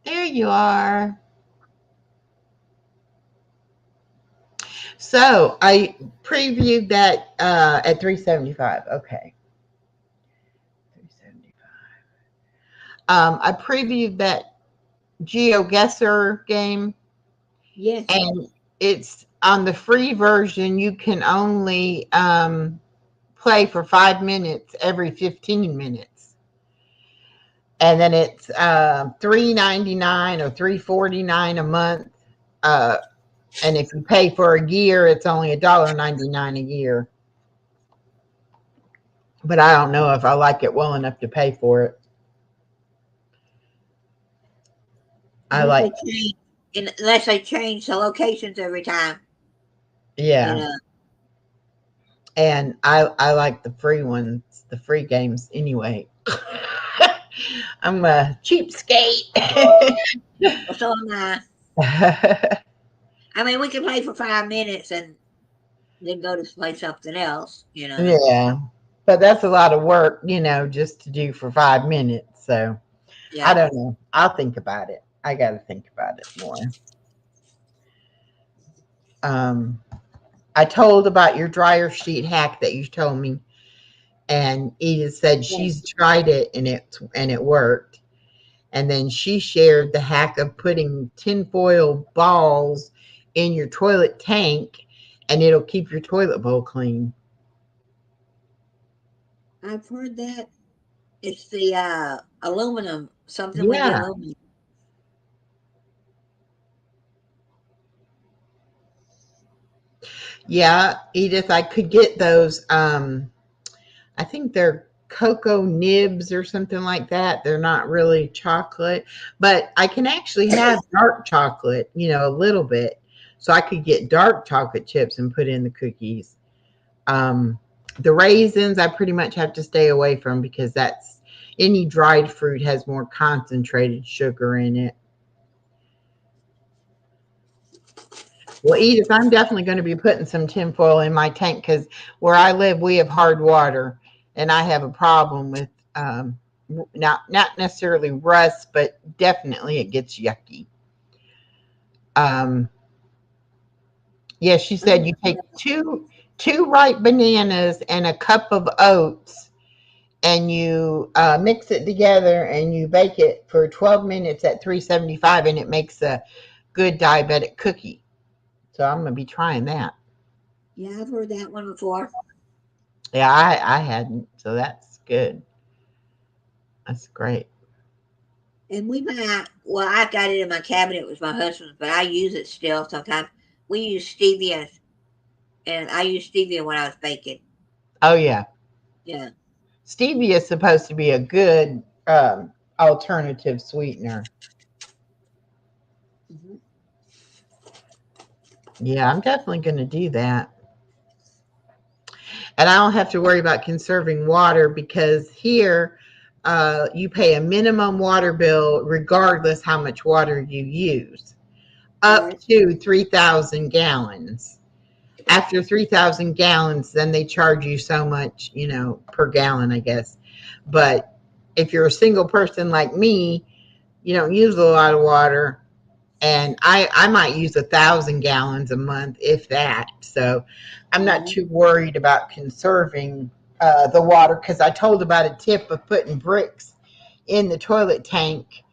There you are. So I previewed that at 375. Okay. 375. I previewed that GeoGuessr game, Yes. and it's on the free version. You can only play for 5 minutes every 15 minutes. And then it's $3.99 or $3.49 a month. Uh, and if you pay for a year, it's only $1.99 a year. But I don't know if I like it well enough to pay for it. I Unless like, they change, unless they change the locations every time, you yeah, know. and I like the free ones, the free games anyway. I'm a cheapskate. Well, so am I. I mean, we can play for 5 minutes and then go to play something else, you know. Yeah, but that's a lot of work, just to do for 5 minutes. So I Yeah. don't know. I'll think about it. I got to think about it more. Um, I told about your dryer sheet hack that you told me, and Edith said she's Yes. tried it and it worked. And then she shared the hack of putting tinfoil balls in your toilet tank, and it'll keep your toilet bowl clean. I've heard that. It's the aluminum, something with the Yeah, aluminum. yeah, Edith, I could get those. I think they're cocoa nibs or something like that. They're not really chocolate, but I can actually have dark chocolate, a little bit. So I could get dark chocolate chips and put in the cookies. Um, the raisins, I pretty much have to stay away from because that's any dried fruit has more concentrated sugar in it. Well, Edith, I'm definitely going to be putting some tinfoil in my tank because where I live, we have hard water, and I have a problem with not necessarily rust, but definitely it gets yucky. Um, yeah, she said you take two ripe bananas and a cup of oats, and you mix it together, and you bake it for 12 minutes at 375, and it makes a good diabetic cookie. So I'm going to be trying that. Yeah, I've heard that one before. Yeah, I hadn't, so that's good. That's great. And we might, well, I got it in my cabinet with my husband's, but I use it still sometimes. We use stevia, and I used stevia when I was baking. Oh yeah, Yeah. stevia is supposed to be a good alternative sweetener. Hmm. Yeah, I'm definitely going to do that, and I don't have to worry about conserving water because here you pay a minimum water bill regardless how much water you use, up Right. to 3,000 gallons. After 3,000 gallons, then they charge you so much, per gallon, I guess. But if you're a single person like me, you don't use a lot of water. And I might use 1,000 gallons a month, if that. So I'm not Right. too worried about conserving the water because I told about a tip of putting bricks in the toilet tank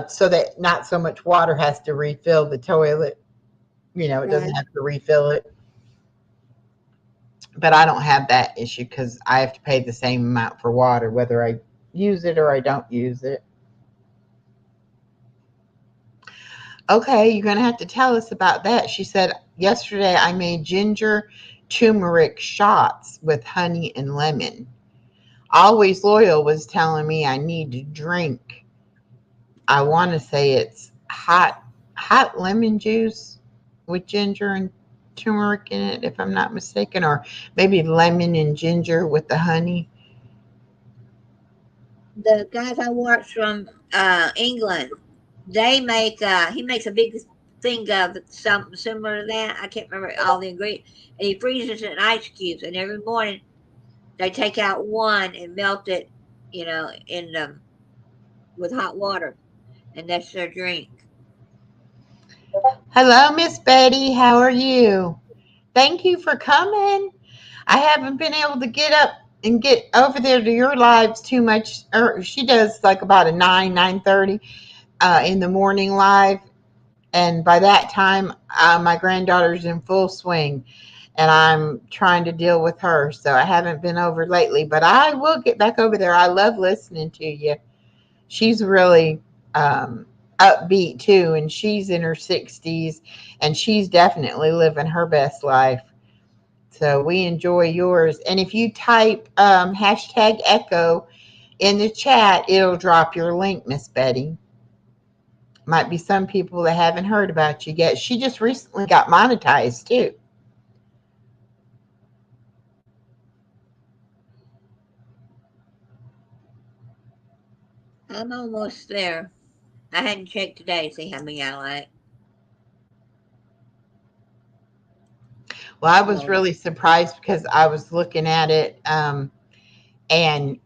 so that not so much water has to refill the toilet. It doesn't Right. have to refill it. But I don't have that issue because I have to pay the same amount for water whether I use it or I don't use it. Okay, you're gonna have to tell us about that. She said yesterday I made ginger turmeric shots with honey and lemon. Always Loyal was telling me I need to drink. I want to say it's hot lemon juice with ginger and turmeric in it, if I'm not mistaken, or maybe lemon and ginger with the honey. The guys I watch from England, they make he makes a big thing of something similar to that. I can't remember all the ingredients, and he freezes it in ice cubes. And every morning they take out one and melt it, in with hot water, and that's their drink. Hello, Miss Betty. How are you? Thank you for coming. I haven't been able to get up and get over there to your lives too much. She does like about a 9:30 in the morning live. And by that time, my granddaughter's in full swing and I'm trying to deal with her. So I haven't been over lately, but I will get back over there. I love listening to you. She's really upbeat too, and she's in her 60s and she's definitely living her best life. So we enjoy yours. And if you type hashtag echo in the chat, it'll drop your link, Miss Betty. Might be some people that haven't heard about you yet. She just recently got monetized too. I'm almost there. I hadn't checked today to see how many I like. Well, I was really surprised because I was looking at it, and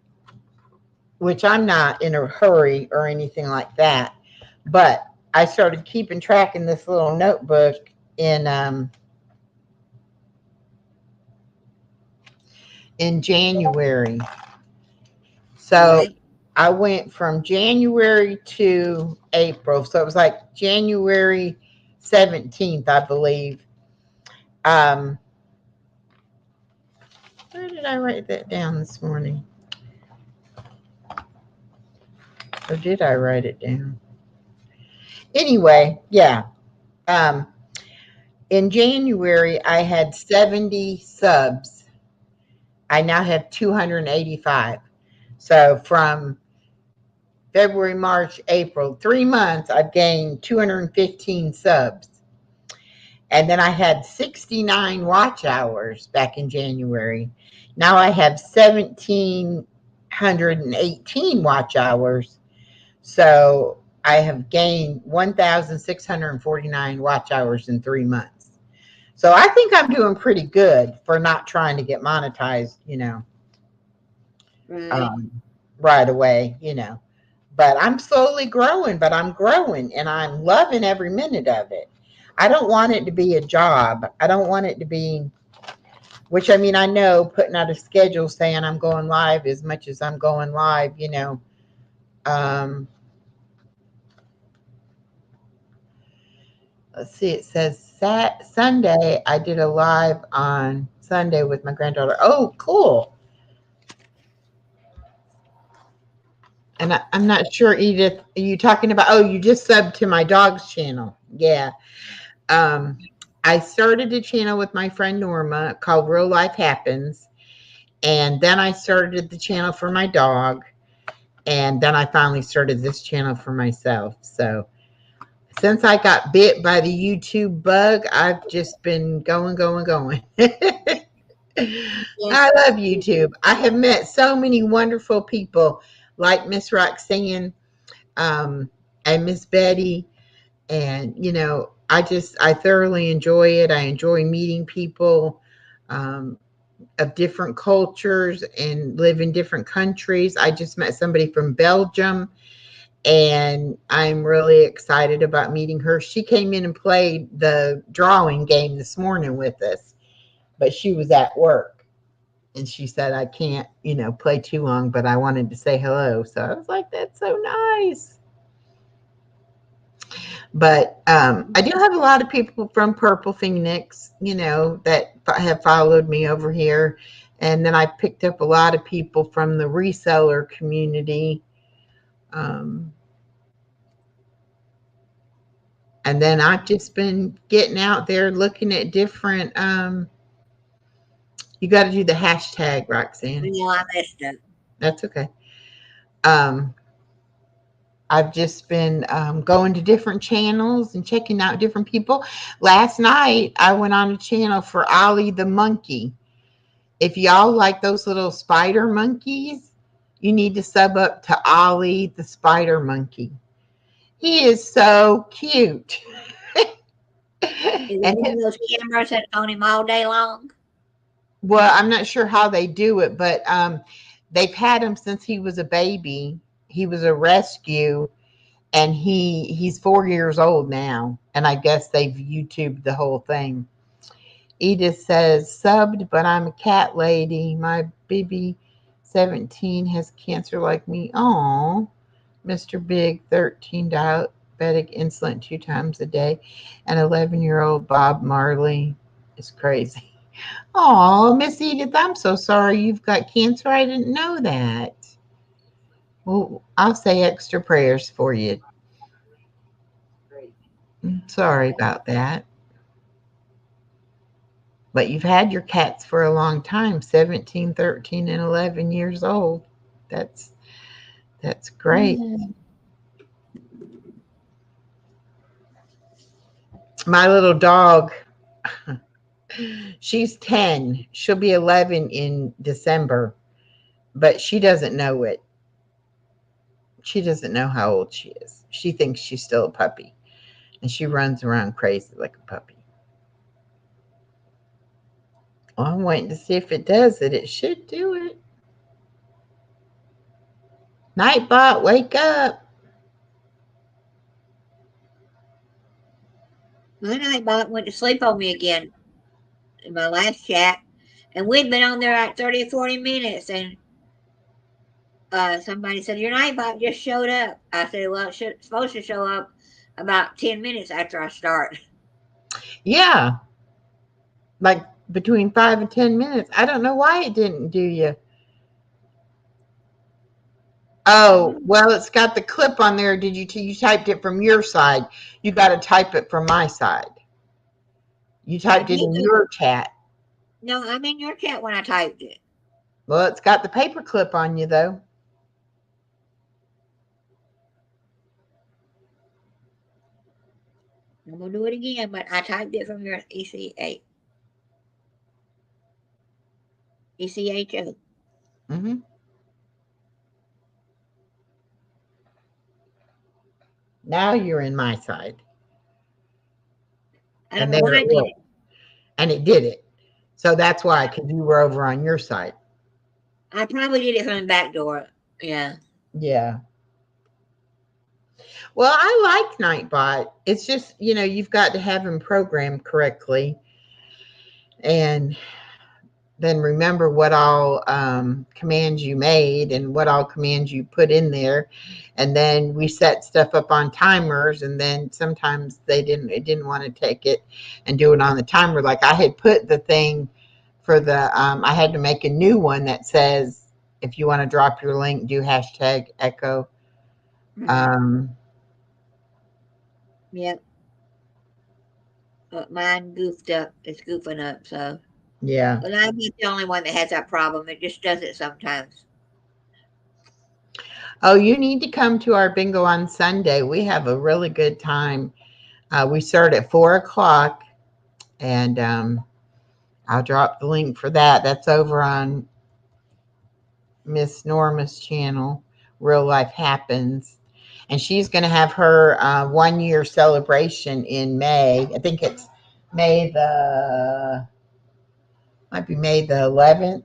which I'm not in a hurry or anything like that, but I started keeping track in this little notebook in January. So Right. I went from January to April. So it was like January 17th, I believe. Where did I write that down this morning? Or did I write it down? Anyway, yeah. In January, I had 70 subs. I now have 285. So from February, March, April, 3 months, I've gained 215 subs. And then I had 69 watch hours back in January. Now I have 1,718 watch hours. So I have gained 1,649 watch hours in 3 months. So I think I'm doing pretty good for not trying to get monetized, Right. right away, But I'm slowly growing, but I'm growing and I'm loving every minute of it. I don't want it to be a job. I don't want it to be, which I mean, I know putting out a schedule saying I'm going live as much as I'm going live, let's see, it says Sunday. I did a live on Sunday with my granddaughter. Oh, cool. And I'm not sure, Edith, are you talking about, oh, you just subbed to my dog's channel. Yeah. I started a channel with my friend Norma called Real Life Happens. And then I started the channel for my dog. And then I finally started this channel for myself. So since I got bit by the YouTube bug, I've just been going. I love YouTube. I have met so many wonderful people like Miss Roxanne and Miss Betty. And, I thoroughly enjoy it. I enjoy meeting people of different cultures and live in different countries. I just met somebody from Belgium and I'm really excited about meeting her. She came in and played the drawing game this morning with us, but she was at work and she said, I can't, play too long, but I wanted to say hello. So I was like, that's so nice. But I do have a lot of people from Purple Phoenix, that have followed me over here. And then I picked up a lot of people from the reseller community. And then I've just been getting out there looking at different. You got to do the hashtag, Roxanne. No, I missed it. That's okay. I've just been going to different channels and checking out different people. Last night, I went on a channel for Ollie the monkey. If y'all like those little spider monkeys, you need to sub up to Ollie the spider monkey. He is so cute. Is it one of those cameras that on him all day long? Well, I'm not sure how they do it, but they've had him since he was a baby. He was a rescue, and he's 4 years old now, and I guess they've YouTubed the whole thing. Edith says, subbed, but I'm a cat lady. My baby 17 has cancer like me. Oh, Mr. Big 13 diabetic insulin 2 times a day, and 11-year-old Bob Marley is crazy. Oh, Miss Edith, I'm so sorry you've got cancer. I didn't know that. Well, I'll say extra prayers for you. Sorry about that. But you've had your cats for a long time, 17, 13, and 11 years old. That's great. My little dog, she's 10. She'll be 11 in December, but she doesn't know it. She doesn't know how old she is. She thinks she's still a puppy, and she runs around crazy like a puppy. Well, I'm waiting to see if it does it. It should do it. Nightbot, wake up. My Nightbot went to sleep on me again in my last chat, and we'd been on there like 30 or 40 minutes, and somebody said, your Nightbot just showed up. I said, well, it's supposed to show up about 10 minutes after I start. Yeah. Like between 5 and 10 minutes. I don't know why it didn't do you. Oh, well, it's got the clip on there. Did you typed it from your side? You got to type it from my side. You typed it in your chat. No, I'm in your chat when I typed it. Well, it's got the paper clip on you, though. I'm going to do it again, but I typed it from your ECHO. Mm-hmm. Now you're in my side. I don't know why I did it. And it did it. So that's why, because you were over on your side. I probably did it from the back door. Yeah. Yeah. Well, I like Nightbot. It's just, you've got to have him programmed correctly. And then remember what all commands you made and what all commands you put in there. And then we set stuff up on timers, and then sometimes it didn't want to take it and do it on the timer. Like I had put the thing for the I had to make a new one that says, if you want to drop your link, do #echo. Yep. But mine goofed up. It's goofing up, so. Yeah. But I'm not the only one that has that problem. It just does it sometimes. Oh, you need to come to our bingo on Sunday. We have a really good time. We start at 4:00, and I'll drop the link for that. That's over on Miss Norma's channel, Real Life Happens. And she's going to have her 1-year celebration in May. I think it's might be May the 11th.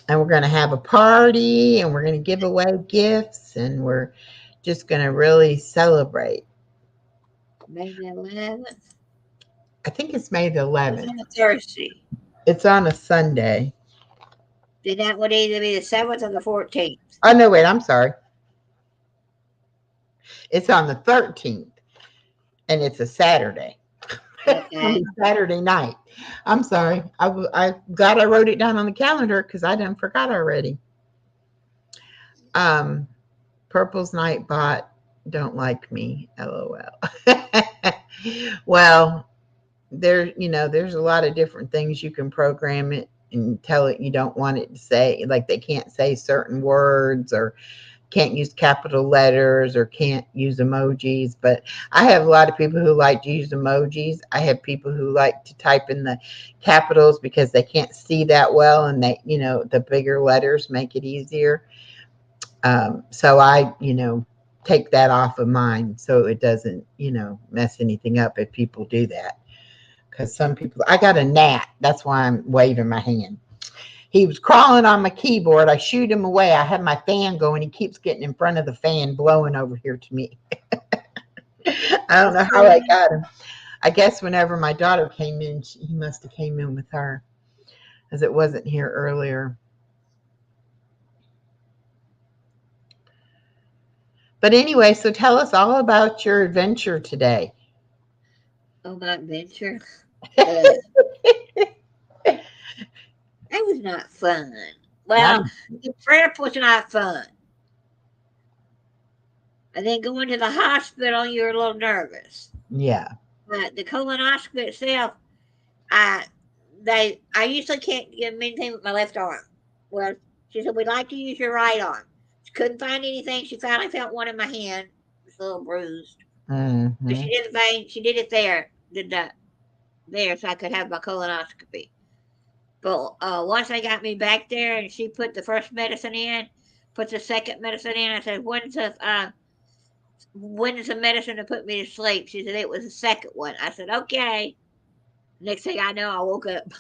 And we're going to have a party, and we're going to give away gifts, and we're just going to really celebrate. May the 11th? I think it's May the 11th. It's on a Thursday. It's on a Sunday. Then that would either be the 7th or the 14th. Oh, no, wait, I'm sorry. It's on the 13th, and it's a Saturday. Okay. Saturday night. I'm sorry. I glad I wrote it down on the calendar because I done forgot already. Purple's Nightbot don't like me. LOL. Well, there's a lot of different things you can program it and tell it you don't want it to say. Like they can't say certain words, or can't use capital letters, or can't use emojis. But I have a lot of people who like to use emojis. I have people who like to type in the capitals because they can't see that well, and they, the bigger letters make it easier. So I, take that off of mine so it doesn't, mess anything up if people do that. Because some people, I got a gnat. That's why I'm waving my hand. He was crawling on my keyboard. I shooed him away. I had my fan going. He keeps getting in front of the fan, blowing over here to me. I don't know how I got him. I guess whenever my daughter came in, he must have came in with her, as it wasn't here earlier. But anyway, so tell us all about your adventure today. Oh, my adventure. That was not fun. Well, the trip was not fun. And then going to the hospital, you're a little nervous. Yeah. But the colonoscopy itself, I usually can't get anything with my left arm. Well, she said we'd like to use your right arm. She couldn't find anything. She finally found one in my hand. It's a little bruised. Mm-hmm. But she did the vein. She did it there. Did that there, so I could have my colonoscopy. But once they got me back there, and she put the first medicine in, put the second medicine in, I said, when is the medicine to put me to sleep? She said it was the second one. I said, okay. Next thing I know, I woke up.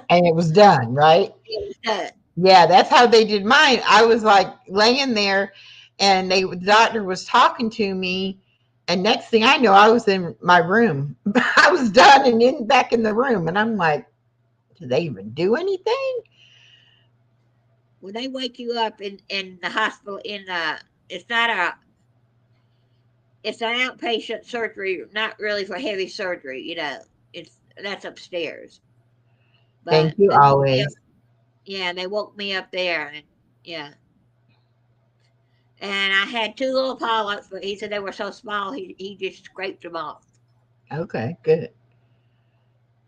And it was done, right? It was done. Yeah, that's how they did mine. I was like laying there, and the doctor was talking to me, and next thing I know, I was in my room. I was done and back in the room, and I'm like, did they even do anything? When they wake you up in the hospital, it's not it's an outpatient surgery, not really for heavy surgery. That's upstairs. Thank But you always. they woke me up there, and yeah. And I had two little polyps, but he said they were so small, he just scraped them off. Okay, good.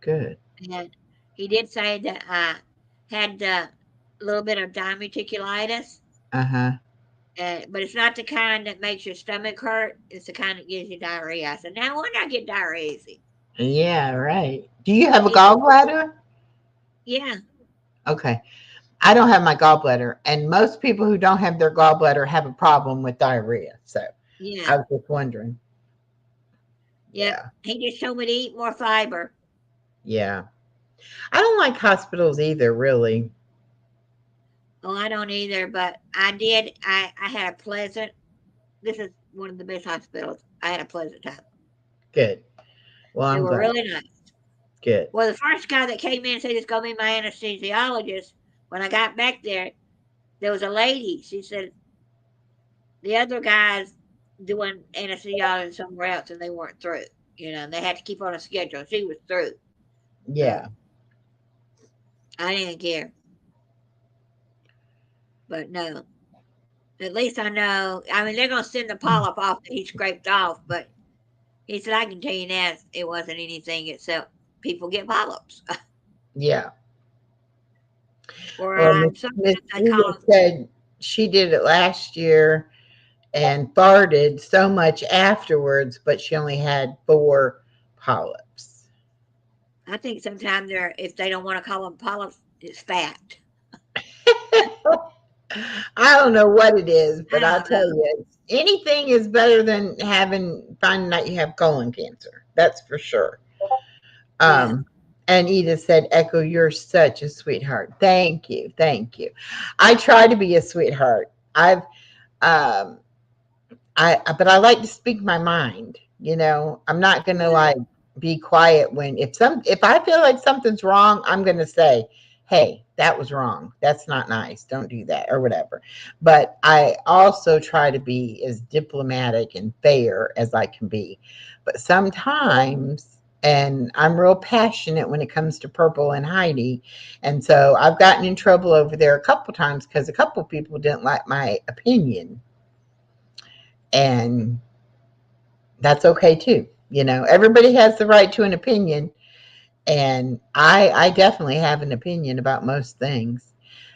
Good. And he did say that I had a little bit of diverticulitis, Uh-huh. but it's not the kind that makes your stomach hurt. It's the kind that gives you diarrhea. I said, now when I get diarrhea? Yeah, right. Do you have a He said, gallbladder? yeah, Okay. I don't have my gallbladder, and most people who don't have their gallbladder have a problem with diarrhea. So I yeah, was just wondering. yep. Yeah. He just told me to eat more fiber. Yeah. I don't like hospitals either, really. Oh, I don't either, but I did. I had a pleasant. This is one of the best hospitals. I had a pleasant time. Good. Well, They I'm were glad. really nice. Good. Well, the first guy that came in and said he's going to be my anesthesiologist. When I got back there was a lady. She said the other guys doing anesthesiology somewhere else, and they weren't through. And they had to keep on a schedule. She was through. So Yeah. I didn't care. But no, at least I know. I mean, they're going to send the polyp off that he scraped off, but he said, I can tell you now, it wasn't anything except people get polyps. Yeah. Or Well, Miss sometimes I call Edith them. said she did it last year and farted so much afterwards, but she only had 4 polyps. I think sometimes if they don't want to call them polyps, it's fat. I don't know what it is, I but I'll don't know. tell you, anything is better than finding out you have colon cancer. That's for sure. Yeah. Um, and Edith said, Echo, you're such a sweetheart. Thank you. Thank you. I try to be a sweetheart. Um, but I like to speak my mind. I'm not going to Yeah. like be quiet if I feel like something's wrong, I'm going to say, hey, that was wrong. That's not nice. Don't do that or whatever. But I also try to be as diplomatic and fair as I can be. But sometimes, and I'm real passionate when it comes to Purple and Heidi. And so I've gotten in trouble over there a couple times because a couple people didn't like my opinion. And that's okay too. Everybody has the right to an opinion. And I definitely have an opinion about most things.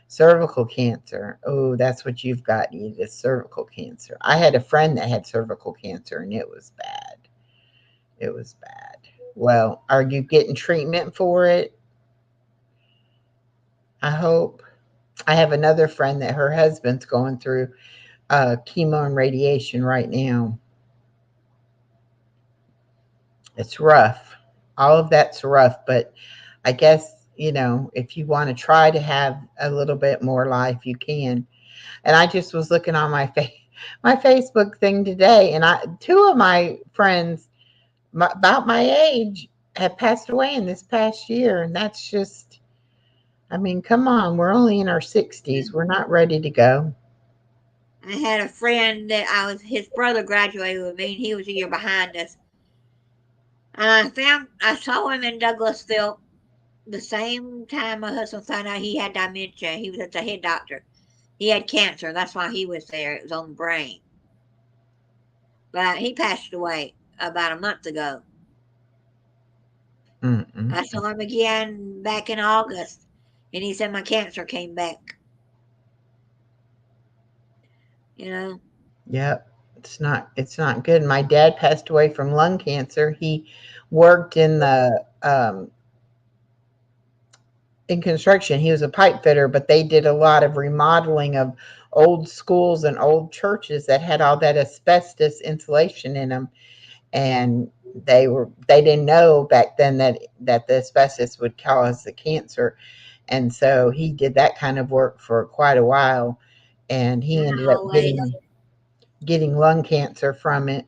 Cervical cancer. Oh, that's what you've got, Edith. Cervical cancer. I had a friend that had cervical cancer, and it was bad. It was bad. Well, are you getting treatment for it? I hope. I have another friend that her husband's going through chemo and radiation right now. It's rough. All of that's rough, but I guess if you want to try to have a little bit more life, you can. And I just was looking on my Facebook thing today, and two of my friends about my age have passed away in this past year, and that's just, I mean, come on, we're only in our 60s. We're not ready to go. I had a friend that his brother graduated with me, and he was a year behind us. And I saw him in Douglasville the same time my husband found out he had dementia. He was at the head doctor. He had cancer. That's why he was there. It was on the brain. But he passed away about a month ago. Mm-mm. I saw him again back in August, and he said my cancer came back. You know? Yep. It's not good. My dad passed away from lung cancer. He worked in construction. He was a pipe fitter, but they did a lot of remodeling of old schools and old churches that had all that asbestos insulation in them. And they didn't know back then that the asbestos would cause the cancer. And so he did that kind of work for quite a while, and he ended up Always. getting lung cancer from it.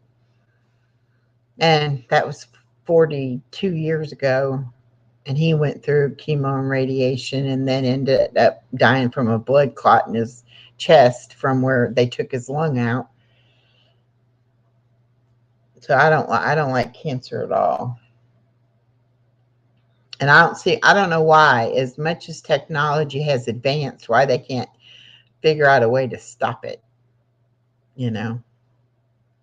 And that was 42 years ago. And he went through chemo and radiation, and then ended up dying from a blood clot in his chest from where they took his lung out. So I don't like cancer at all. And I don't know why, as much as technology has advanced, why they can't figure out a way to stop it, you know?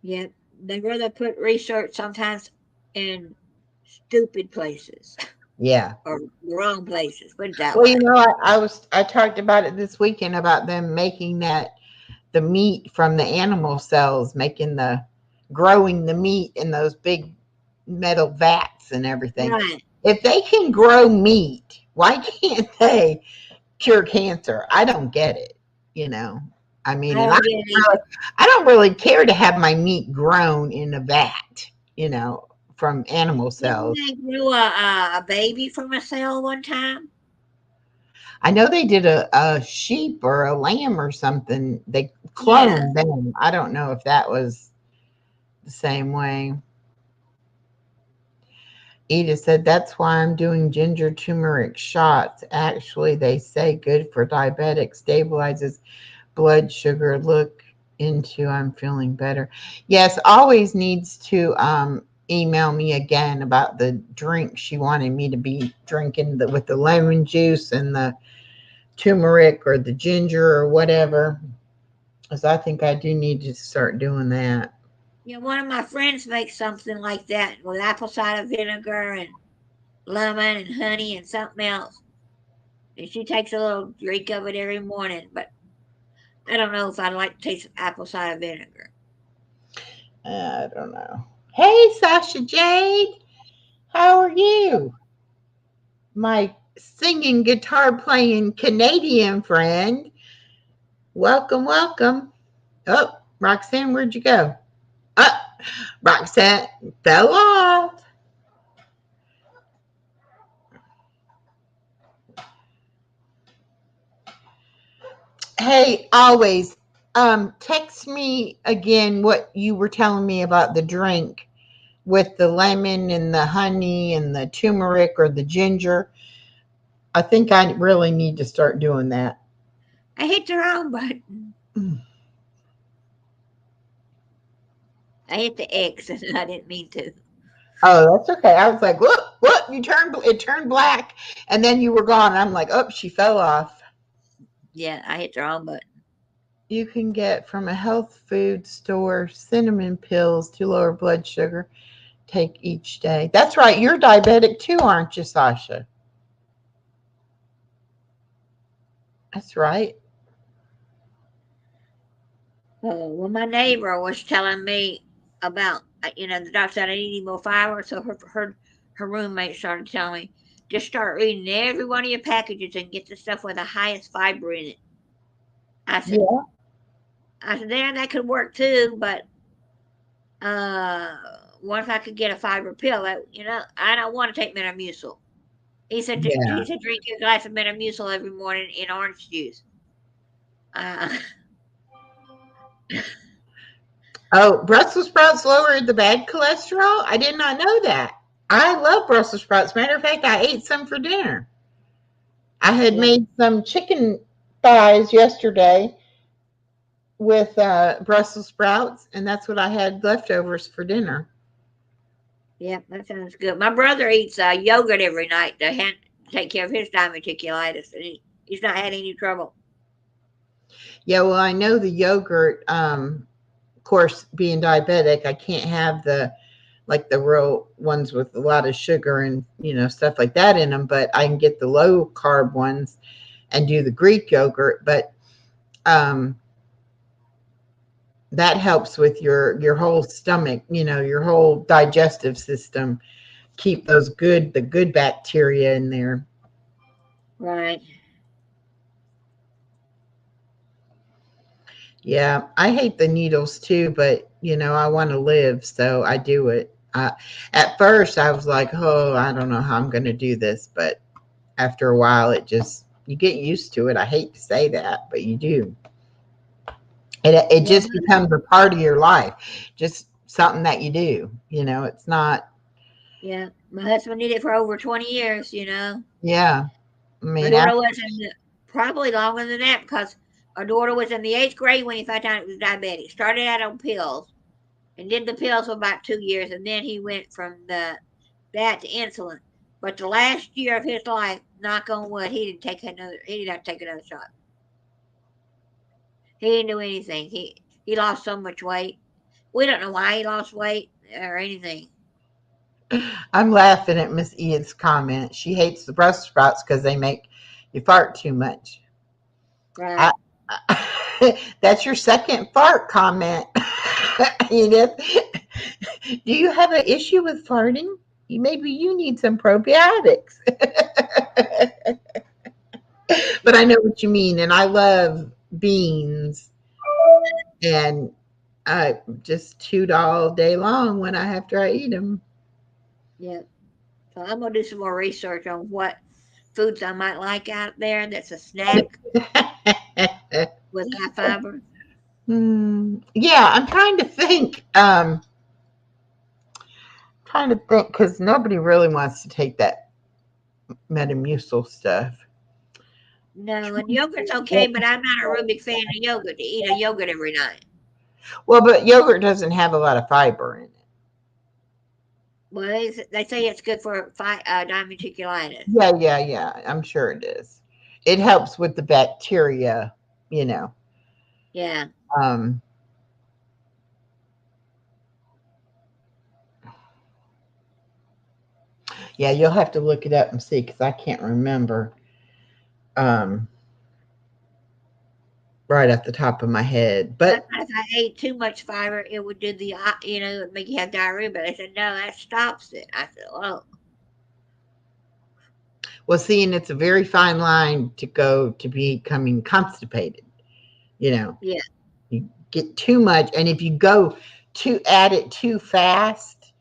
Yet they rather put research sometimes in stupid places Yeah. or the wrong places. Put it that Well, way. I talked about it this weekend about them making the meat from the animal cells, growing the meat in those big metal vats and everything. Right. If they can grow meat, why can't they cure cancer? I don't get it, you know. I mean, I and don't get it either. I don't really care to have my meat grown in a vat, from animal Didn't cells. they grew a baby from a cell one time? I know they did a sheep or a lamb or something. They Yeah. cloned them. I don't know if that was the same way. Edith said, that's why I'm doing ginger turmeric shots. Actually, they say good for diabetics, stabilizes blood sugar. Look into, I'm feeling better. Yes, always needs to email me again about the drink she wanted me to be drinking with the lemon juice and the turmeric or the ginger or whatever. Because I think I do need to start doing that. Yeah, one of my friends makes something like that with apple cider vinegar and lemon and honey and something else. And she takes a little drink of it every morning, but I don't know if I'd like to taste apple cider vinegar. I don't know. Hey, Sasha Jade, how are you? My singing, guitar playing Canadian friend. Welcome, welcome. Oh, Roxanne, where'd you go? Oh, Roxanne fell off. Hey, always text me again what you were telling me about the drink with the lemon and the honey and the turmeric or the ginger. I think I really need to start doing that. I hit the wrong button. I hit the X and I didn't mean to. Oh, that's okay. I was like, look, it turned black, and then you were gone. I'm like, oh, she fell off. Yeah, I hit the wrong button. You can get from a health food store cinnamon pills to lower blood sugar. Take each day. That's right. You're diabetic too, aren't you, Sasha? That's right. Well, my neighbor was telling me about, the doctor said I need more fiber, so her roommate started telling me, just start reading every one of your packages and get the stuff with the highest fiber in it. I said, Yeah. there that could work too, but uh, what if I could get a fiber pill? I don't want to take Metamucil. Yeah. he said drink a glass of Metamucil every morning in orange juice. Uh, Oh, Brussels sprouts lower the bad cholesterol? I did not know that. I love Brussels sprouts. Matter of fact, I ate some for dinner. I had yeah, made some chicken thighs yesterday with Brussels sprouts, and that's what I had leftovers for dinner. yeah, that sounds good. My brother eats yogurt every night to take care of his diverticulitis, and he's not had any trouble. Yeah, well, I know the yogurt. Of course, being diabetic, I can't have the like the real ones with a lot of sugar and stuff like that in them. But I can get the low carb ones and do the Greek yogurt. But um, that helps with your whole stomach, your whole digestive system. Keep the good bacteria in there. Right. Yeah, I hate the needles too, but I want to live, so I do it. At first, I was like, "Oh, I don't know how I'm going to do this," but after a while, you get used to it. I hate to say that, but you do. It Yeah, just becomes a part of your life, just something that you do. It's not. yeah. My husband did it for over 20 years. Yeah, I My mean, daughter was probably longer than that because our daughter was in the 8th grade when he found out he was diabetic. Started out on pills and did the pills for about 2 years, and then he went from that to insulin. But the last year of his life, knock on wood, he didn't take another. He didn't have to take another shot. He didn't do anything. He lost so much weight. We don't know why he lost weight or anything. I'm laughing at Miss Edith's comment. She hates the Brussels sprouts because they make you fart too much. I, Right. that's your second fart comment, Edith. Do you have an issue with farting? Maybe you need some probiotics. But I know what you mean, and I love beans, and I just toot all day long when after I eat them. Yeah. So I'm gonna do some more research on what foods I might like out there. That's a snack with high fiber. Yeah, I'm trying to think. Trying to think because nobody really wants to take that Metamucil stuff. No, and yogurt's okay, but I'm not a real big fan of yogurt to eat a yogurt every night. Well, but yogurt doesn't have a lot of fiber in it. Well, they say it's good for diverticulitis. Yeah, yeah, yeah. I'm sure it is. It helps with the bacteria, you know. Yeah. Um, yeah, you'll have to look it up and see because I can't remember um, right at the top of my head. I But thought if I ate too much fiber, it would do it would make you have diarrhea. But they said no, that stops it. I said, oh, well, see, and it's a very fine line to go to becoming constipated. You know, yeah, you get too much, and if you go to add it too fast,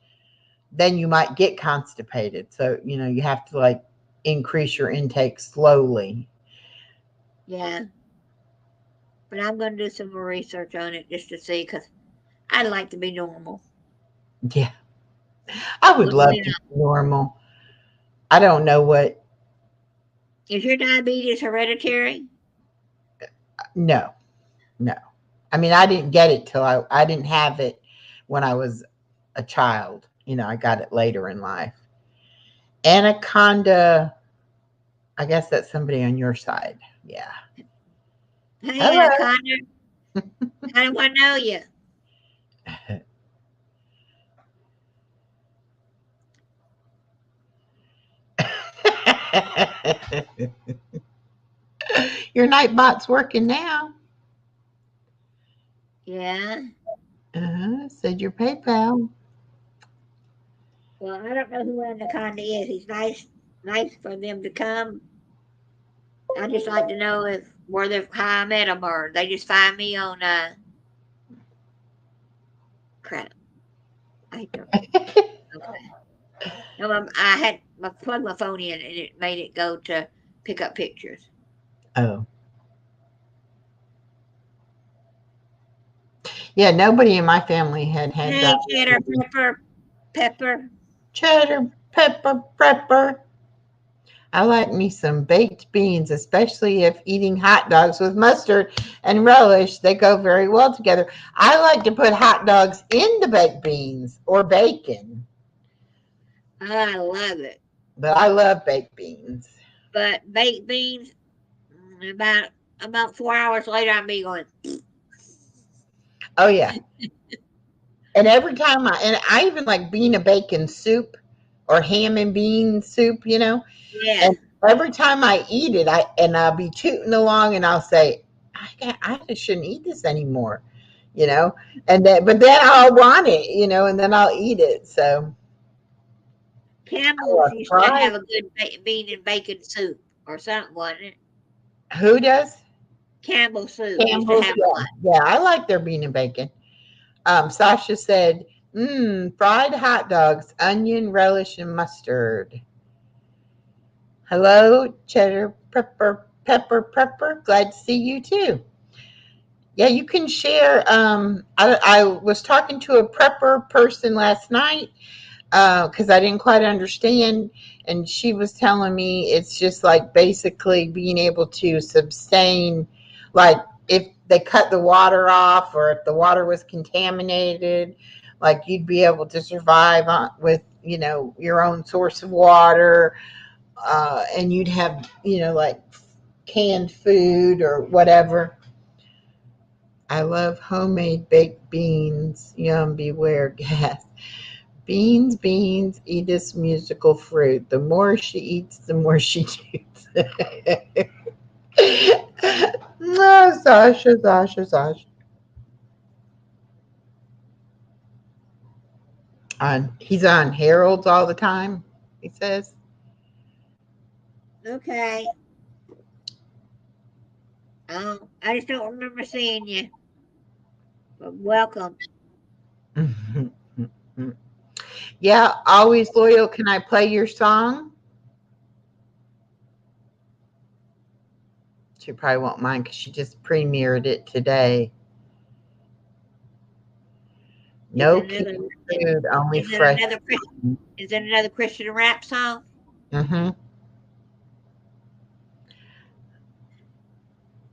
then you might get constipated. So, you have to like increase your intake slowly. yeah. But I'm going to do some more research on it just to see because I'd like to be normal. Yeah. I would love Luckily to enough, be normal. I don't know what. is your diabetes hereditary? No, no. I mean, I didn't get it till I didn't have it when I was a child. I got it later in life. Anaconda, I guess that's somebody on your side. Yeah. Hey, Hello. Anaconda, how do I know you? Your Nightbot's working now. Yeah. Said your PayPal. Well, I don't know who Anaconda is. He's nice for them to come. I just like to know if where they how I met them or they just find me on crap. I don't. Okay. No, I had plugged my phone in and it made it go to pick up pictures. Oh, yeah. Nobody in my family had Hey, cheddar, diabetes. pepper. Cheddar, pepper. I like me some baked beans, especially if eating hot dogs with mustard and relish. They go very well together. I like to put hot dogs in the baked beans or bacon, I love it. but I love baked beans. But baked beans, about 4 hours later, I'm be going, Oh yeah. And every time I even like bean and bacon soup or ham and bean soup, yeah, and every time I eat it, I'll be tooting along and I'll say, I just shouldn't eat this anymore, you know. But then I'll want it, and then I'll eat it. So Campbell's used to fried. have a good bean and bacon soup or something, wasn't it? Who does? Campbell soup used to Campbell's. have Yeah, one. yeah. I like their bean and bacon. Sasha said, fried hot dogs, onion, relish, and mustard. Hello, cheddar, pepper. Glad to see you too. Yeah, you can share. I was talking to a prepper person last night because I didn't quite understand, and she was telling me it's just like basically being able to sustain, like if they cut the water off or if the water was contaminated, like you'd be able to survive with your own source of water, and you'd have like canned food or whatever. I love homemade baked beans. Yum, beware gas. Beans, Edith's musical fruit. The more she eats, the more she chews. No, Sasha. He's on Harold's all the time, he says. Okay. I just don't remember seeing you. But welcome. Yeah, always loyal. Can I play your song? She probably won't mind because she just premiered it today. Is No it canned another? food, only Is it fresh. another? Is it another Christian rap song? Mm-hmm.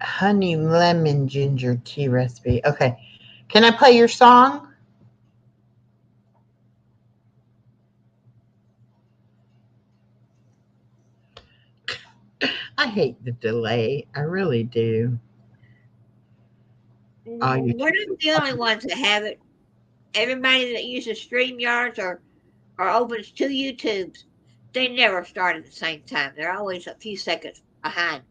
Honey lemon ginger tea recipe. Okay. Can I play your song? I hate the delay. I really do. Oh, you We're not the only ones that have it. Everybody that uses StreamYards or opens two YouTubes, they never start at the same time. They're always a few seconds behind.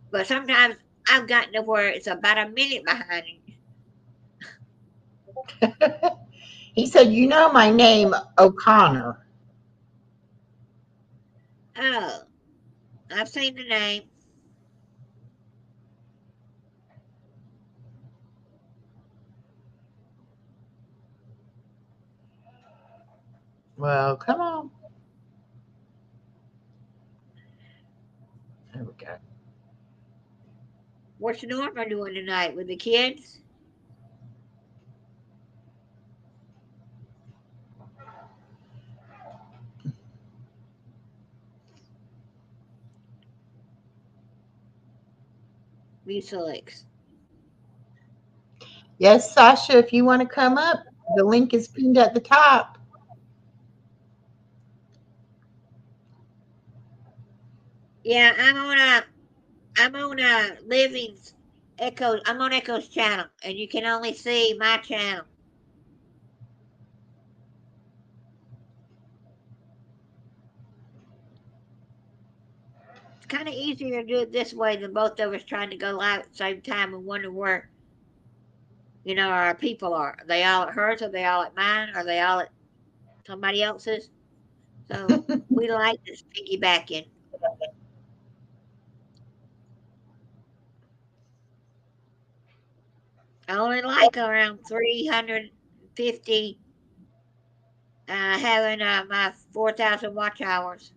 But sometimes I've gotten to where it's about a minute behind. He said, "You know my name, O'Connor." Oh, I've seen the name. Well, come on. There we go. What's Norma doing tonight with the kids? Mucilix. Yes, Sasha, if you want to come up, the link is pinned at the top. Yeah, I'm on Living's Echo. I'm on Echo's channel, and you can only see my channel. It's kind of easier to do it this way than both of us trying to go live at the same time and wonder where our people are. Are they all at hers? Are they all at mine? Are they all at somebody else's? So we like this piggybacking. I only like around 350 having my 4,000 watch hours.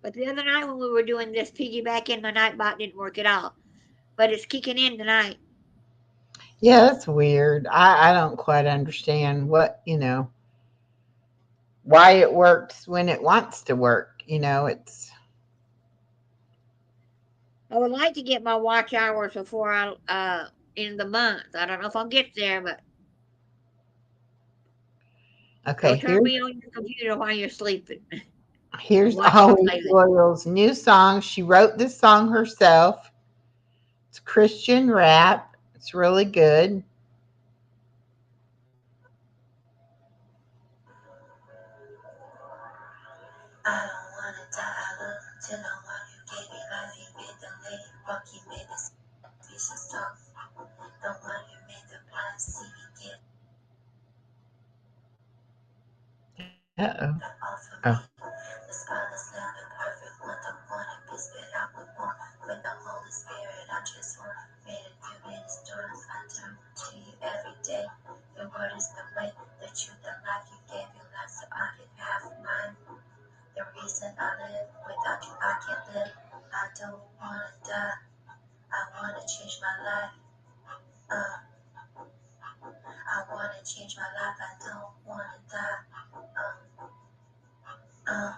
But the other night when we were doing this piggybacking, my Nightbot didn't work at all. But it's kicking in tonight. Yeah, that's weird. I don't quite understand what, why it works when it wants to work. It's I would like to get my watch hours before I in the month. I don't know if I'll get there, but okay. don't turn Here's me on your computer while you're sleeping. I'm here's watching a Always playlist. Loyal's new song. She wrote this song herself. It's Christian rap. It's really good. I don't wanna die. I look to the one who gave me life. He made the lady walk. He made the vicious talk. The one who made the blind see. He gave Uh-oh. that all for Oh. me. The spotless lamb, the perfect one, the one who be spit out with more. With the Holy Spirit, I just want made a few minutes stories. I turn to you every day. Your word is the way, the truth, the life. You gave your life so I can have mine. The reason I live, without you I can't live. I don't wanna die. I wanna change my life. Uh, I wanna change my life. I don't wanna die. Uh, uh,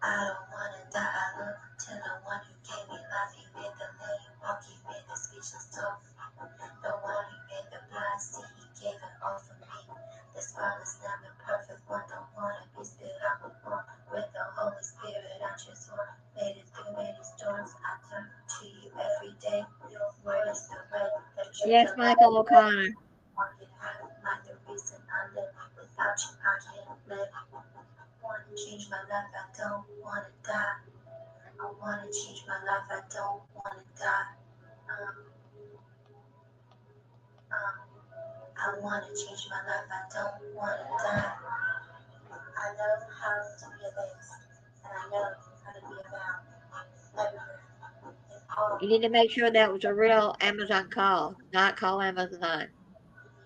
I don't wanna die. I look to the one who gave me life. He made the lame walk. He made the speechless talk. The one who made the blind see. He gave it all for me. The spotless lamb, the perfect one. Don't wanna be spit out with more. With the Holy Spirit, I just want made it through many storms. I turn to you every day. Your word is the way, the truth, Yes, the life. Michael O'Connor. One can have like the reason I live. Without you, I can't live. Want to change my life, I don't want to die. I want to change my life, I don't want to die. Um, I want to change my life, I don't want to die. I know how to be a base, and I know how to be about everywhere. In all You need to make sure that was a real Amazon call, not call Amazon.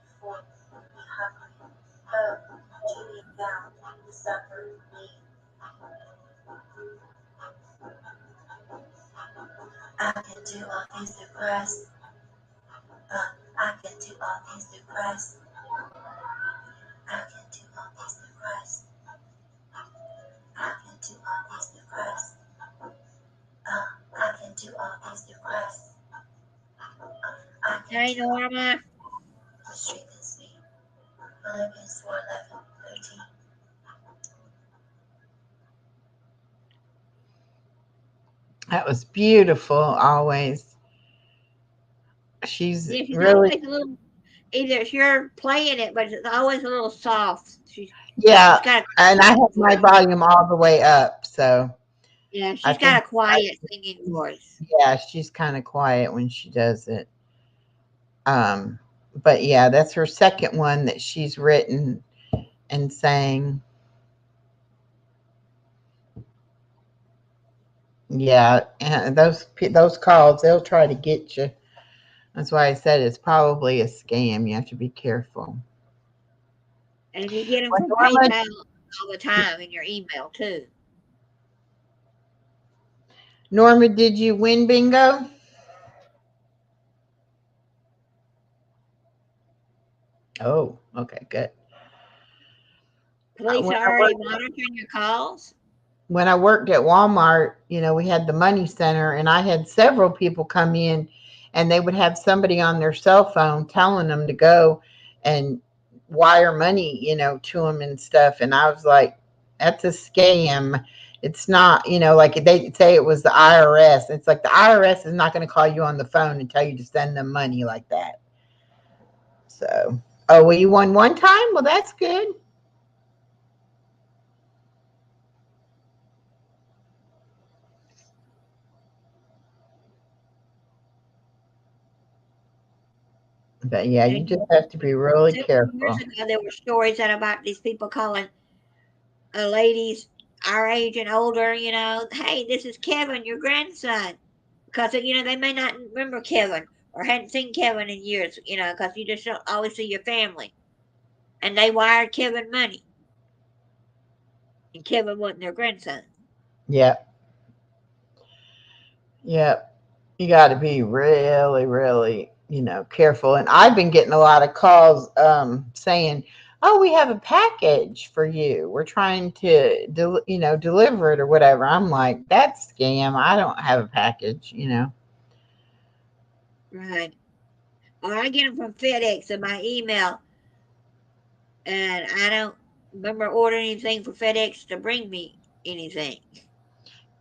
before me hungry, her cheating down, suffer me. I can do all things through Christ. I can do all things through Christ. I can do all things through Christ. I can do all things through Christ. I can do all things through Christ. I can Hey, do all Norma. which strengthens me. Philippians 4:11-13. That was beautiful, always. She's Yeah, she's really, always a little. Either you're playing it, but it's always a little soft. She's yeah. got a And I quiet have my voice. volume all the way up. So Yeah, I she's got think, a quiet singing voice. yeah, she's kind of quiet when she does it. Um, but yeah, that's her second one that she's written and sang. Yeah, and those calls, they'll try to get you. That's why I said it's probably a scam. You have to be careful. And you get them Well, from Norma, PayPal all the time in your email, too. Norma, did you win bingo? Oh, okay, good. Police When are I already worked monitoring your calls. when I worked at Walmart, we had the money center, and I had several people come in, and they would have somebody on their cell phone telling them to go and wire money, to them and stuff. And I was like, that's a scam. It's not, like they say it was the IRS. It's like the IRS is not going to call you on the phone and tell you to send them money like that. So, oh, well, you won one time? Well, that's good. But yeah, you And just have to be really several years careful. ago, there were stories that about these people calling ladies our age and older, hey, this is Kevin, your grandson. Because, they may not remember Kevin or hadn't seen Kevin in years, because you just don't always see your family. And they wired Kevin money, and Kevin wasn't their grandson. Yep. Yep. You got to be really, really, careful. And I've been getting a lot of calls saying, "Oh, we have a package for you. We're trying to, deliver it or whatever." I'm like, "That's scam. I don't have a package." Right. Or I get them from FedEx in my email, and I don't remember ordering anything for FedEx to bring me anything.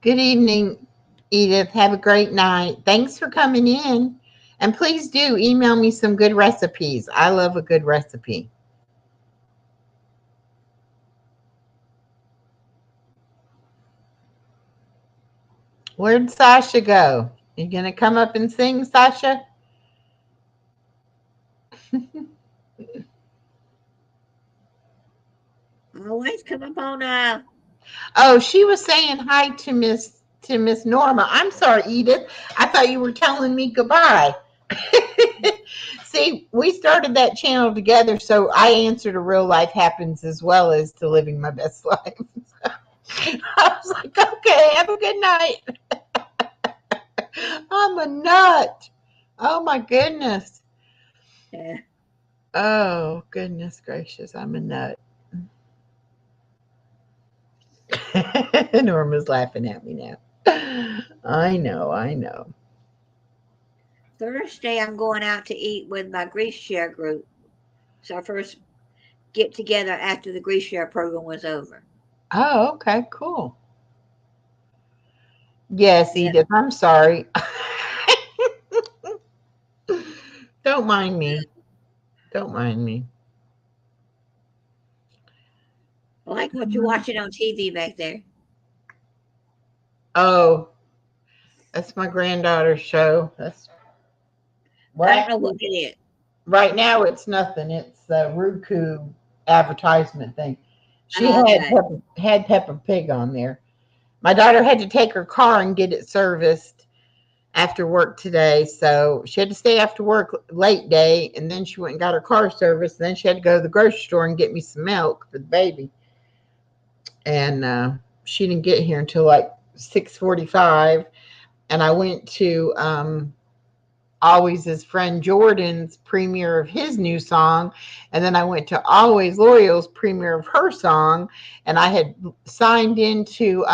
Good evening, Edith. Have a great night. Thanks for coming in. And please do email me some good recipes. I love a good recipe. Where'd Sasha go? You gonna come up and sing, Sasha? Always come up on Oh, she was saying hi to Miss Norma. I'm sorry, Edith. I thought you were telling me goodbye. See, we started that channel together, so I answer to real life happens as well as to living my best life. I was like, okay, have a good night. I'm a nut. Oh my goodness. yeah. Oh goodness gracious, I'm a nut. Norma's laughing at me now. I know, I know. Thursday, I'm going out to eat with my grief share group. So our first get together after the grief share program was over. Oh, okay, cool. Yes, Yeah. Edith, I'm sorry. Don't mind me. Don't mind me. I like what you're watching on TV back there. Oh, that's my granddaughter's show. That's well, I don't know what actually, it is. right now it's nothing. It's the Roku advertisement thing. She Oh, okay. had Peppa Pig on there. My daughter had to take her car and get it serviced after work today, so she had to stay after work late day, and then she went and got her car serviced. And then she had to go to the grocery store and get me some milk for the baby, and she didn't get here until like 6:45. And I went to Always' friend Jordan's premiere of his new song, and then I went to Always Loyal's premiere of her song, and I had signed into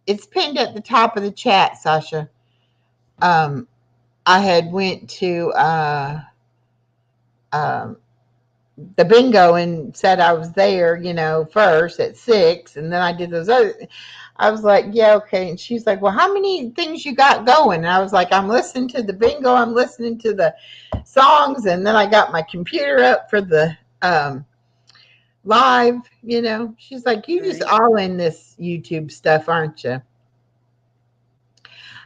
it's pinned at the top of the chat, Sasha. um I had went to um the bingo and said I was there, first at 6, and then I did those other. I was like, yeah, okay. And she's like, well, how many things you got going? And I was like, I'm listening to the bingo, I'm listening to the songs, and then I got my computer up for the live. She's like, you just Right. all in this YouTube stuff, aren't you?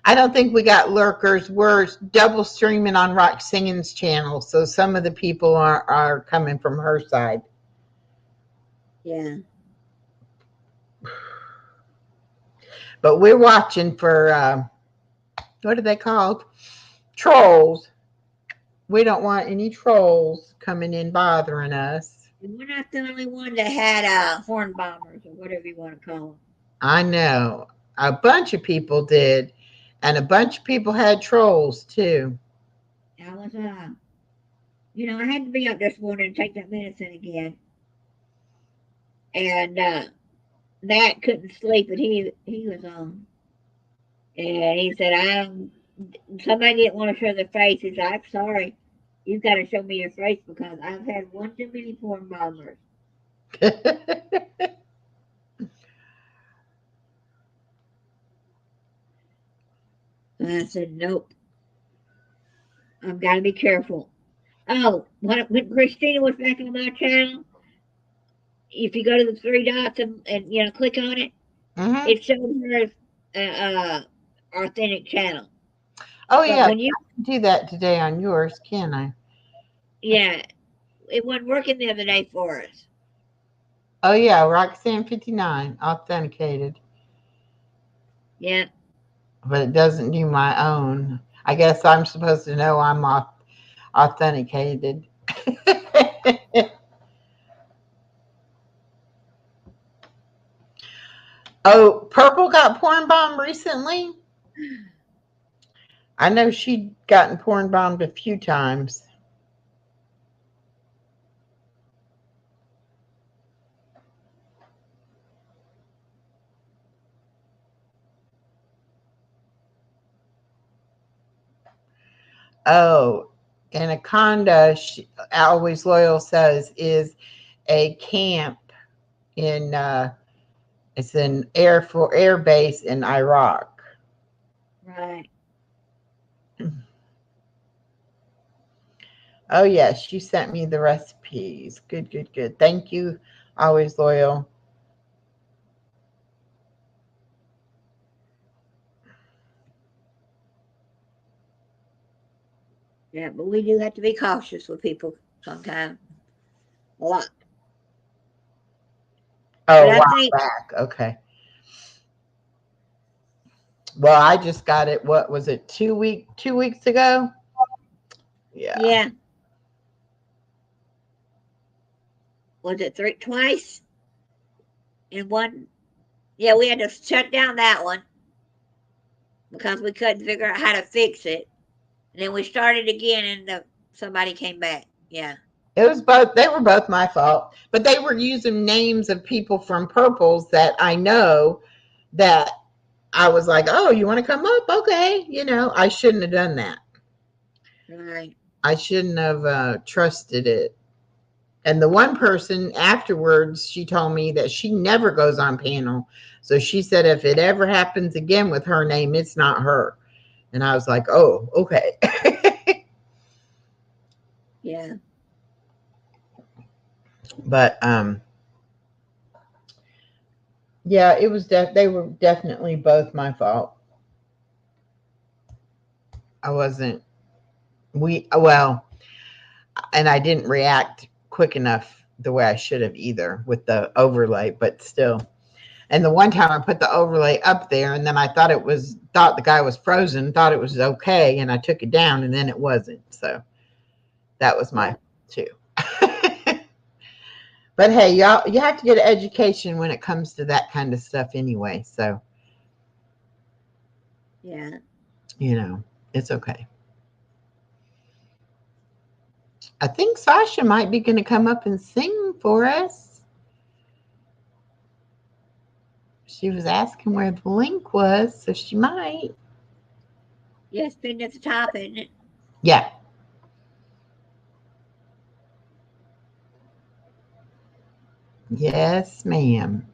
I don't think we got lurkers. We're double streaming on Rock Singing's channel, so some of the people are coming from her side. Yeah. But we're watching for what are they called? Trolls. We don't want any trolls coming in bothering us. And we're not the only one that had horn bombers or whatever you want to call them. I know a bunch of people did, and a bunch of people had trolls too. I was, I had to be up this morning and take that medicine again. And Matt couldn't sleep, and he was on. And he said, somebody didn't want to show their face. He said, I'm sorry. You've got to show me your face because I've had one too many porn bombers. And I said, nope. I've got to be careful. Oh, when Christina was back on my channel, if you go to the three dots and click on it, Mhm. it shows her authentic channel. Oh But yeah, when you I can do that today on yours, can I? Yeah, it wasn't working the other day for us. Oh yeah, Roxanne 59 authenticated, Yeah, but it doesn't do my own. I guess I'm supposed to know I'm authenticated. Oh, Purple got porn bombed recently. I know she'd gotten porn bombed a few times. Oh, Anaconda, Always Loyal says, is a camp in it's an air base in Iraq. right. Oh yes, she sent me the recipes. Good, good, good. Thank you, Always Loyal. Yeah, but we do have to be cautious with people sometimes. A lot. Oh, But a I while think, back. Okay. Well, I just got it. What was it? 2 weeks ago? Yeah. yeah, was it twice in one? Yeah, we had to shut down that one because we couldn't figure out how to fix it. And then we started again, and somebody came back. Yeah, It was both. They were both my fault, but they were using names of people from Purples that I know. That I was like, "Oh, you want to come up? Okay." I shouldn't have done that. right. I shouldn't have trusted it. And the one person afterwards, she told me that she never goes on panel. So she said if it ever happens again with her name, it's not her. And I was like, "Oh, okay." Yeah, But yeah, it was they were definitely both my fault. I wasn't we well, and I didn't react quick enough the way I should have either with the overlay, but still. And the one time I put the overlay up there and then I thought the guy was frozen, thought it was okay, and I took it down and then it wasn't. So that was my yeah, too. But hey, y'all, you have to get an education when it comes to that kind of stuff anyway. So, yeah. it's okay. I think Sasha might be going to come up and sing for us. She was asking where the link was, so she might. Yeah, it's pinned at the top, isn't it? Yeah. Yes, ma'am.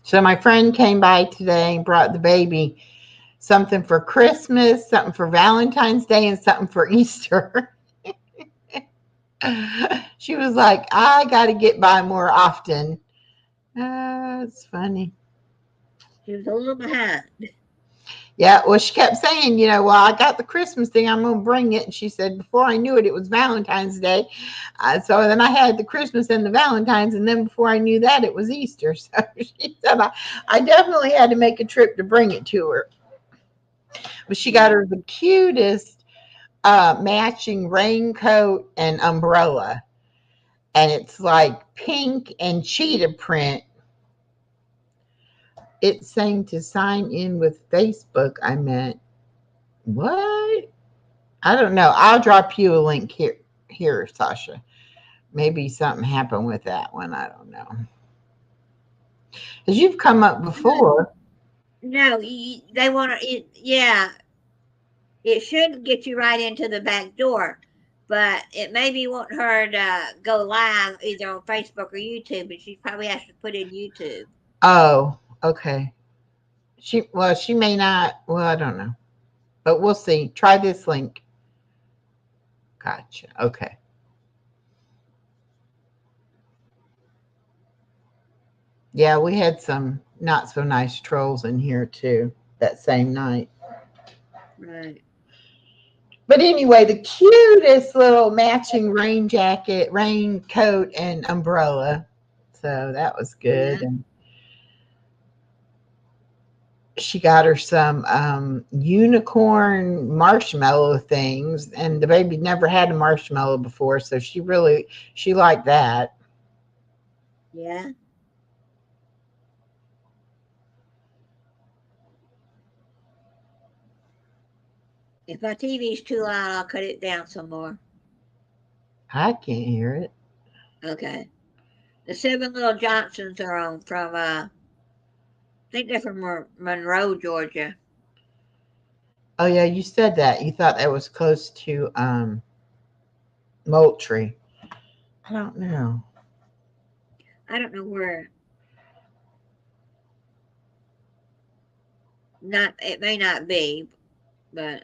So my friend came by today and brought the baby something for Christmas, something for Valentine's Day, and something for Easter. She was like, I got to get by more often. It's funny. She was a little behind. Yeah, well, she kept saying, well, I got the Christmas thing. I'm going to bring it. And she said, before I knew it, it was Valentine's Day. So then I had the Christmas and the Valentine's. And then before I knew that, it was Easter. So she said, I definitely had to make a trip to bring it to her. But she got Yeah, her the cutest matching raincoat and umbrella. And it's like pink and cheetah print. It's saying to sign in with Facebook. I meant, what? I don't know. I'll drop you a link here, Sasha. Maybe something happened with that one. I don't know. Because you've come up before. no, they want to. Yeah, it should get you right into the back door, but it maybe won't her to go live either on Facebook or YouTube, but she probably has to put in YouTube. Oh, okay. She may not. Well, I don't know. But we'll see. Try this link. Gotcha. Okay. Yeah, we had some not so nice trolls in here too. that same night. Right. But anyway, the cutest little matching rain jacket, raincoat, and umbrella. So that was good. Yeah. And she got her some unicorn marshmallow things, and the baby never had a marshmallow before, so she liked that. Yeah. If my TV's too loud, I'll cut it down some more. I can't hear it. Okay. The Seven Little Johnsons are on from, I think they're from Monroe, Georgia. Oh yeah, you said that. You thought that was close to Moultrie. I don't know. I don't know where. Not, it may not be, but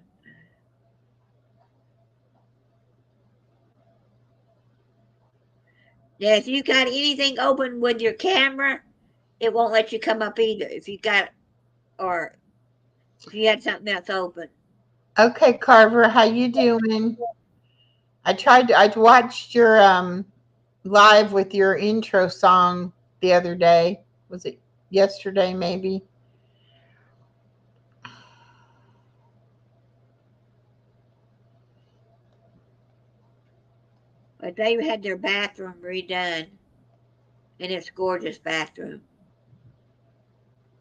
yeah, if you got anything open with your camera, it won't let you come up either. If you got, or if you had something else open. Okay, Carver, how you doing? I watched your live with your intro song the other day. Was it yesterday maybe? But they had their bathroom redone, and it's a gorgeous bathroom.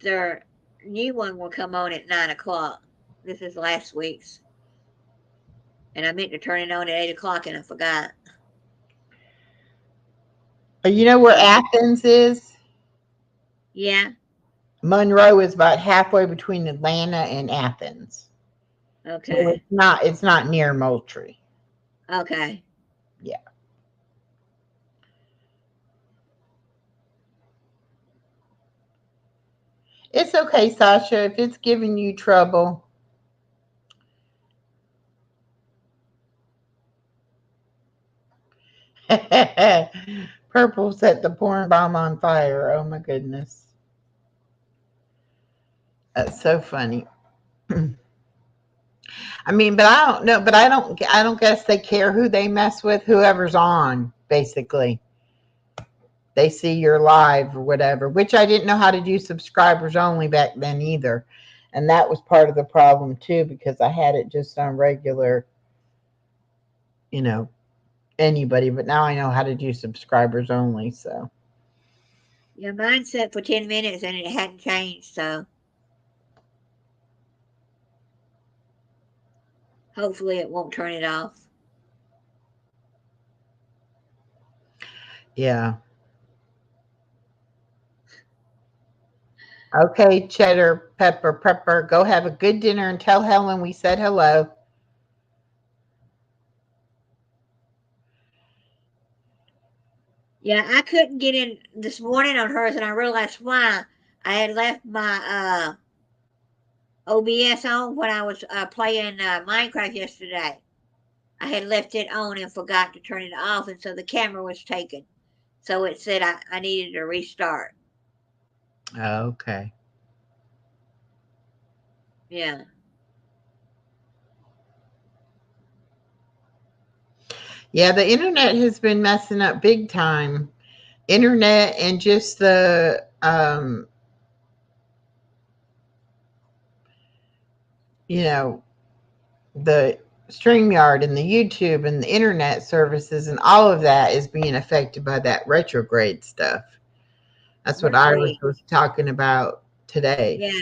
Their new one will come on at 9 o'clock. This is last week's, and I meant to turn it on at 8 o'clock, and I forgot. You know where So Athens is? yeah, Monroe is about halfway between Atlanta and Athens. So okay, it's not near Moultrie. okay. Yeah. It's okay, Sasha, if it's giving you trouble. Purple set the porn bomb on fire. Oh my goodness. That's so funny. I mean, but I don't know, but I don't guess they care who they mess with, whoever's on, basically. They see your live or whatever, which I didn't know how to do subscribers only back then either. And that was part of the problem too, because I had it just on regular, you know, anybody, but now I know how to do subscribers only. So Yeah, mine set for 10 minutes, and it hadn't changed. So hopefully, it won't turn it off. yeah. Okay, cheddar, pepper, prepper. Go have a good dinner and tell Helen we said hello. Yeah, I couldn't get in this morning on hers, and I realized why. I had left my OBS on when I was playing Minecraft yesterday. I had left it on and forgot to turn it off, and so the camera was taken. So it said I needed to restart. Okay. Yeah. Yeah, the internet has been messing up big time. Internet and just you know, the StreamYard and the YouTube and the internet services and all of that is being affected by that retrograde stuff. That's what Iris Mercury. was talking about today. Yeah.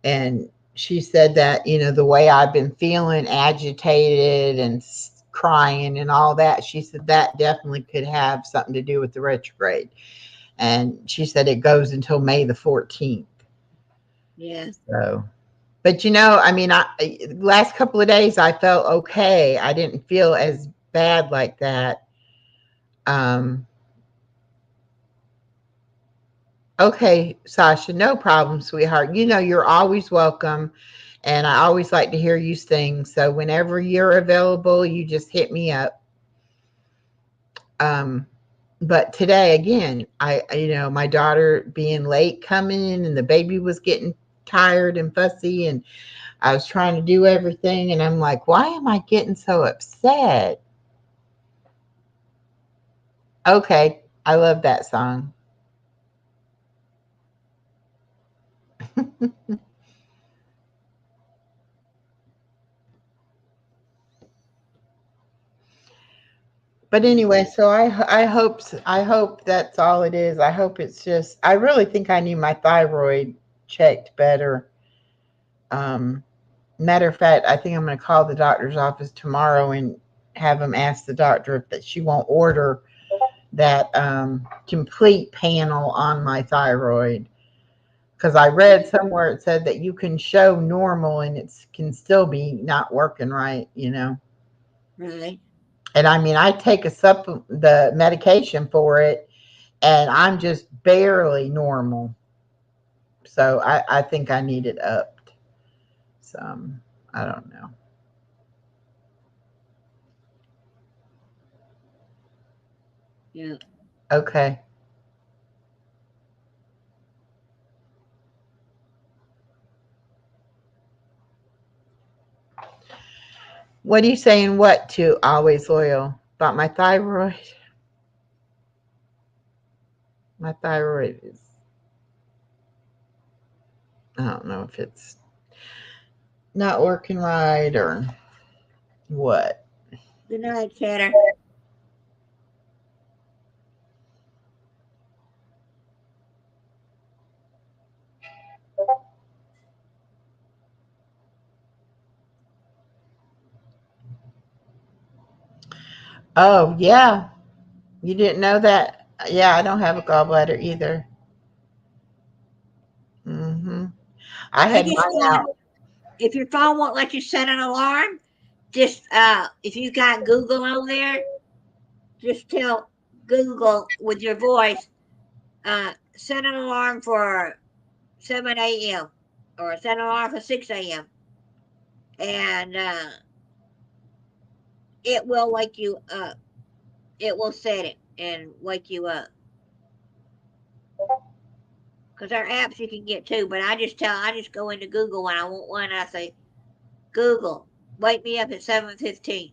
And she said that, the way I've been feeling agitated and crying and all that, she said that definitely could have something to do with the retrograde. And she said it goes until May the 14th. Yeah. So, but I mean, last couple of days I felt okay. I didn't feel as bad like that. Okay, Sasha, no problem, sweetheart. You're always welcome. And I always like to hear you sing. So whenever you're available, you just hit me up. But today again, my daughter being late coming and the baby was getting tired and fussy, and I was trying to do everything, and I'm like, why am I getting so upset? Okay, I love that song. But anyway, so I hope that's all it is. I hope it's just I really think I need my thyroid checked better. Um, Matter of fact, I think I'm going to call the doctor's office tomorrow and have them ask the doctor if that she won't order that complete panel on my thyroid, because I read somewhere it said that you can show normal and it can still be not working right, you know. Right. And I mean, I take the medication for it, and I'm just barely normal. So I think I need it upped. So I don't know. Yeah. Okay. What are you saying? What to Always Loyal about my thyroid? My thyroid is, I don't know if it's not working right or what. Good night, Chatter. Oh, yeah. You didn't know that? Yeah, I don't have a gallbladder either. Hmm. I I had just mine out. if your phone won't let you set an alarm, just if you got Google on there, just tell Google with your voice, set an alarm for 7 a.m. or set an alarm for 6 a.m. and it will wake you up. It will set it and wake you up. Because there are apps you can get too, but I just go into Google when I want one. I say, Google, wake me up at 7:15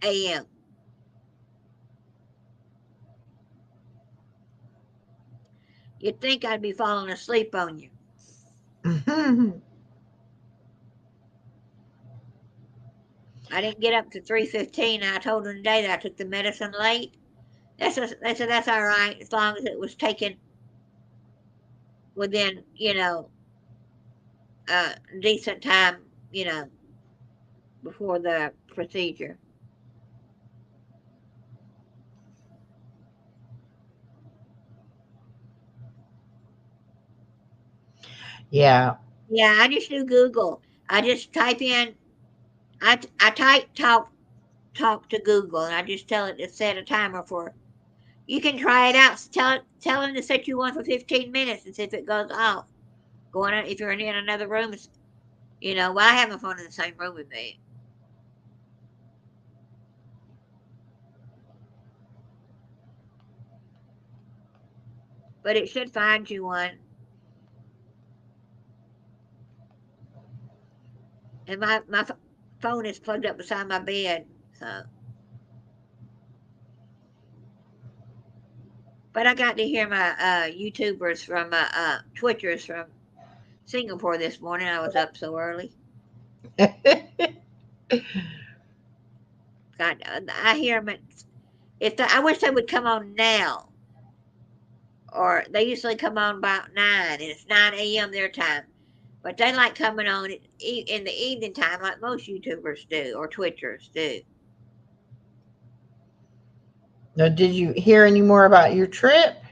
a.m. You'd think I'd be falling asleep on you. Mhm. I didn't get up to 3:15. I told them today that I took the medicine late. They said that's all right as long as it was taken within, decent time, before the procedure. Yeah. Yeah, I just do Google. I just type in, I type talk to Google, and I just tell it to set a timer for. You can try it out. Tell them to set you one for 15 minutes and see if it goes off. Going on if you're in another room, well, I have my phone in the same room with me, but it should find you one. And my phone is plugged up beside my bed, so. But I got to hear my YouTubers from Twitchers from Singapore this morning. I was up so early. God, I hear them. I wish they would come on now, or they usually come on about 9, and it's 9 a.m. their time. But they like coming on in the evening time, like most YouTubers do or Twitchers do. Now, did you hear any more about your trip?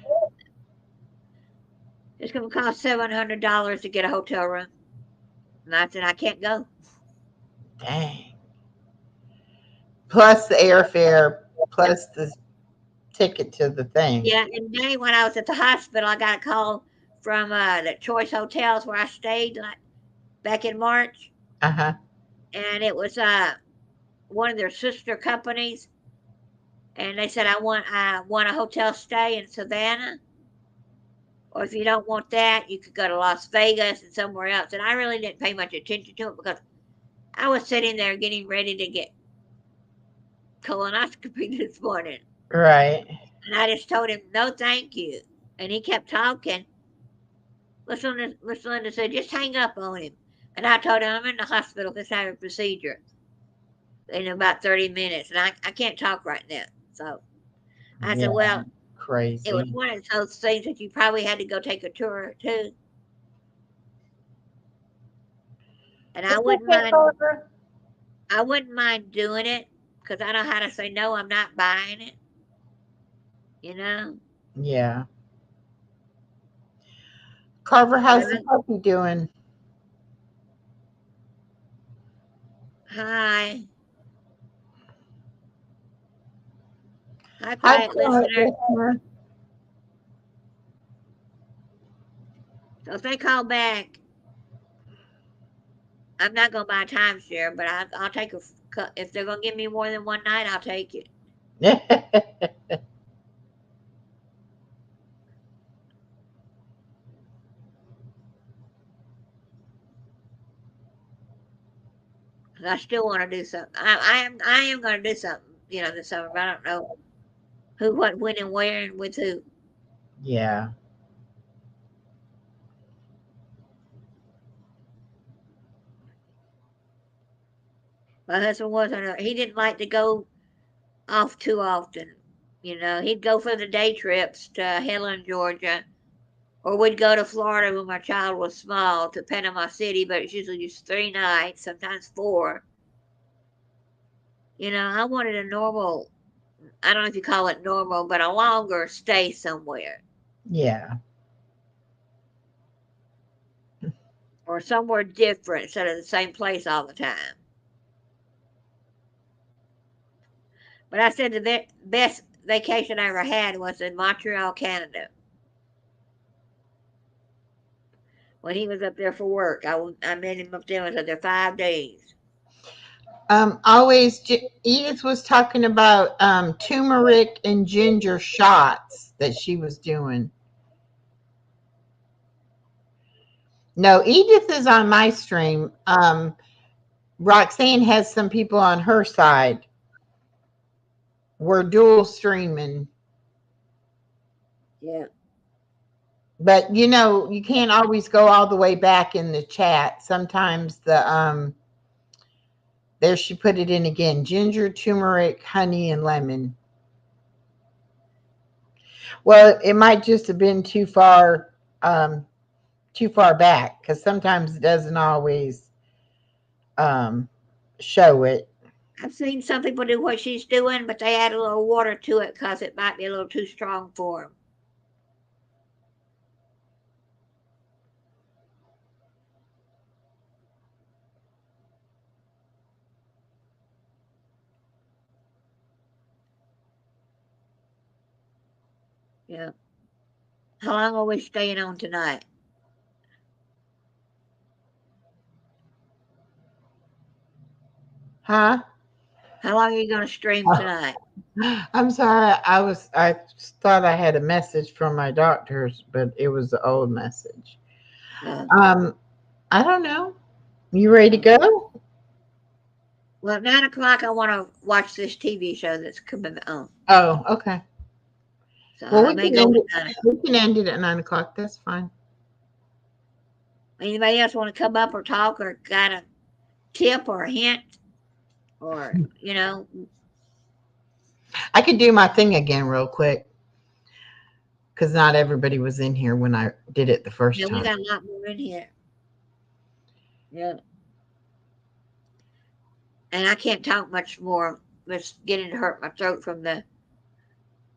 It's going to cost $700 to get a hotel room, and I said I can't go. Dang. Plus the airfare, plus the ticket to the thing. Yeah, and then when I was at the hospital, I got a call from the Choice Hotels where I stayed like back in March, Uh huh. and it was one of their sister companies, and they said I want a hotel stay in Savannah Or if you don't want that, you could go to Las Vegas and somewhere else. And I really didn't pay much attention to it because I was sitting there getting ready to get colonoscopy this morning. Right. And I just told him, no, thank you. And he kept talking. Miss Linda said, just hang up on him. And I told him, I'm in the hospital just having a procedure in about 30 minutes. And I can't talk right now. So I Yeah. said, well, it was Crazy. one of those things that you probably had to go take a tour too. And It's okay, Carver. I wouldn't mind doing it because I know how to say no, I'm not buying it. You know? Yeah. Carver, how's the puppy doing? Hi. Hi, Hi, quiet listener. listener. So if they call back, I'm not going to buy a timeshare, but I'll take if they're going to give me more than one night, I'll take it. I still want to do something. I am going to do something, this summer, but I don't know who, what, when, and where, and with who. Yeah. My husband wasn't. He didn't like to go off too often. He'd go for the day trips to Helen, Georgia, or we'd go to Florida when my child was small to Panama City, but it's usually just 3 nights, sometimes 4. I wanted a normal. I don't know if you call it normal, but a longer stay somewhere. Yeah. Or somewhere different instead of the same place all the time. But I said the best vacation I ever had was in Montreal, Canada. When he was up there for work, I met him up there. I was up there 5 days. Edith was talking about turmeric and ginger shots that she was doing. No, Edith is on my stream. Roxanne has some people on her side. We're dual streaming. Yeah. But you can't always go all the way back in the chat. Sometimes there she put it in again. Ginger, turmeric, honey, and lemon. Well, it might just have been too far back because sometimes it doesn't always show it. I've seen some people do what she's doing, but they add a little water to it because it might be a little too strong for them. Yeah. How long are we staying on tonight? Huh? How long are you going to stream tonight? I'm sorry. I thought I had a message from my doctors, but it was the old message. I don't know. You ready to go? Well, at 9 o'clock, I want to watch this TV show that's coming on. Oh, okay. So Well, I may go with 9 o'clock. we can end it at 9 o'clock. That's fine. Anybody else want to come up or talk or got a tip or a hint? Or, I could do my thing again real quick because not everybody was in here when I did it the first we time. got a lot more in here. Yeah. And I can't talk much more. It's getting to hurt my throat from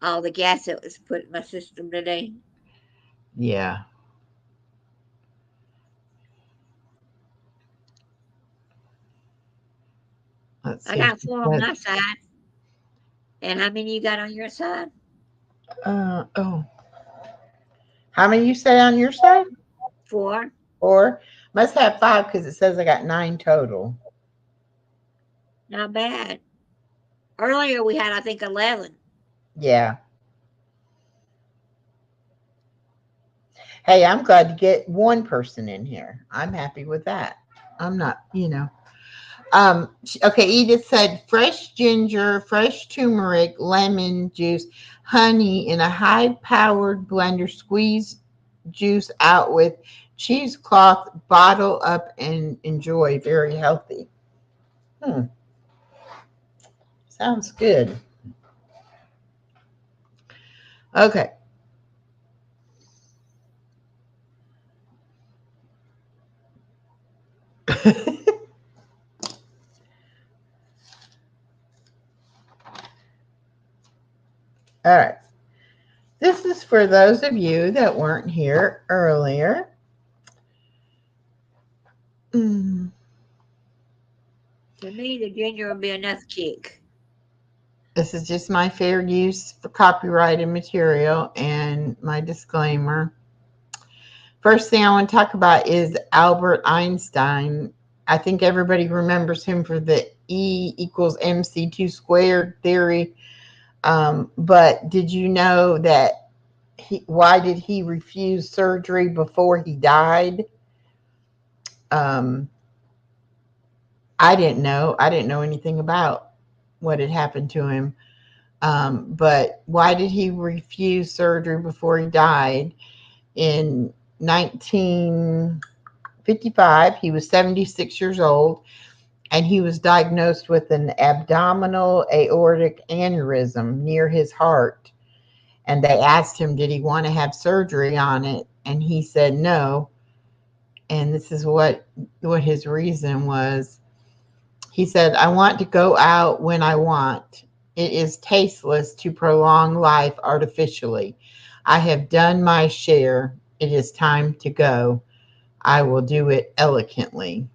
all the gas that was put in my system today. Yeah. Let's see. I got 4 on my side. And how many you got on your side? Oh. How many you say on your side? 4. 4. Must have 5 because it says I got 9 total. Not bad. Earlier we had, I think, 11. Yeah. Hey, I'm glad to get one person in here. I'm happy with that. I'm not, okay, Edith said fresh ginger, fresh turmeric, lemon juice, honey in a high-powered blender, squeeze juice out with cheesecloth, bottle up and enjoy. Very healthy. Hmm. Sounds good. Okay. All right. This is for those of you that weren't here earlier. Mm. To me, the ginger would be enough kick. This is just my fair use for copyrighted material and my disclaimer. First thing I want to talk about is Albert Einstein. I think everybody remembers him for the E equals MC2 squared theory. But did you know that why did he refuse surgery before he died? Um, I didn't know. I didn't know anything about what had happened to him. But why did he refuse surgery before he died? In 1955, he was 76 years old, and he was diagnosed with an abdominal aortic aneurysm near his heart. And they asked him, did he want to have surgery on it? And he said no. And this is what his reason was. He said, I want to go out when I want. It is tasteless to prolong life artificially. I have done my share. It is time to go. I will do it elegantly.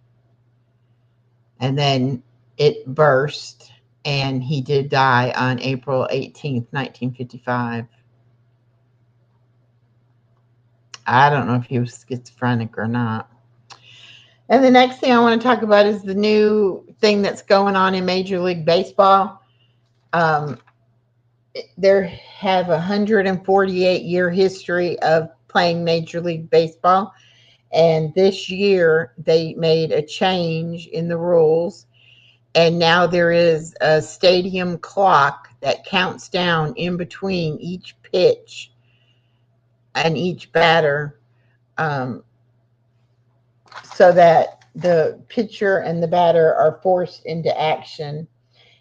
And then it burst, and he did die on April 18th, 1955. I don't know if he was schizophrenic or not. And the next thing I want to talk about is the new thing that's going on in Major League Baseball. They have a 148-year history of playing Major League Baseball. And this year they made a change in the rules. And now there is a stadium clock that counts down in between each pitch and each batter, so that the pitcher and the batter are forced into action.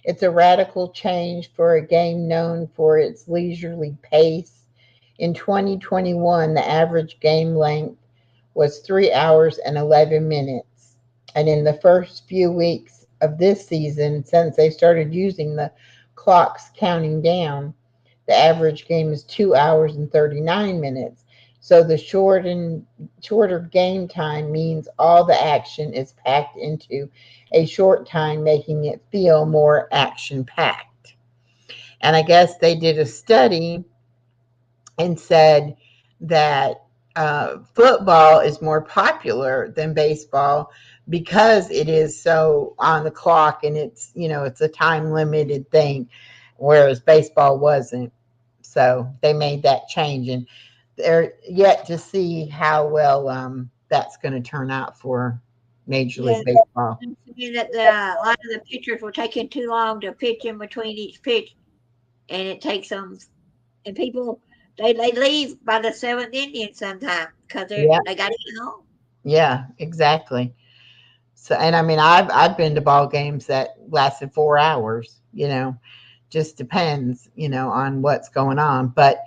It's a radical change for a game known for its leisurely pace. In 2021, the average game length was 3 hours and 11 minutes. And in the first few weeks of this season, since they started using the clocks counting down, the average game is 2 hours and 39 minutes. So the shorter game time means all the action is packed into a short time, making it feel more action packed. And I guess they did a study and said that football is more popular than baseball because it is so on the clock, and it's a time limited thing, whereas baseball wasn't. So they made that change, and they're yet to see how well that's going to turn out for Major Yeah, League Baseball. that a lot of the pitchers were taking too long to pitch in between each pitch, and it takes them. And people they leave by the seventh inning sometimes because Yeah, they got to get home. yeah, exactly. So, and I mean, I've been to ball games that lasted 4 hours. Just depends, on what's going on. But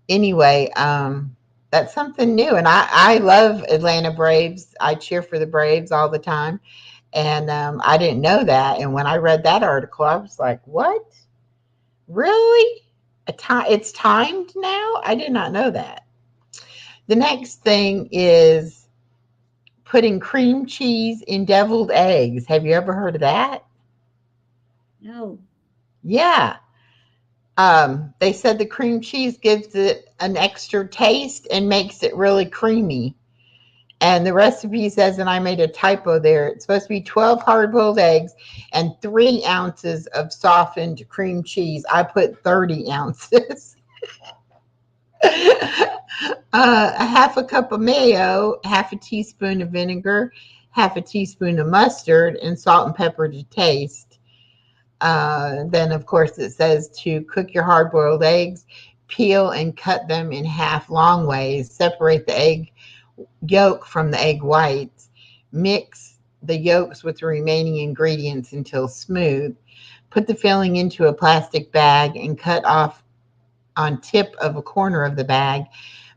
anyway, that's something new, and I love Atlanta Braves. I cheer for the Braves all the time, and I didn't know that. And when I read that article, I was like, "What? Really? It's timed now? I did not know that." The next thing is putting cream cheese in deviled eggs. Have you ever heard of that? No. Yeah. They said the cream cheese gives it an extra taste and makes it really creamy. And the recipe says, and I made a typo there, it's supposed to be 12 hard-boiled eggs and 3 ounces of softened cream cheese. I put 30 ounces. A half a cup of mayo, half a teaspoon of vinegar, half a teaspoon of mustard, and salt and pepper to taste. Then, of course, it says to cook your hard boiled eggs, peel and cut them in half long ways, separate the egg yolk from the egg whites, mix the yolks with the remaining ingredients until smooth. Put the filling into a plastic bag and cut off on tip of a corner of the bag.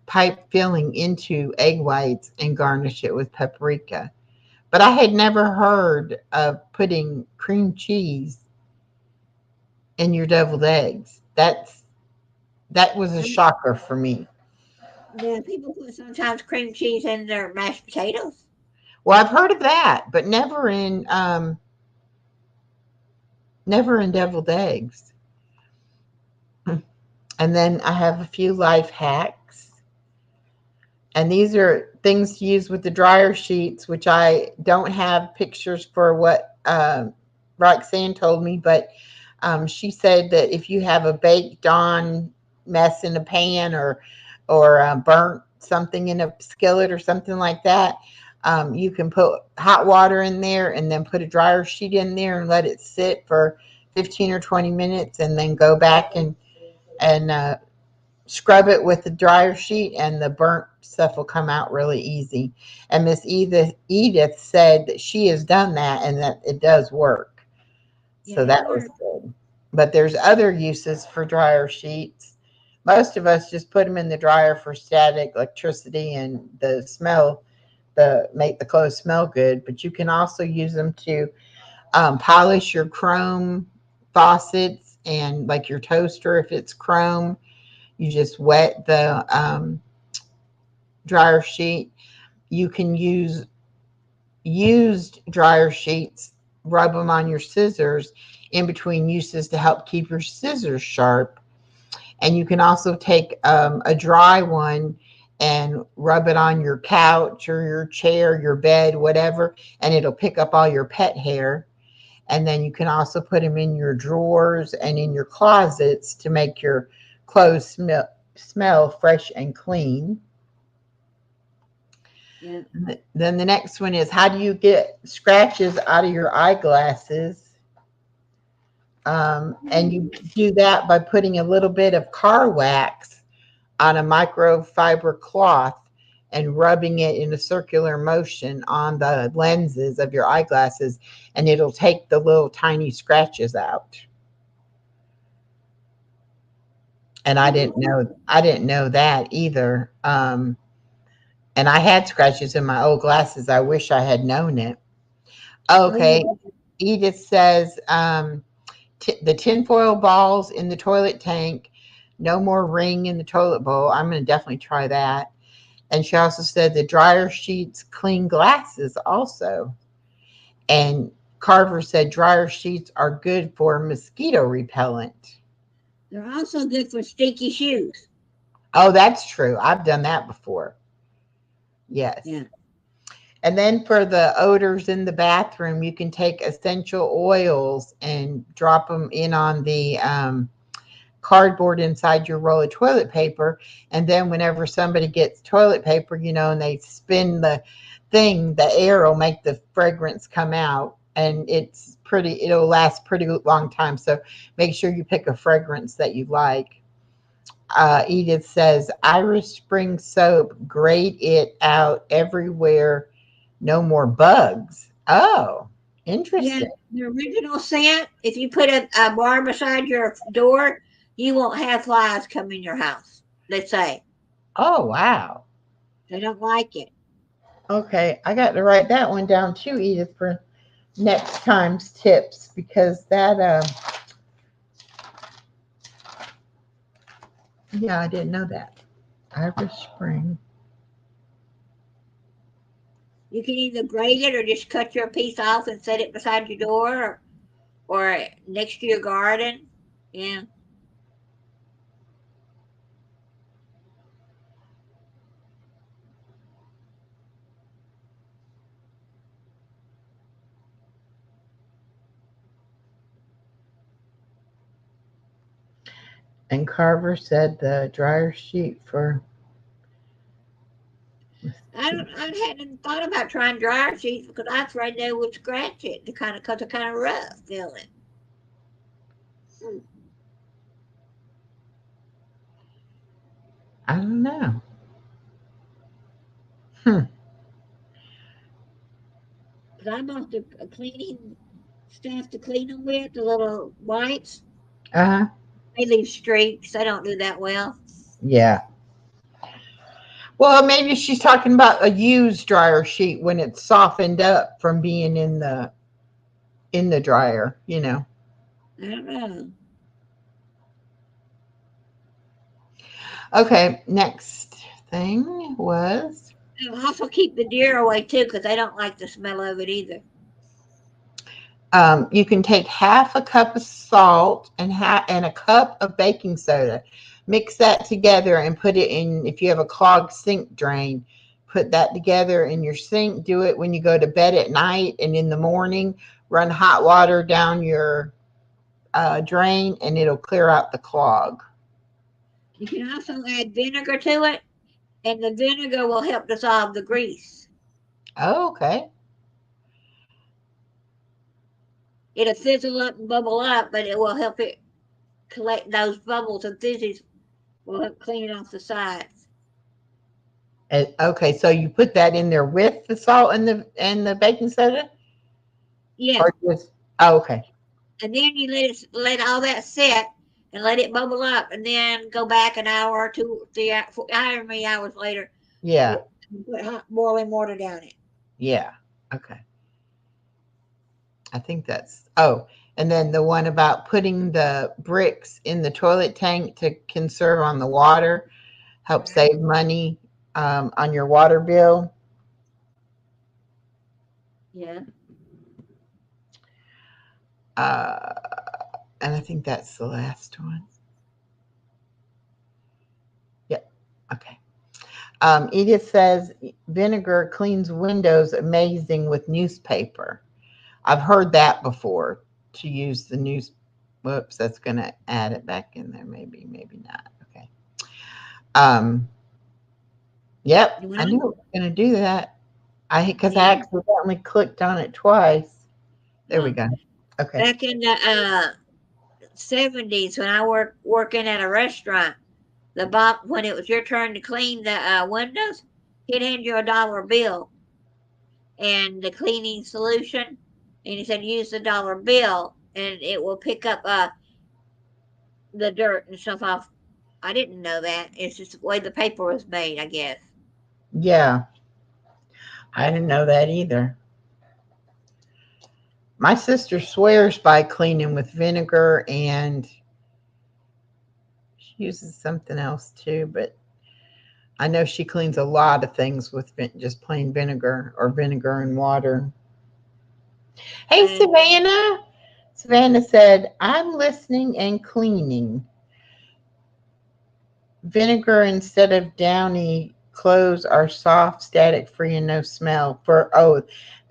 Pipe filling into egg whites and garnish it with paprika. But I had never heard of putting cream cheese in your deviled eggs. That was a shocker for me. Yeah, people put sometimes cream cheese in their mashed potatoes. Well, I've heard of that, but never in deviled eggs. And then I have a few life hacks. And these are things to use with the dryer sheets, which I don't have pictures for what Roxanne told me, but she said that if you have a baked on mess in a pan or burnt something in a skillet or something like that, you can put hot water in there and then put a dryer sheet in there and let it sit for 15 or 20 minutes and then go back and scrub it with the dryer sheet and the burnt stuff will come out really easy. And Miss Edith said that she has done that and that it does work. Yeah, So it that was works. good. But there's other uses for dryer sheets. Most of us just put them in the dryer for static electricity and the smell, the make the clothes smell good. But you can also use them to polish your chrome faucets and like your toaster if it's chrome. You just wet the dryer sheet. You can use used dryer sheets, rub them on your scissors in between uses to help keep your scissors sharp. And you can also take a dry one and rub it on your couch or your chair, your bed, whatever, and it'll pick up all your pet hair. And then you can also put them in your drawers and in your closets to make your clothes smell fresh and clean. Yeah. Then the next one is how do you get scratches out of your eyeglasses? And you do that by putting a little bit of car wax on a microfiber cloth and rubbing it in a circular motion on the lenses of your eyeglasses, and it'll take the little tiny scratches out. And I didn't know that either. And I had scratches in my old glasses. I wish I had known it. Oh, yeah. Okay, Edith says the tinfoil balls in the toilet tank, no more ring in the toilet bowl. I'm going to definitely try that. And she also said the dryer sheets clean glasses also. And Carver said dryer sheets are good for mosquito repellent. They're also good for stinky shoes. Oh, that's true. I've done that before. Yes. Yeah. And then for the odors in the bathroom, you can take essential oils and drop them in on the cardboard inside your roll of toilet paper. And then whenever somebody gets toilet paper, and they spin the thing, the air will make the fragrance come out. And it'll last pretty long time. So make sure you pick a fragrance that you like. Edith says Irish Spring soap, grate it out everywhere. No more bugs. Oh, Yeah, interesting. the original scent, if you put a bar beside your door, you won't have flies come in your house. They say Oh, wow. they don't like it. Okay, I got to write that one down too, Edith, for next time's tips because yeah, I didn't know that. Irish Spring. You can either grate it or just cut your piece off and set it beside your door or next to your garden. Yeah. And Carver said the dryer sheet for I hadn't thought about trying dryer sheets because I was afraid they would scratch it. Cause they're kind of rough feeling. I don't know. Cause I bought the cleaning stuff to clean them with, the little wipes. Uh-huh. They leave streaks. They don't do that well. Yeah. Well, maybe she's talking about a used dryer sheet when it's softened up from being in the dryer, you know. I don't know. Okay, next thing was I'll also keep the deer away too because they don't like the smell of it either. you can take half a cup of salt and a cup of baking soda. Mix that together and put it in. If you have a clogged sink drain, put that together in your sink. Do it when you go to bed at night, and in the morning, run hot water down your drain, and it'll clear out the clog. You can also add vinegar to it, and the vinegar will help dissolve the grease. Oh, okay. It'll fizzle up and bubble up, but it will help it collect those bubbles and fizzes. Will help clean it off the sides. Okay, so you put that in there with the salt and the baking soda, Yeah, or just okay. and then you let all that set and let it bubble up, and then go back an hour or two, 3 however many hours later, Yeah, put hot boiling water down it. yeah. Okay. I think that's and then the one about putting the bricks in the toilet tank to conserve on the water, help Right. save money on your water bill. Yeah. Uh, and I think that's the last one. Yep. Okay. Edith says vinegar cleans windows amazing with newspaper. I've heard that before to use the news. Whoops, that's going to add it back in there. Maybe, maybe not. Okay. Um, yep, When I I, knew it was going to do that. Because I yeah. accidentally clicked on it twice. There we Uh, go. Okay. Back in the 70s when I working at a restaurant, the box when it was your turn to clean the windows, he'd hand you a dollar bill and the cleaning solution, and he said use the dollar bill and it will pick up the dirt and stuff off. I didn't know that. It's just the way the paper was made, I guess. Yeah, I didn't know that either. My sister swears by cleaning with vinegar, and she uses something else too, but I know she cleans a lot of things with just plain vinegar or vinegar and water. Hey, And Savannah. Savannah said, I'm listening and cleaning. Vinegar instead of downy clothes are soft, static free, and no smell.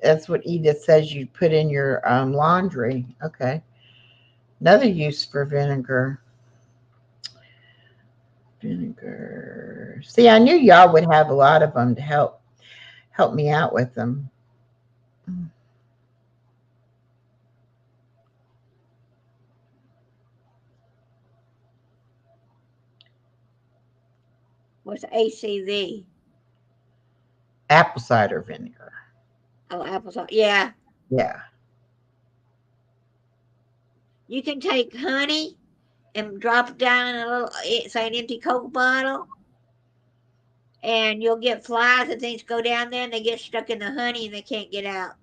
That's what Edith says you put in your laundry. Okay. Another use for vinegar. Vinegar. See, I knew y'all would have a lot of them to help me out with them. what's ACV? Apple cider vinegar. Oh, applesauce. Yeah. Yeah. You can take honey and drop it down in a little, say an empty Coke bottle, and you'll get flies and things go down there and they get stuck in the honey and they can't get out.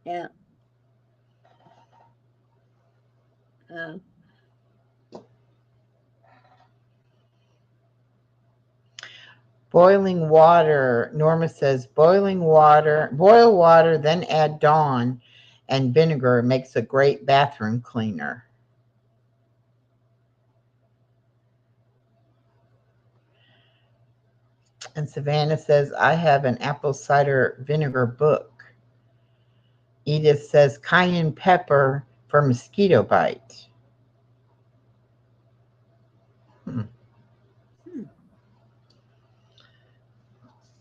Yeah. Uh, Boiling water. Norma says boil water, then add Dawn and vinegar. It makes a great bathroom cleaner. And Savannah says, I have an apple cider vinegar book. Edith says, cayenne pepper for mosquito bite.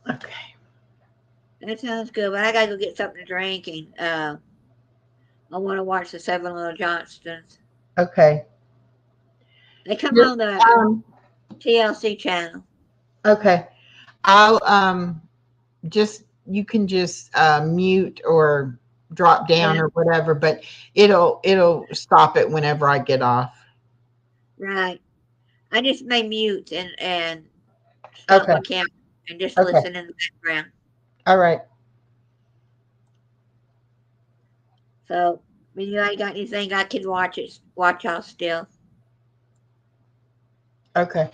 Okay. That sounds good, but I gotta go get something to drink, and I want to watch the Seven Little Johnsons. Okay. They come You're- on the Um, TLC channel. okay. I'll just you can just mute or drop down or whatever, but it'll stop it whenever I get off. Right. I just may mute and stop Okay. my camera and just Okay. listen in the background. All right. So, if you got anything, I can watch y'all still. Okay.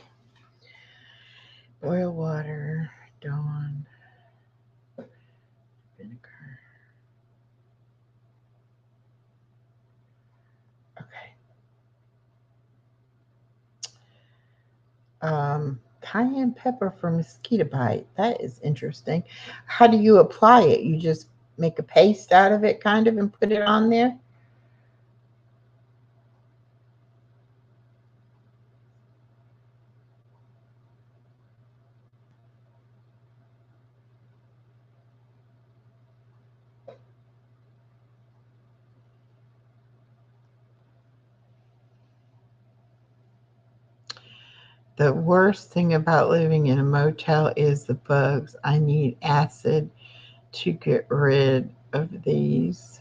Boil water, Dawn, vinegar. Okay. Cayenne pepper for mosquito bite. That is interesting. How do you apply it? You just make a paste out of it, kind of, and put it on there? The worst thing about living in a motel is the bugs. I need acid to get rid of these.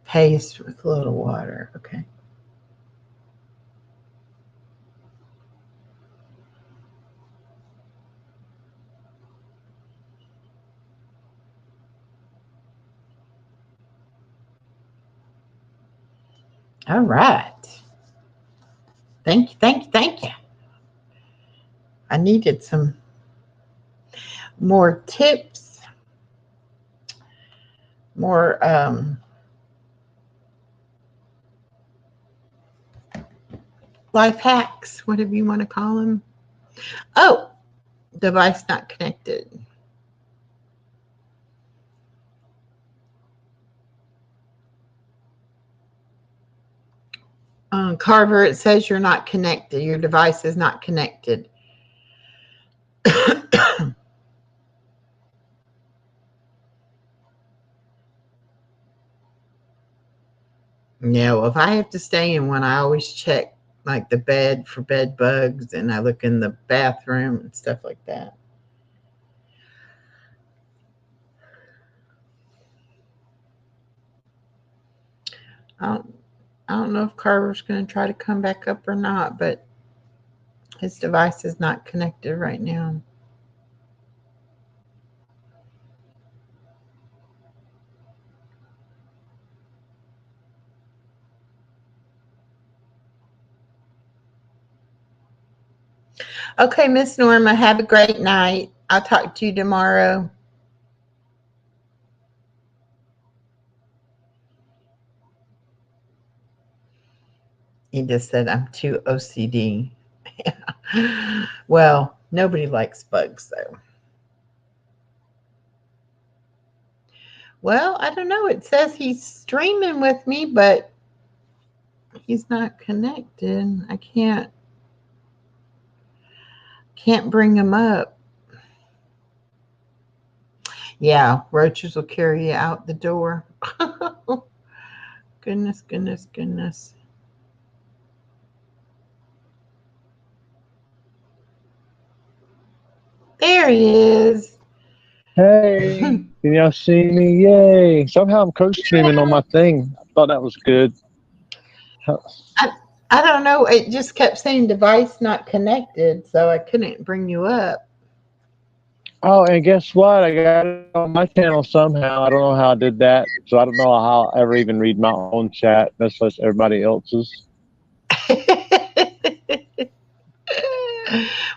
Paste with a little water. Okay. All right. Thank you, thank you, thank you. I needed some more tips, more life hacks, whatever you want to call them. Oh, device not connected. Carver, it says you're not connected. Your device is not connected. Yeah, well, if I have to stay in one, I always check like the bed for bed bugs, and I look in the bathroom and stuff like that. I don't know if Carver's going to try to come back up or not, but his device is not connected right now. Okay, Miss Norma, have a great night. I'll talk to you tomorrow. He just said I'm too OCD. Well, nobody likes bugs, though. Well, I don't know. It says he's streaming with me, but he's not connected. I can't bring him up. Yeah, roaches will carry you out the door. Goodness, goodness, goodness. There he is. Hey, can y'all see me? Yay. Somehow I'm co-streaming on my thing. I thought that was good. I don't know. It just kept saying device not connected, so I couldn't bring you up. Oh, and guess what? I got it on my channel somehow. I don't know how I did that. So I don't know how I'll ever even read my own chat, much less everybody else's.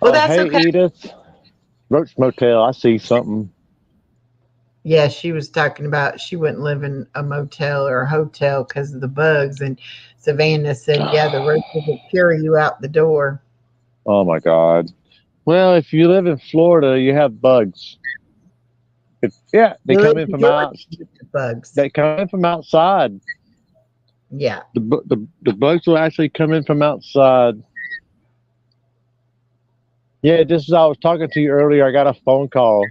Well, that's hey, okay. Edith. Roach Motel, I see something. Yeah, she was talking about she wouldn't live in a motel or a hotel because of the bugs. And Savannah said, yeah, the roaches will carry you out the door. Oh, my God. Well, if you live in Florida, you have bugs. They You come live in in from Georgia, out. you get the bugs. They come in from outside. Yeah. The bugs will actually come in from outside. Yeah, just as I was talking to you earlier, I got a phone call.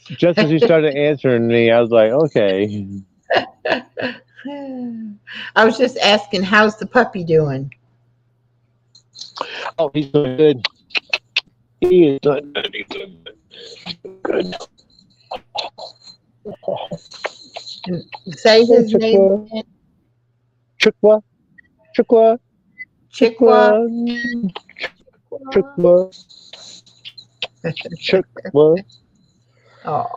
Just as you started answering me, I was like, okay. I was just asking, how's the puppy doing? Oh, he's doing good. He is doing good. He's doing good. And say Hey, his name Chikwa. again. Chikwa. Chikwa. Chikwa. Chikwa. Chikwa. Chikwa. Oh,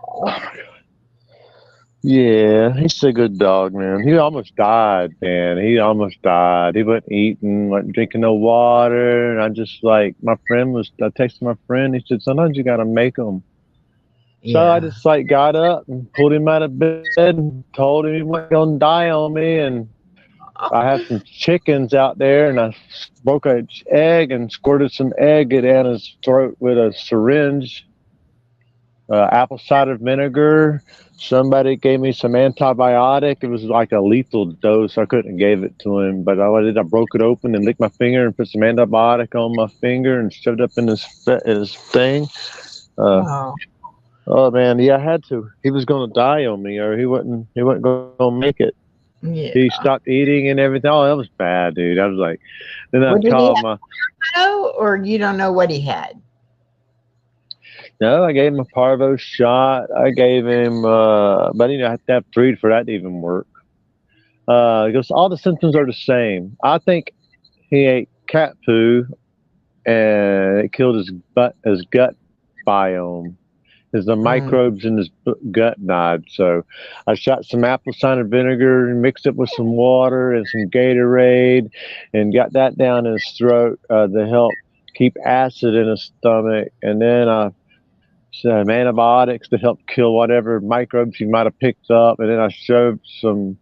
Yeah, he's a good dog, man. He almost died, man. He almost died. He wasn't eating, wasn't drinking no water. And I just like, I texted my friend. He said, sometimes you got to make them. So I yeah. just like got up and pulled him out of bed and told him he wasn't going to die on me. And I have some chickens out there, and I broke an egg and squirted some egg down his throat with a syringe. Apple cider vinegar. Somebody gave me some antibiotic. It was like a lethal dose. I couldn't give it to him, but I broke it open and licked my finger and put some antibiotic on my finger and shoved it up in his thing. Oh, Oh man, yeah, I had to. He was going to die on me, or he wasn't going to make it. yeah. He stopped eating and everything. Oh, that was bad, dude. I was like, then I What did he called have, my. or you don't know what he had? No, I gave him a parvo shot. I gave him, but I have to have food for that to even work. Because all the symptoms are the same. I think he ate cat poo and it killed his gut biome. The Mm, microbes in his gut died. So I shot some apple cider vinegar and mixed it with some water and some Gatorade and got that down his throat to help keep acid in his stomach. And then I some antibiotics to help kill whatever microbes he might have picked up. And then I shoved some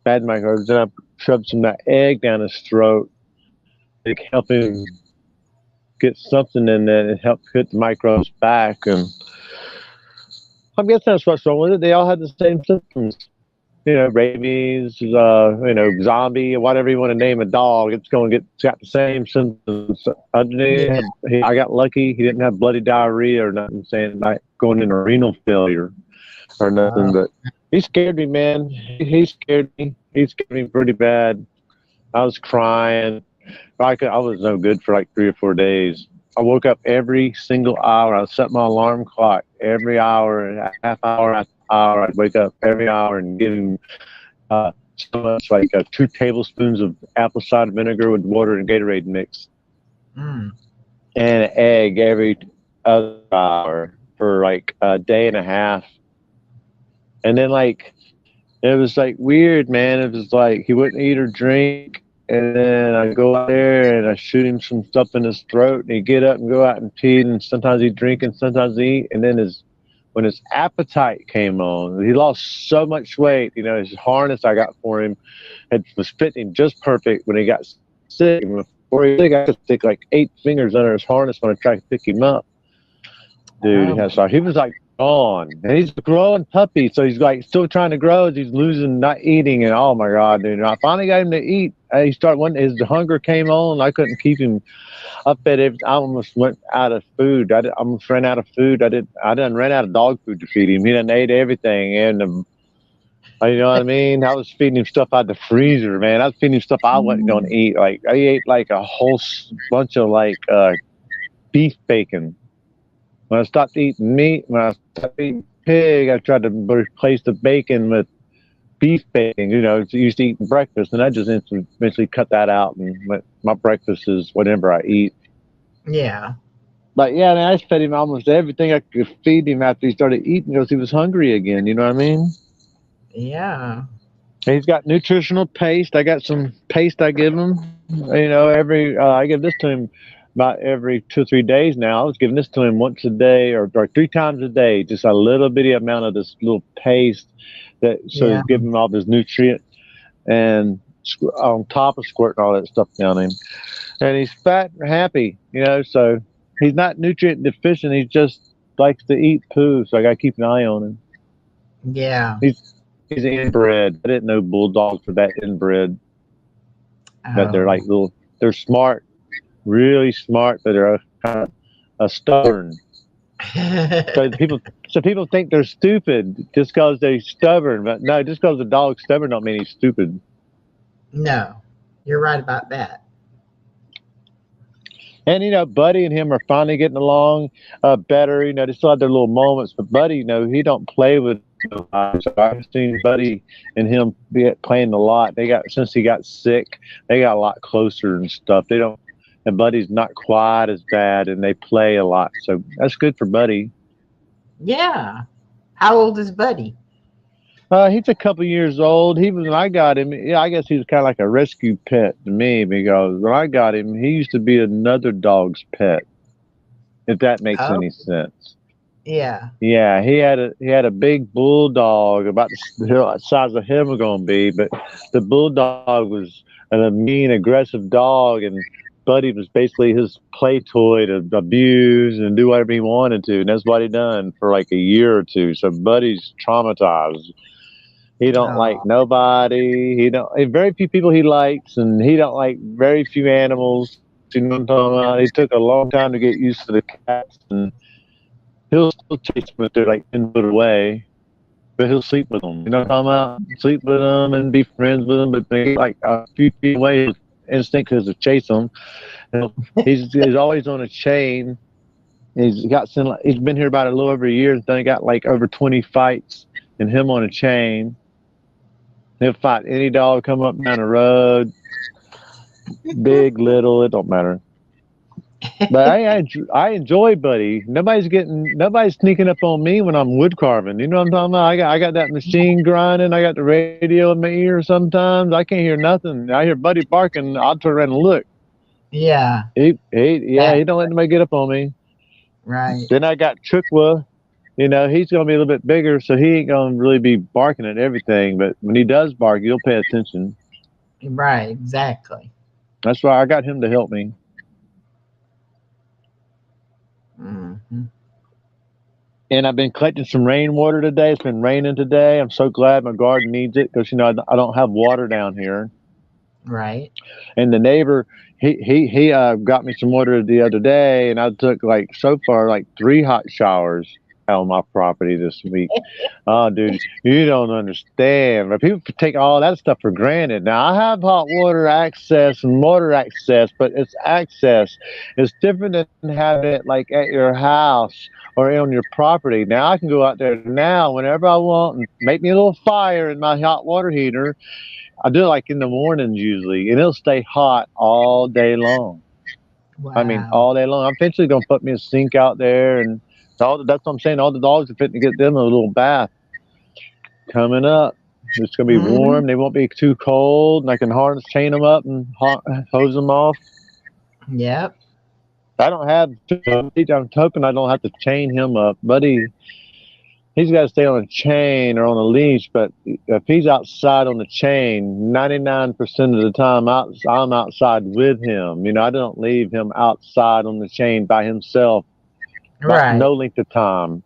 bad microbes. Then I shoved some of that egg down his throat to help him get something in there and help put the microbes back. And I guess that's what's wrong with it. They all had the same symptoms. Rabies, zombie, whatever you want to name a dog, it's got the same symptoms. yeah. I got lucky. He didn't have bloody diarrhea or nothing, saying like going into renal failure or nothing. Oh, But he scared me, man. He scared me. He scared me pretty bad. I was crying. I was no good for like 3 or 4 days. I woke up every single hour. I set my alarm clock every hour, and a half hour after hour. I'd wake up every hour and give him so much, like 2 tablespoons of apple cider vinegar with water and Gatorade mix, mm. and an egg every other hour for like a day and a half. And then it was like weird, man. It was like he wouldn't eat or drink. And then I go out there and I shoot him some stuff in his throat, and he'd get up and go out and pee, and sometimes he'd drink and sometimes he'd eat. And then when his appetite came on, he lost so much weight. His harness I got for him was fitting just perfect when he got sick. And before he was sick, I could stick like 8 fingers under his harness when I tried to pick him up. Dude, Oh, so he was like gone, and he's a growing puppy, so he's like still trying to grow as he's losing, not eating, and oh my god, dude! And I finally got him to eat. His hunger came on. I couldn't keep him up at it. I almost went out of food. I almost ran out of food. I done ran out of dog food to feed him. He done ate everything, and you know what I mean. I was feeding him stuff out the freezer, man. I was feeding him stuff I wasn't going to eat. Like I ate like a whole bunch of beef bacon. When I stopped eating meat, when I stopped eating pig, I tried to replace the bacon with beef bacon. Used to eat breakfast, and I just eventually cut that out. And my breakfast is whatever I eat. yeah. But yeah, man, I fed him almost everything I could feed him after he started eating because he was hungry again. You know what I mean? Yeah. And he's got nutritional paste. I got some paste I give him. I give this to him about every 2 or 3 days now. I was giving this to him once a day or 3 times a day, just a little bitty amount of this little paste so Yeah. he's giving him all this nutrient and on top of squirting all that stuff down him. And he's fat and happy, so He's not nutrient deficient. He just likes to eat poo, so I gotta keep an eye on him. Yeah. He's inbred. I didn't know bulldogs were that inbred. That they're like little. They're smart, really smart, but they're kind of stubborn. So people think they're stupid just because they're stubborn. But no, just because the dog's stubborn don't mean he's stupid. No, you're right about that. And Buddy and him are finally getting along better. They still have their little moments, but Buddy, he don't play with nobody. So I've seen Buddy and him playing a lot. Since he got sick, they got a lot closer and stuff. And Buddy's not quite as bad, and they play a lot. So that's good for Buddy. Yeah. How old is Buddy? He's a couple years old. When I got him, I guess he was kind of like a rescue pet to me, because when I got him, he used to be another dog's pet. If that makes any sense. Yeah. Yeah, he had a big bulldog about the size of him was gonna be, but the bulldog was a mean, aggressive dog, and Buddy was basically his play toy to abuse and do whatever he wanted to, and that's what he done for like a year or two. So Buddy's traumatized. He don't like nobody. Very few people he likes, and he don't like very few animals. You know what I'm talking about? He took a long time to get used to the cats, and he'll still chase them if they're like 10 foot away, but he'll sleep with them. You know what I'm talking about? Sleep with them and be friends with them, but they like a few feet away. His instinct is to chase them. He's always on a chain. He's been here about a little over a year, and then he got like over 20 fights, and him on a chain. He'll fight any dog come up down the road, big, little, it don't matter. But I enjoy Buddy. Nobody's sneaking up on me when I'm wood carving. You know what I'm talking about? I got that machine grinding. I got the radio in my ear sometimes. I can't hear nothing. I hear Buddy barking. I'll turn around and look. Yeah. He don't let anybody get up on me. Right. Then I got Chukwa. He's going to be a little bit bigger, so he ain't going to really be barking at everything. But when he does bark, you'll pay attention. Right, exactly. That's why I got him to help me. Mm-hmm. And I've been collecting some rainwater today. It's been raining today. I'm so glad my garden needs it, because I don't have water down here. Right. And the neighbor, he got me some water the other day, and I took so far 3 hot showers on my property this week. Oh, dude, you don't understand. But people take all that stuff for granted. Now, I have hot water access and water access, but it's access. It's different than having it at your house or on your property. Now, I can go out there now whenever I want and make me a little fire in my hot water heater. I do it in the mornings usually, and it'll stay hot all day long. Wow. I mean, all day long. I'm eventually going to put me a sink out there, and that's what I'm saying. All the dogs are fitting to get them a little bath coming up. It's going to be warm. They won't be too cold, and I can chain them up and hose them off. Yep. I don't have. I'm hoping I don't have to chain him up, Buddy. He's got to stay on a chain or on a leash. But if he's outside on the chain, 99% of the time I'm outside with him. I don't leave him outside on the chain by himself. Right. No length of time.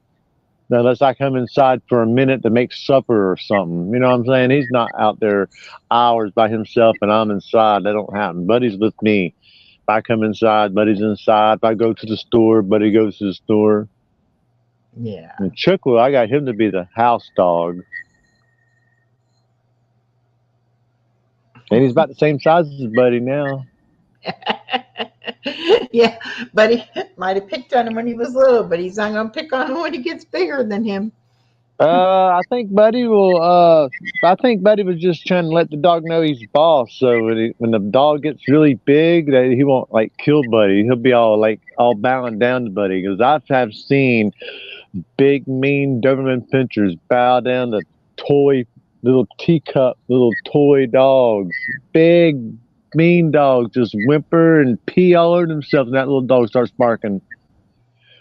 Unless I come inside for a minute to make supper or something. You know what I'm saying? He's not out there hours by himself and I'm inside. That don't happen. Buddy's with me. If I come inside, Buddy's inside. If I go to the store, Buddy goes to the store. Yeah. And Chukwa, I got him to be the house dog. And he's about the same size as Buddy now. Yeah, Buddy might have picked on him when he was little, but he's not going to pick on him when he gets bigger than him. I think Buddy was just trying to let the dog know he's boss. So when the dog gets really big, that he won't kill Buddy. He'll be all bowing down to Buddy. Because I have seen big, mean Doberman pinchers bow down to little toy dogs. Big, mean dogs just whimper and pee all over themselves, and that little dog starts barking.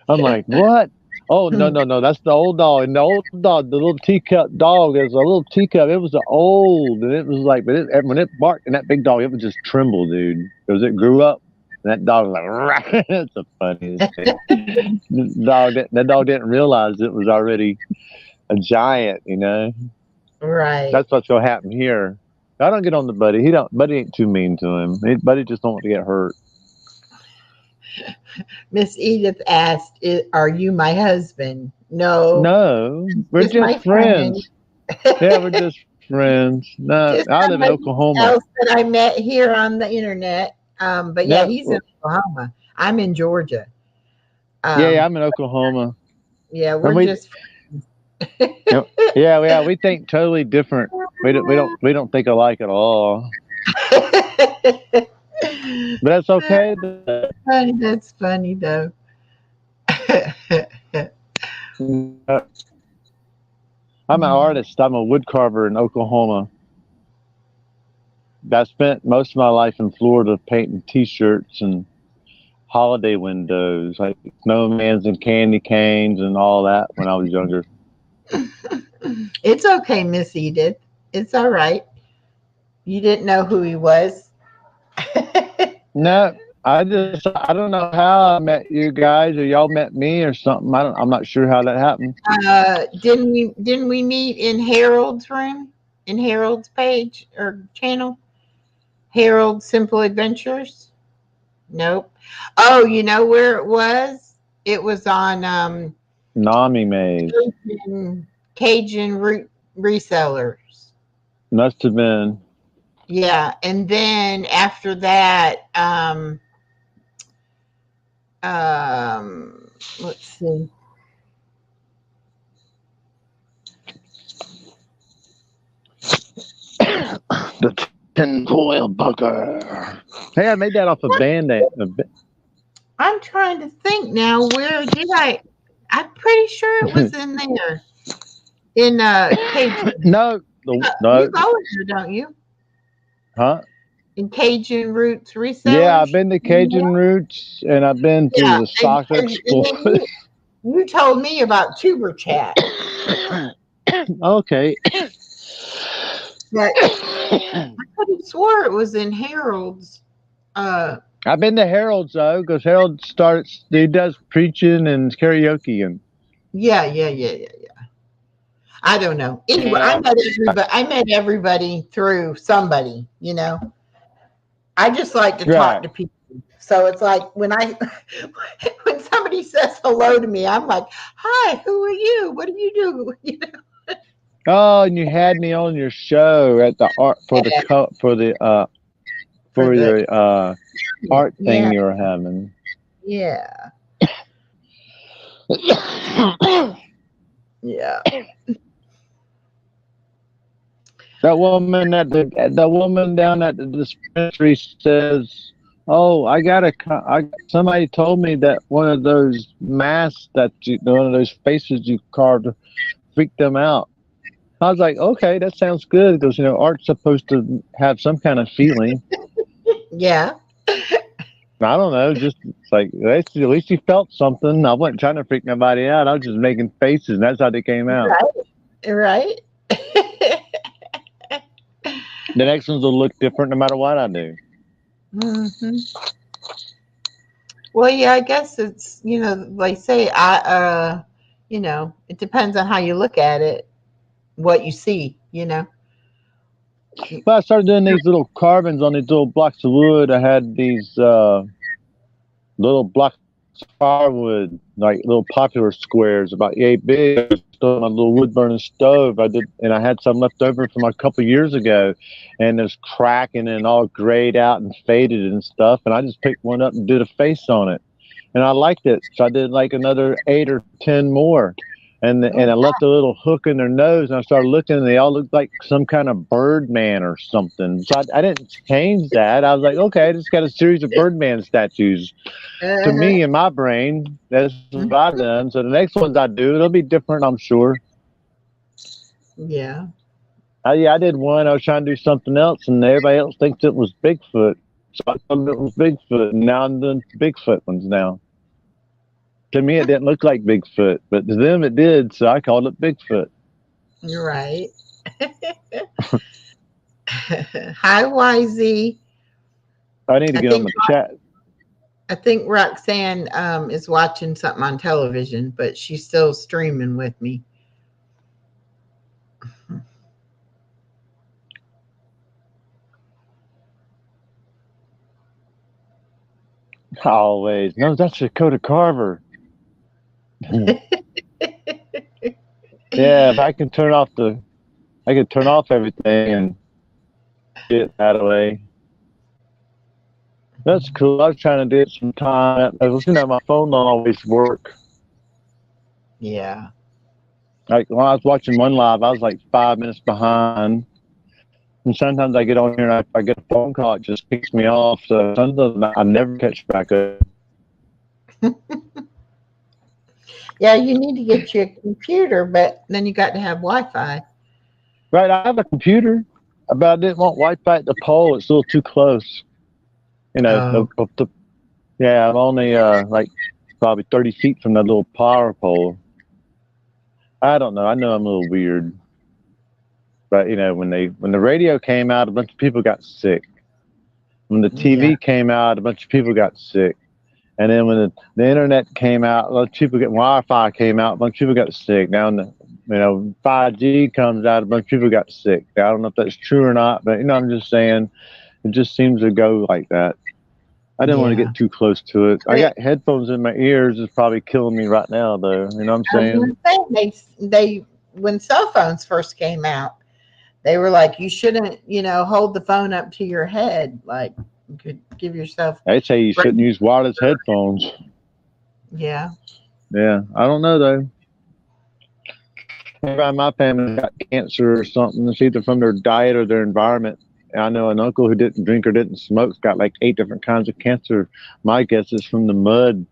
I'm like, what? Oh, no, that's the old dog. And the old dog, the little teacup dog, there's a little teacup. It was old, and it was but when it barked, and that big dog, it would just tremble, dude, because it grew up. that dog was like, that's the funniest thing. That dog didn't realize it was already a giant, you know. Right. That's what's gonna happen here. I don't get on the Buddy. Buddy ain't too mean to him. Buddy just don't want to get hurt. Miss Edith asked, "Are you my husband?" No. No, we're Just my just friends. Yeah, we're just friends. No, Just I live in somebody Oklahoma. else that I met here on the internet. But yeah, No, he's in Oklahoma. I'm in Georgia. yeah, I'm in Oklahoma. Yeah, we're we- just Yeah, we think totally different. We don't think alike at all. But that's okay. That's funny though. I'm an artist. I'm a wood carver in Oklahoma. I spent most of my life in Florida painting T-shirts and holiday windows, like snowmans and candy canes and all that when I was younger. It's okay, Miss Edith. It's all right. You didn't know who he was. No, I don't know how I met you guys, or y'all met me, or something. I'm not sure how that happened. Didn't we meet in Harold's room, in Harold's page or channel? Harold Simple Adventures? Nope. Oh, you know where it was? It was on Nami Maze. Cajun Root Resellers. Must have been. Yeah, and then after that, let's see. The tinfoil bugger. Hey, I made that off a Band-Aid. I'm trying to think now. Where did I? I'm pretty sure it was in there. In Cajun. No. You go in there, don't you? Huh? In Cajun Roots Resellers. Yeah, I've been to Cajun Roots, and I've been to the Sock Explosion. You told me about Tuber Chat. Okay. But I could have swore it was in Harold's. I've been to Harold's though, because Harold he does preaching and karaoke and. Yeah. I don't know. Anyway, I met everybody through somebody, you know. I just like to talk to people. So it's like when somebody says hello to me, I'm like, "Hi, who are you? What do you do?" You know. Oh, and you had me on your show at the art for the art thing you were having. Yeah. Yeah. That woman the woman down at the dispensary says, "Oh, somebody told me that one of those masks one of those faces you carved freaked them out." I was like, "Okay, that sounds good," because art's supposed to have some kind of feeling. Yeah. I don't know, just it's like at least you felt something. I wasn't trying to freak nobody out. I was just making faces, and that's how they came out. Right. The next ones will look different no matter what I do. Mm-hmm. Well, yeah, I guess it's they say it depends on how you look at it, what you see. Well, I started doing these little carvings on these little blocks of wood. I had these little blocks of firewood, like little popular squares, about yay big. On my little wood burning stove, I had some left over from a couple years ago, and it was cracking and all grayed out and faded and stuff. And I just picked one up and did a face on it, and I liked it, so I did like another 8 or 10 more. And I left a little hook in their nose, and I started looking, and they all looked like some kind of Birdman or something. So I didn't change that. I was like, okay, I just got a series of Birdman statues. To me, in my brain, that's what I've done. So the next ones I do, it'll be different, I'm sure. Yeah. I did one. I was trying to do something else, and everybody else thinks it was Bigfoot. So I thought it was Bigfoot, and now I'm doing Bigfoot ones now. To me, it didn't look like Bigfoot, but to them it did, so I called it Bigfoot. You're right. Hi, YZ. I need to get on the chat. I think Roxanne is watching something on television, but she's still streaming with me. Always. No, that's Dakota Carver. Yeah, if I can turn off everything and get that away. That's cool. I was trying to do it sometime. I was looking at my phone, don't always work. Yeah. Like when I was watching one live, I was like 5 minutes behind. And sometimes I get on here and I get a phone call, it just kicks me off. So sometimes I never catch back up. Yeah, you need to get you a computer, but then you got to have Wi-Fi. Right, I have a computer, but I didn't want Wi-Fi at the pole. It's a little too close. You know, yeah, I'm only like probably 30 feet from that little power pole. I don't know. I know I'm a little weird. But you know, when the radio came out, a bunch of people got sick. When the TV came out, a bunch of people got sick. And then when the internet came out, a lot of people Wi-Fi came out, a bunch of people got sick. Now, 5G comes out, a bunch of people got sick. I don't know if that's true or not, but I'm just saying, it just seems to go like that. I didn't want to get too close to it. I got headphones in my ears. It's probably killing me right now, though. You know what I'm saying? They when cell phones first came out, they were like, you shouldn't, hold the phone up to your head. Like, you could give yourself. They say you shouldn't use wireless headphones. Yeah. Yeah. I don't know, though. Everybody in my family got cancer or something. It's either from their diet or their environment. I know an uncle who didn't drink or didn't smoke got like 8 different kinds of cancer. My guess is from the mud.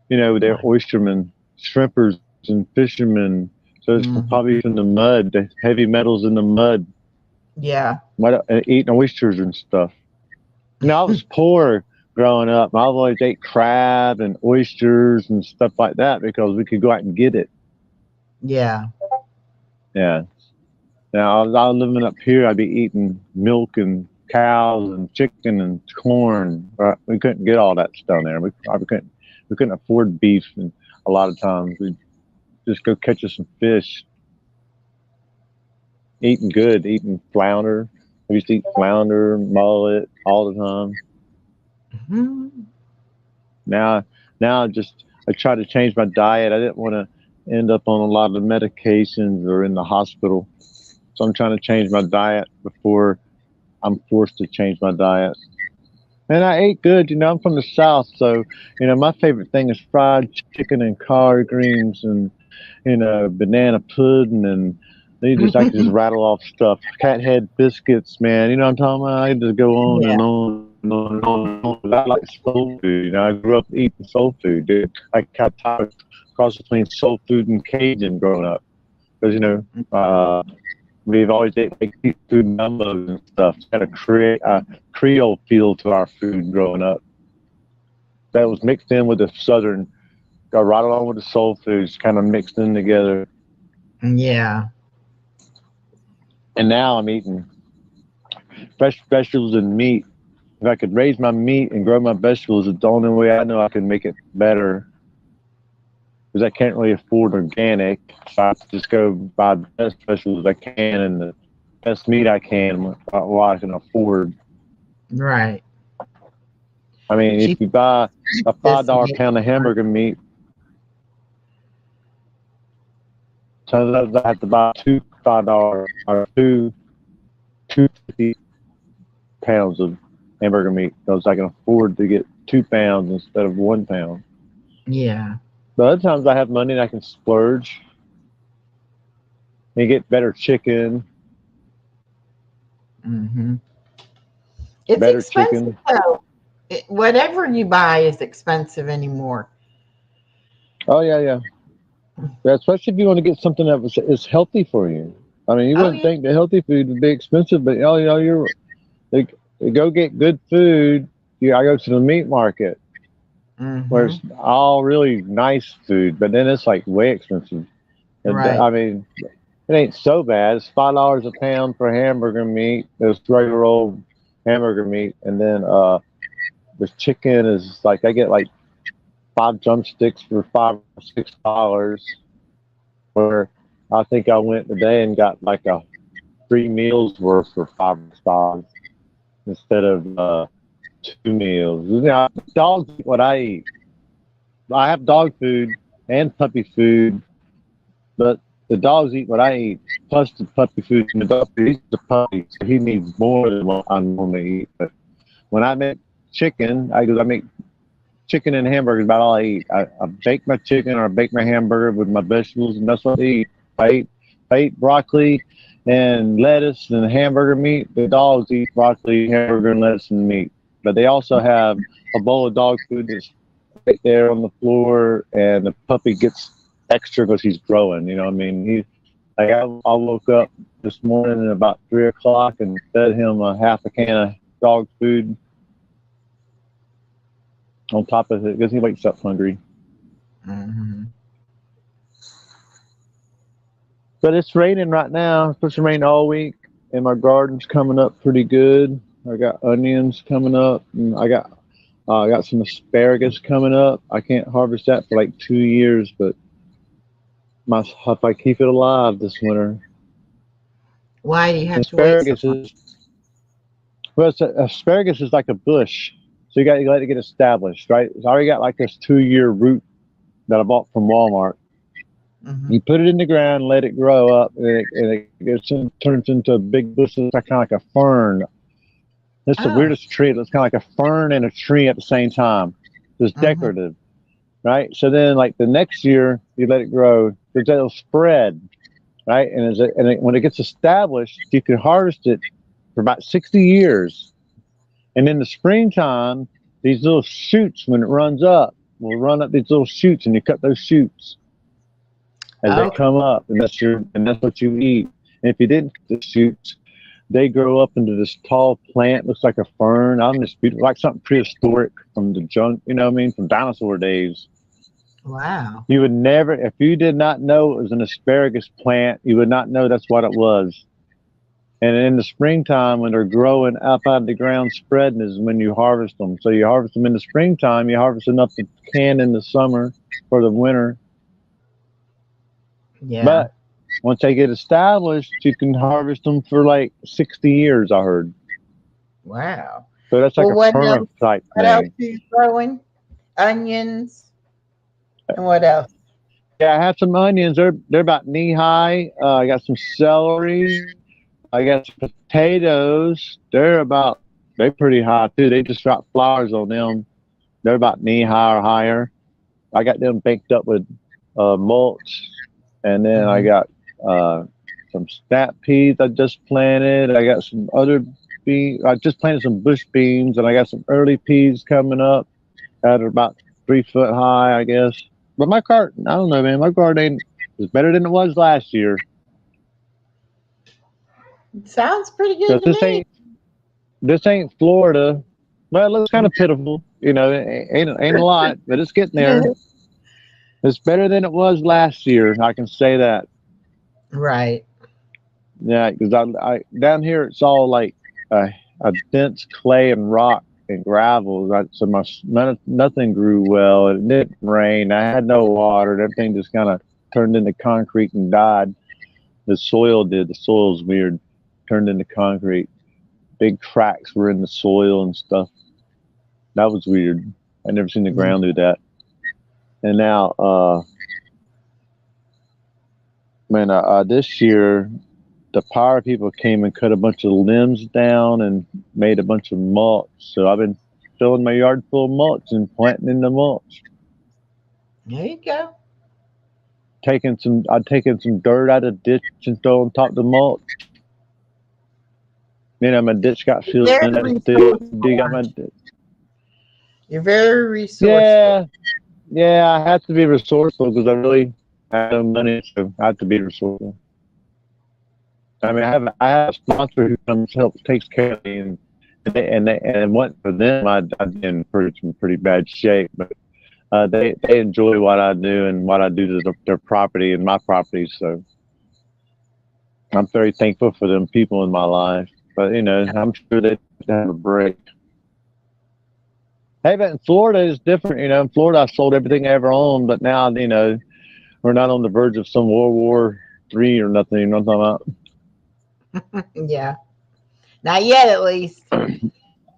They're oystermen, shrimpers, and fishermen. So it's probably from the mud, the heavy metals in the mud. Yeah. Eating oysters and stuff. I was poor growing up. I always ate crab and oysters and stuff like that because we could go out and get it. Yeah. Yeah. Now, I was living up here, I'd be eating milk and cows and chicken and corn. We couldn't get all that down there. We couldn't afford beef, and a lot of times we'd just go catch us some fish. Eating flounder. I used to eat flounder, mullet all the time. Mm-hmm. Now I try to change my diet. I didn't want to end up on a lot of medications or in the hospital. So I'm trying to change my diet before I'm forced to change my diet. And I ate good, I'm from the South, so my favorite thing is fried chicken and collard greens and banana pudding, and I can just rattle off stuff. Cat head biscuits, man. You know what I'm talking about? I can just go on and on and on and on and on. I like soul food. I grew up eating soul food, dude. I got tired cross between soul food and Cajun growing up, because we've always ate like food numbers and stuff. It's kind of create a Creole feel to our food growing up. That was mixed in with the Southern, got right along with the soul foods, kind of mixed in together. Yeah. And now I'm eating fresh vegetables and meat. If I could raise my meat and grow my vegetables, it's the only way I know I can make it better. Because I can't really afford organic. So I just go buy the best vegetables I can and the best meat I can what I can afford. Right. I mean, if you buy a $5 pound of hamburger meat, sometimes I have to buy two $5 or two 50 pounds of hamburger meat because I can afford to get 2 pounds instead of 1 pound. Yeah. But other times I have money and I can splurge and get better chicken. Mm-hmm. It's better expensive, chicken. though. Whatever you buy is expensive anymore. Oh, yeah. Especially if you want to get something that is healthy for you. I mean, you wouldn't think the healthy food would be expensive, but you're go get good food. I go to the meat market where it's all really nice food, but then it's like way expensive. And, right. I mean, it ain't so bad. It's $5 a pound for hamburger meat. It's regular old hamburger meat, and then the chicken is like I get like 5 drumsticks for $5 or $6. Where I think I went today and got like a 3 meals worth for $5 instead of 2 meals. You know, dogs eat what I eat. I have dog food and puppy food, but the dogs eat what I eat, plus the puppy food. And the dog food eats the puppy, so he needs more than what I normally eat. But when I make chicken, I make chicken and hamburgers about all I eat. I bake my chicken or I bake my hamburger with my vegetables, and that's what I eat. I eat broccoli and lettuce and hamburger meat. The dogs eat broccoli, hamburger, and lettuce and meat. But they also have a bowl of dog food that's right there on the floor, and the puppy gets extra because he's growing. You know what I mean? I woke up this morning at about 3 o'clock and fed him a half a can of dog food on top of it because he wakes up hungry. Mm-hmm. But it's raining right now. It's supposed to rain all week, and my garden's coming up pretty good. I got onions coming up, and I got some asparagus coming up. I can't harvest that for like 2 years, but if I keep it alive this winter. Why do you have to wait Asparagus so long? asparagus is like a bush, so you got to let it get established, right? It's already got like this 2-year root that I bought from Walmart. Mm-hmm. You put it in the ground, let it grow up, and it turns into a big bush. It's kind of like a fern. It's the Oh. weirdest tree. It looks kind of like a fern and a tree at the same time. It's Mhm. decorative, right? So then, like the next year, you let it grow. It'll spread, right? And when it gets established, you can harvest it for about 60 years. And in the springtime, these little shoots, when it runs up, will run up these little shoots, and you cut those shoots as they Okay. come up, and that's what you eat. And if you didn't cut the shoots, they grow up into this tall plant, looks like a fern. I'm just beautiful, like something prehistoric from the junk, you know what I mean, from dinosaur days. Wow. You would never, if you did not know it was an asparagus plant, you would not know that's what it was. And in the springtime, when they're growing up out of the ground, spreading, is when you harvest them. So you harvest them in the springtime, you harvest enough to can in the summer for the winter. Yeah. But once they get established, you can harvest them for like 60 years, I heard. Wow. So that's like Well, a what perma else? type What else thing. are you growing? Onions. And what else? Yeah, I have some onions. They're about knee high. I got some celery. I got some potatoes. They're pretty high too. They just drop flowers on them. They're about knee high or higher. I got them baked up with mulch, and then I Mhm. got some snap peas I just planted. I got some other beans. I just planted some bush beans, and I got some early peas coming up that are about 3 foot high, I guess. But my garden, I don't know, man. My garden is better than it was last year. Sounds pretty good Because to me. this ain't Florida. Well, it looks kind of pitiful, you know. It ain't a lot, but it's getting there. It's better than it was last year. I can say that. Right. Yeah, because I down here it's all like a dense clay and rock and gravel. So nothing grew well. It didn't rain. I had no water. Everything just kind of turned into concrete and died. The soil did. The soil's weird. Turned into concrete. Big cracks were in the soil and stuff. That was weird. I never seen the ground do that. And now, this year, the power people came and cut a bunch of limbs down and made a bunch of mulch. So I've been filling my yard full of mulch and planting in the mulch. There you go. I'd taken some dirt out of the ditch and throw on top of the mulch. You know, my ditch got filled Very and I just dig out my resourceful. ditch. You're very resourceful. Yeah, I have to be resourceful because I really have no money, so I have to be resourceful. I mean, I have a sponsor who comes helps takes care of me, and what for them, I'd be in pretty bad shape, but they enjoy what I do and what I do to their property and my property, so I'm very thankful for them people in my life. But you know, I'm sure they have a break. Hey, but in Florida it's different. In Florida I sold everything I ever owned, but now we're not on the verge of some World War III or nothing. You know what I'm Yeah. Not yet, at least.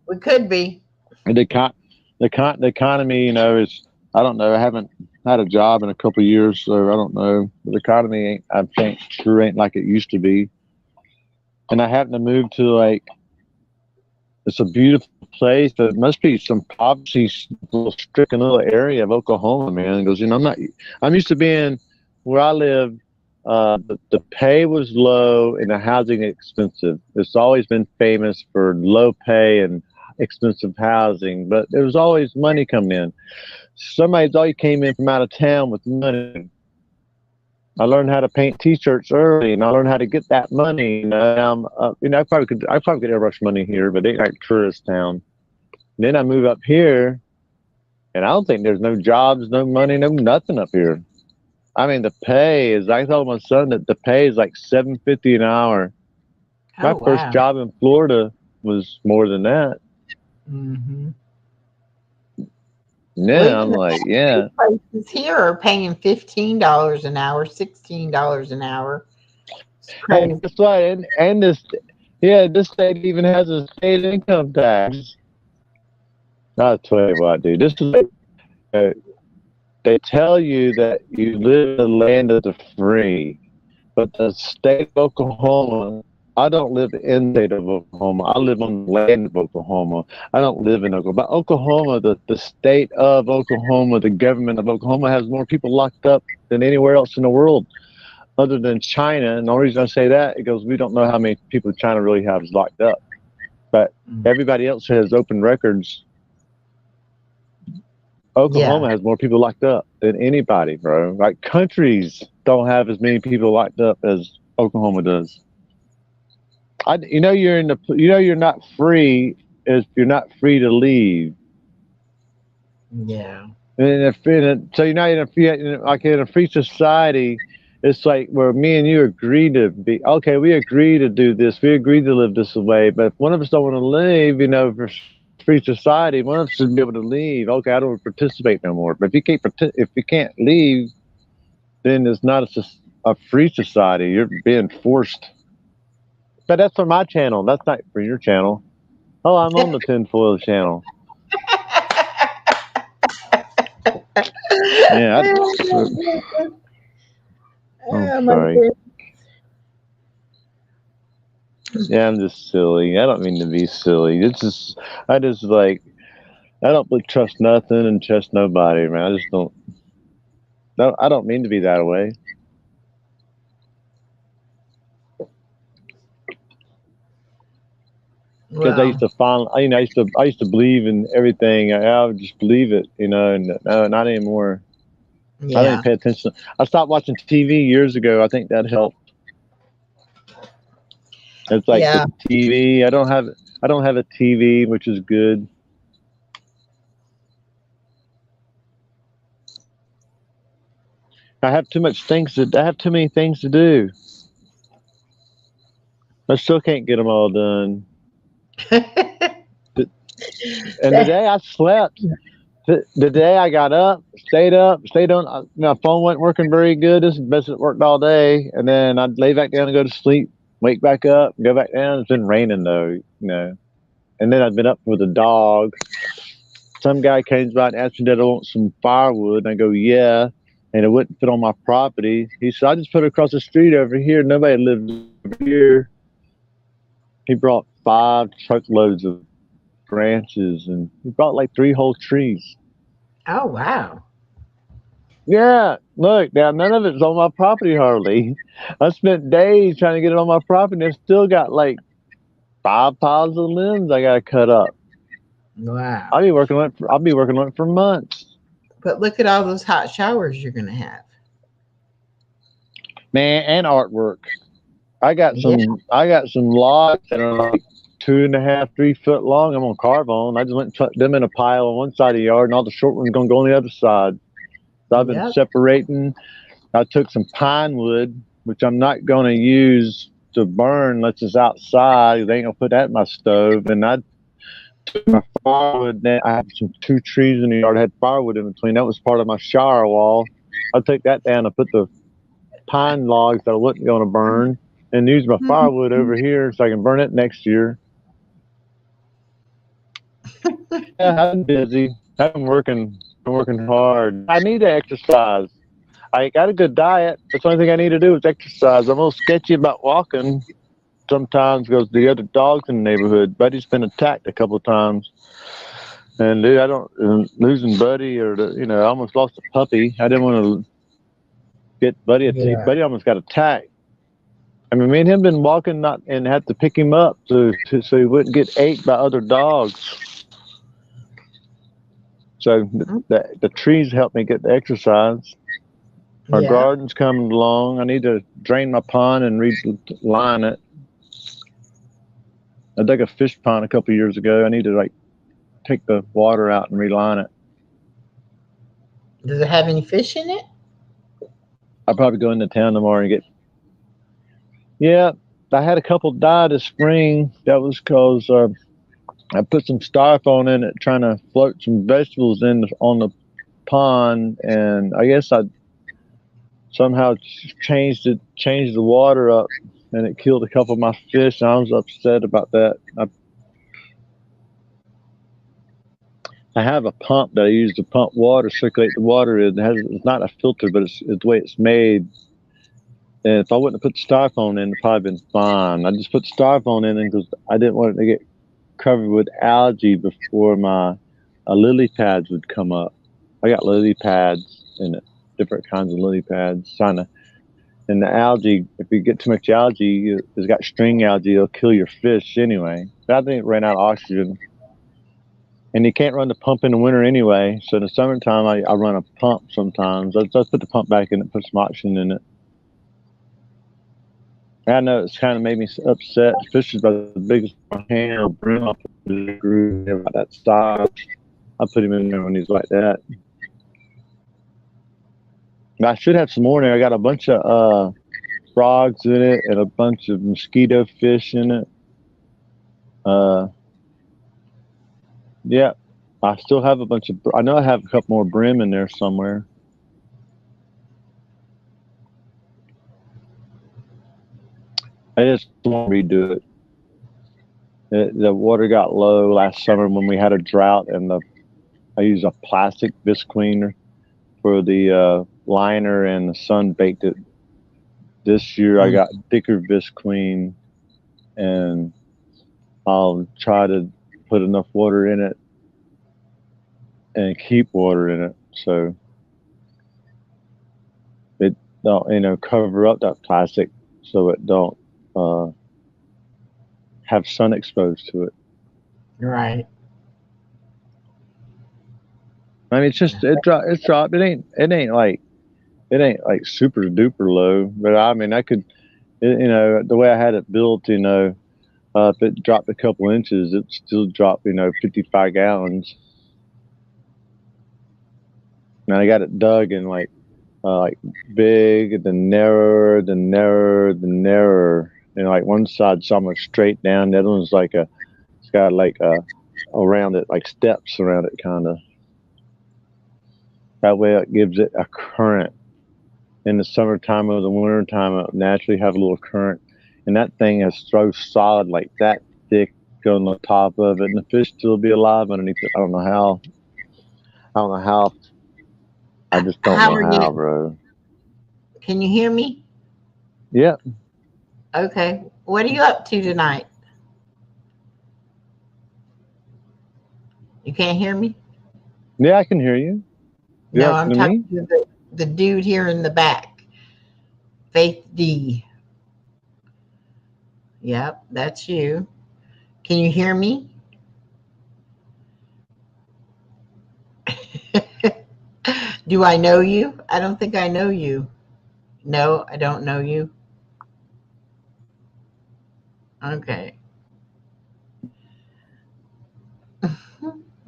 We could be. talking about? The economy, is, I don't know. I haven't had a job in a couple of years, so I don't know. The economy ain't, I think, sure ain't like it used to be. And I happen to move to like, it's a beautiful place, but it must be some poverty, little stricken little area of Oklahoma, man. He goes, I'm used to being where I live. The pay was low and the housing expensive. It's always been famous for low pay and expensive housing, but there was always money coming in. Somebody's always came in from out of town with money. I learned how to paint T-shirts early, and I learned how to get that money. I probably could airbrush money here, but it ain't like tourist town. And then I move up here, and I don't think there's no jobs, no money, no nothing up here. I mean, the pay is. I told my son that the pay is like $7.50 an hour. My Oh, first wow. job in Florida was more than that. Mm-hmm. Yeah, I'm like, yeah. Places here are paying $15 an hour, $16 an hour. It's Hey, crazy. that's right. And this state even has a state income tax. I'll tell you what, dude. This is like, they tell you that you live in the land of the free, but the state of Oklahoma. I don't live in the state of Oklahoma. I live on the land of Oklahoma. I don't live in Oklahoma. But Oklahoma, the state of Oklahoma, the government of Oklahoma has more people locked up than anywhere else in the world, other than China. And the only reason I say that is because we don't know how many people China really has locked up. But everybody else has open records. Oklahoma has more people locked up than anybody, bro. Like countries don't have as many people locked up as Oklahoma does. You're not free if you're not free to leave. Yeah. So you're not in a free society. It's like where me and you agree to be. Okay, we agree to do this. We agree to live this way. But if one of us don't want to leave, for free society, one of us should be able to leave. Okay, I don't want to participate no more. But if you can't leave, then it's not a free society. You're being forced. But that's for my channel. That's not for your channel. Oh, I'm on the tinfoil channel. Yeah, I'm sorry. Yeah, I'm just silly. I don't mean to be silly. I don't really trust nothing and trust nobody, man. I just don't. No, I don't mean to be that way. Because I used to I used to believe in everything. I would just believe it, and no, not anymore. Yeah. I didn't pay attention. I stopped watching TV years ago. I think that helped. It's like the TV. I don't have a TV, which is good. I have too many things to do. I still can't get them all done. And today I slept. The day I got up, stayed on. My phone wasn't working very good. This is the best it worked all day. And then I'd lay back down and go to sleep, wake back up, go back down. It's been raining though, And then I've been up with a dog. Some guy came by and asked me that I want some firewood. And I go, yeah. And it wouldn't fit on my property. He said, I just put it across the street over here. Nobody lives over here. He brought 5 truckloads of branches and he brought like 3 whole trees. Oh, wow. Yeah, look, now none of it's on my property hardly. I spent days trying to get it on my property and I've still got like 5 piles of limbs I gotta cut up. Wow. I'll be working on it for months. But look at all those hot showers you're gonna have. Man, and artwork. I got some logs that are like 2.5, 3 foot long. I'm gonna carve on. I just went and put them in a pile on one side of the yard, and all the short ones gonna go on the other side. So I've been separating. I took some pine wood, which I'm not gonna use to burn unless it's outside. They ain't gonna put that in my stove. And my firewood net. I have two trees in the yard. I had firewood in between. That was part of my shower wall. I took that down and put the pine logs that I wasn't going to burn and use my firewood over here so I can burn it next year. Yeah, I've been busy. I've been working hard. I need to exercise. I got a good diet. That's the only thing I need to do is exercise. I'm a little sketchy about walking sometimes because the other dogs in the neighborhood. Buddy's been attacked a couple of times. And dude, losing Buddy I almost lost a puppy. I didn't want to get Buddy. Yeah. Buddy almost got attacked. I mean, me and him been walking and had to pick him up so he wouldn't get ate by other dogs. So the trees help me get the exercise. Our garden's coming along. I need to drain my pond and reline it. I dug a fish pond a couple of years ago. I need to take the water out and reline it. Does it have any fish in it? I'll probably go into town tomorrow and get. Yeah, I had a couple die this spring. That was because I put some styrofoam in it, trying to float some vegetables on the pond, and I guess I somehow changed the water up, and it killed a couple of my fish. And I was upset about that. I have a pump that I use to pump water, circulate the water. It's not a filter, but it's the way it's made. And if I wouldn't have put the styrofoam in, it'd probably been fine. I just put the styrofoam in because I didn't want it to get covered with algae before my lily pads would come up. I got lily pads in it, different kinds of lily pads. And the algae, if you get too much algae, it's got string algae, it'll kill your fish anyway. But I think it ran out of oxygen. And you can't run the pump in the winter anyway. So in the summertime, I run a pump sometimes. I just put the pump back in and put some oxygen in it. I know it's kind of made me upset. The fish is about the biggest hand brim up the groove about that size. I put him in there when he's like that. But I should have some more in there. I got a bunch of frogs in it and a bunch of mosquito fish in it. Yeah, I still have a bunch of. I know I have a couple more brim in there somewhere. I just want to redo it. The water got low last summer when we had a drought, and I used a plastic visqueen for the liner, and the sun baked it. This year I got thicker visqueen, and I'll try to put enough water in it and keep water in it so it don't cover up that plastic so it don't have sun exposed to it. Right. I mean, it dropped. It ain't like super duper low, but I mean, the way I had it built, if it dropped a couple inches, it still dropped, 55 gallons. And I got it dug in like big, then narrower, then narrower, then narrower. Like one side's almost straight down. The other one's it's got around it, like steps around it, kind of. That way it gives it a current. In the summertime or the wintertime, it'll naturally have a little current. And that thing is so solid, like that thick on the top of it. And the fish still be alive underneath it. I don't know how. I just don't know how, bro. Can you hear me? Yeah. Okay. What are you up to tonight? You can't hear me? Yeah, I can hear you. No, I'm talking to the dude here in the back. Faith D. Yep, that's you. Can you hear me? Do I know you? I don't think I know you. No, I don't know you. Okay.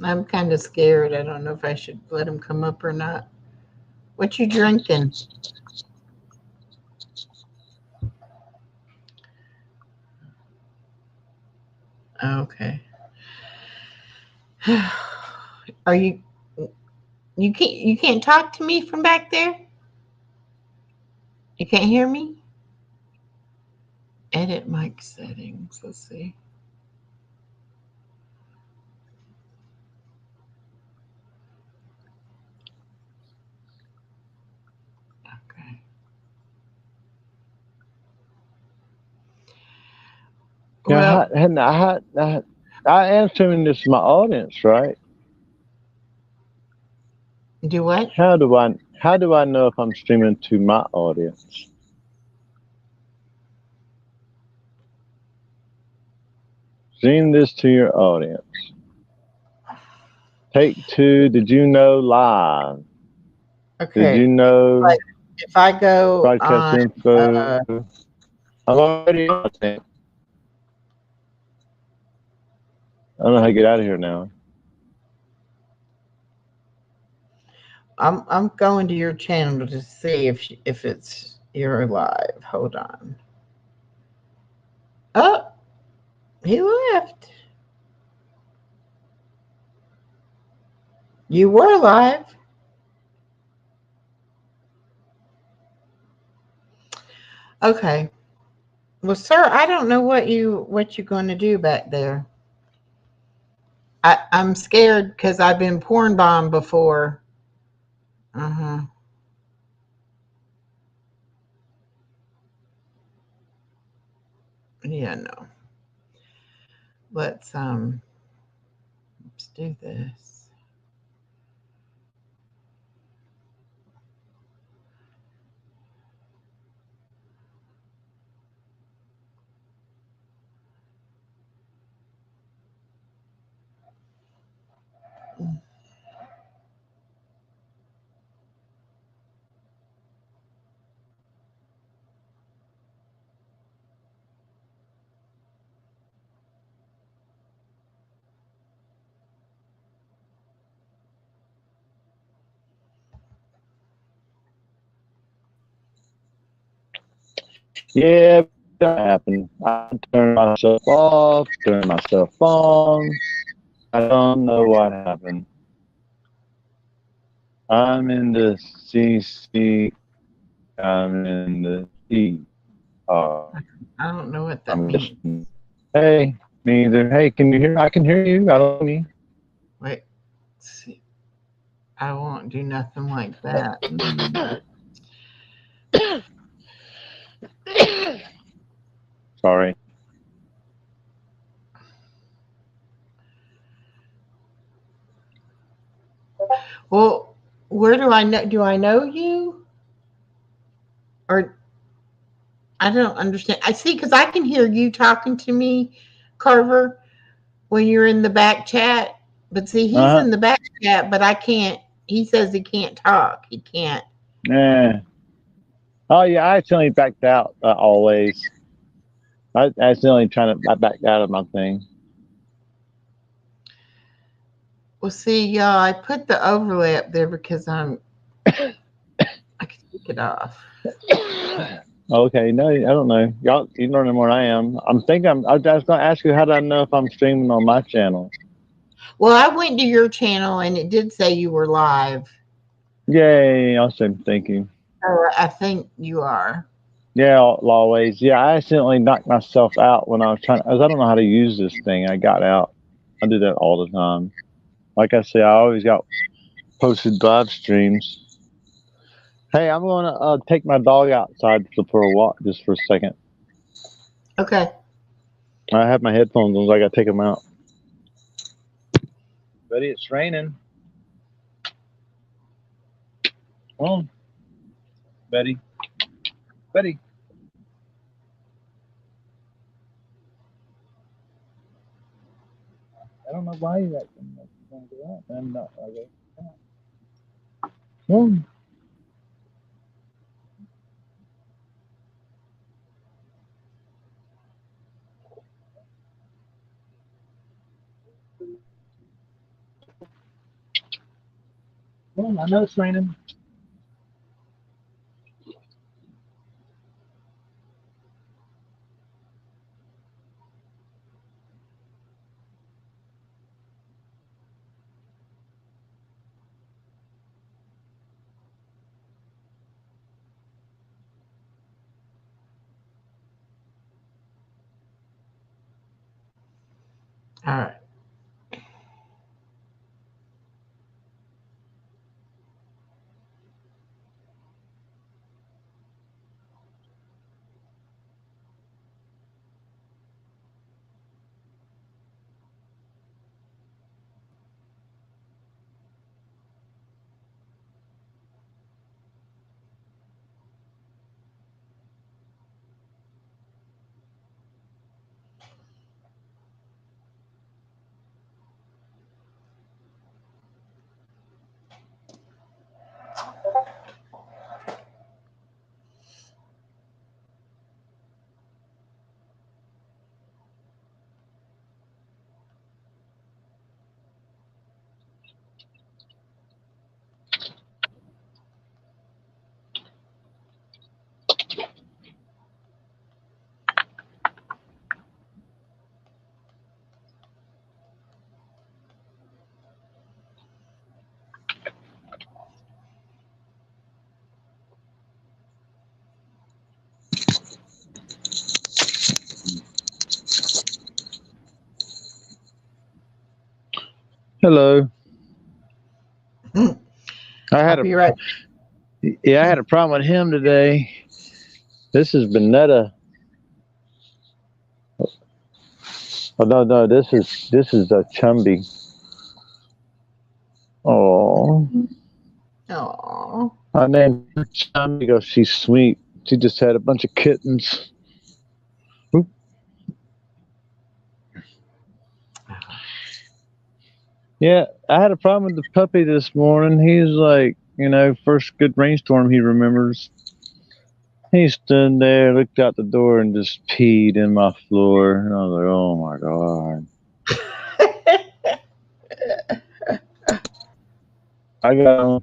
I'm kind of scared. I don't know if I should let him come up or not. What you drinking? Okay. Are you can't talk to me from back there? You can't hear me? Edit mic settings. Let's see. Okay. Yeah, Well, I am assuming this is my audience, right? do what? How do I know if I'm streaming to my audience? Stream this to your audience. Take two. Did you know live? Did Okay. you know Like if I go broadcast on, info? I'm already on it. I don't know how to get out of here now. I'm going to your channel to see if it's you're live. Hold on. Oh, he left. You were live. Okay. Well, sir, I don't know what you're going to do back there. I'm scared because I've been porn bombed before. Uh huh. Yeah, no. Let's do this. Yeah, that happened. I turned myself off, turned myself on. I don't know what happened. I'm in the CC. I'm in the E. I don't know what that I'm means. listening. Hey, me either. Hey, can you hear? I can hear you. I don't know me. Wait. Let's see. I won't do nothing like that. Sorry. Well, where do I know? Do I know you? Or I don't understand. I see because I can hear you talking to me, Carver, when you're in the back chat. But see, he's Uh in the back chat, but I can't. He says he can't talk. He can't. huh. Yeah. Oh yeah, I accidentally backed out always. I accidentally I backed out of my thing. Well, see, y'all, I put the overlay up there because I can take it off. Okay, no, I don't know. Y'all, you learning more than I am. I was going to ask you how do I know if I'm streaming on my channel? Well, I went to your channel and it did say you were live. Yay! Awesome, thank you. Or I think you are. Yeah, always. Yeah, I accidentally knocked myself out when I was trying. I don't know how to use this thing. I got out. I do that all the time. Like I say, I always got posted live streams. Hey, I'm gonna take my dog outside for a walk just for a second. Okay. I have my headphones on, so I gotta take them out. Buddy, it's raining. Come on, Betty. Betty. I don't know why you're acting like you want to go out. I'm not. Okay. Come on. Come on. I know it's raining. All right. Hello. I had I'll be right. I had a problem with him today. This is Bonetta. Oh no, this is Chumby. Oh, Oh. I named her Chumby because she's sweet. She just had a bunch of kittens. Oop. Yeah, I had a problem with the puppy this morning. He's like, first good rainstorm he remembers. He stood there, looked out the door, and just peed in my floor. And I was like, oh my God. I got on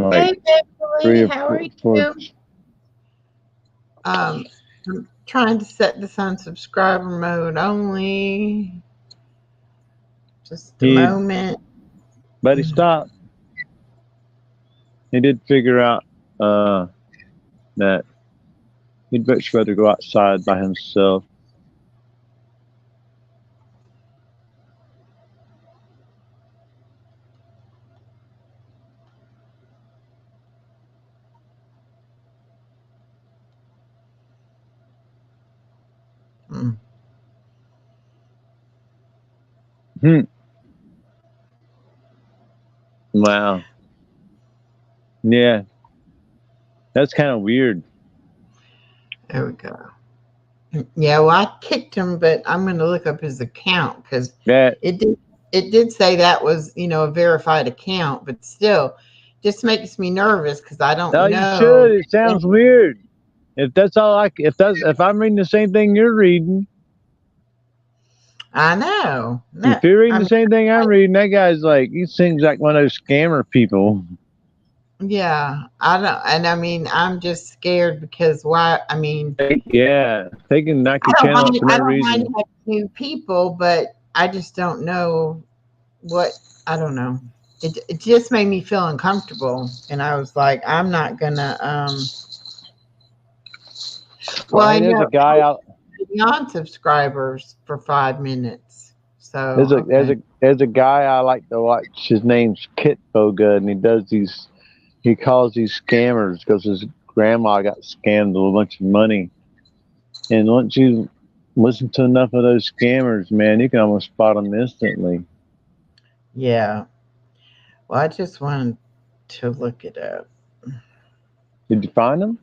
like Hey, three Beverly, or how are four. you? I'm trying to set this on subscriber mode only. Just a moment. But he stopped. He did figure out that he'd much rather go outside by himself. Mm. Wow. Yeah. That's kind of weird. There we go. Yeah, well, I kicked him, but I'm going to look up his account because it did say that was, a verified account, but still, just makes me nervous because I don't know. You should. It sounds weird. If that's all if I'm reading the same thing you're reading. I know. If you're reading the same thing I'm reading, that guy's like, he seems like one of those scammer people. Yeah, I don't, and I mean, I'm just scared because why? I mean, yeah, they can knock your channel up for no reason. I don't mind new people, but I just don't know what. I don't know. It just made me feel uncomfortable, and I was like, I'm not gonna. Well, I know there's a guy out beyond subscribers for 5 minutes. So there's a guy I like to watch. His name's Kit Boga, and he calls these scammers because his grandma got scammed with a bunch of money. And once you listen to enough of those scammers, man, you can almost spot them instantly. Yeah. Well, I just wanted to look it up. Did you find them?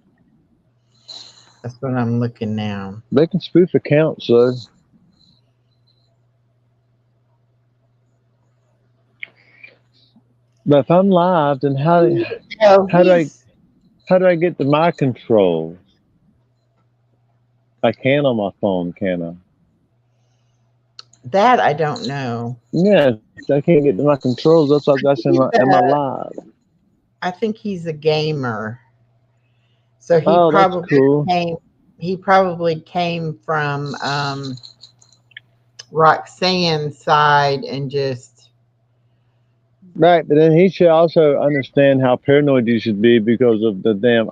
That's what I'm looking now. They can spoof accounts, though. But if I'm live, then how do I get to my controls? I can on my phone, can I? That I don't know. Yeah, I can't get to my controls. That's in my live. I think he's a gamer. So he probably came from Roxanne's side and just right. But then he should also understand how paranoid you should be because of the damn.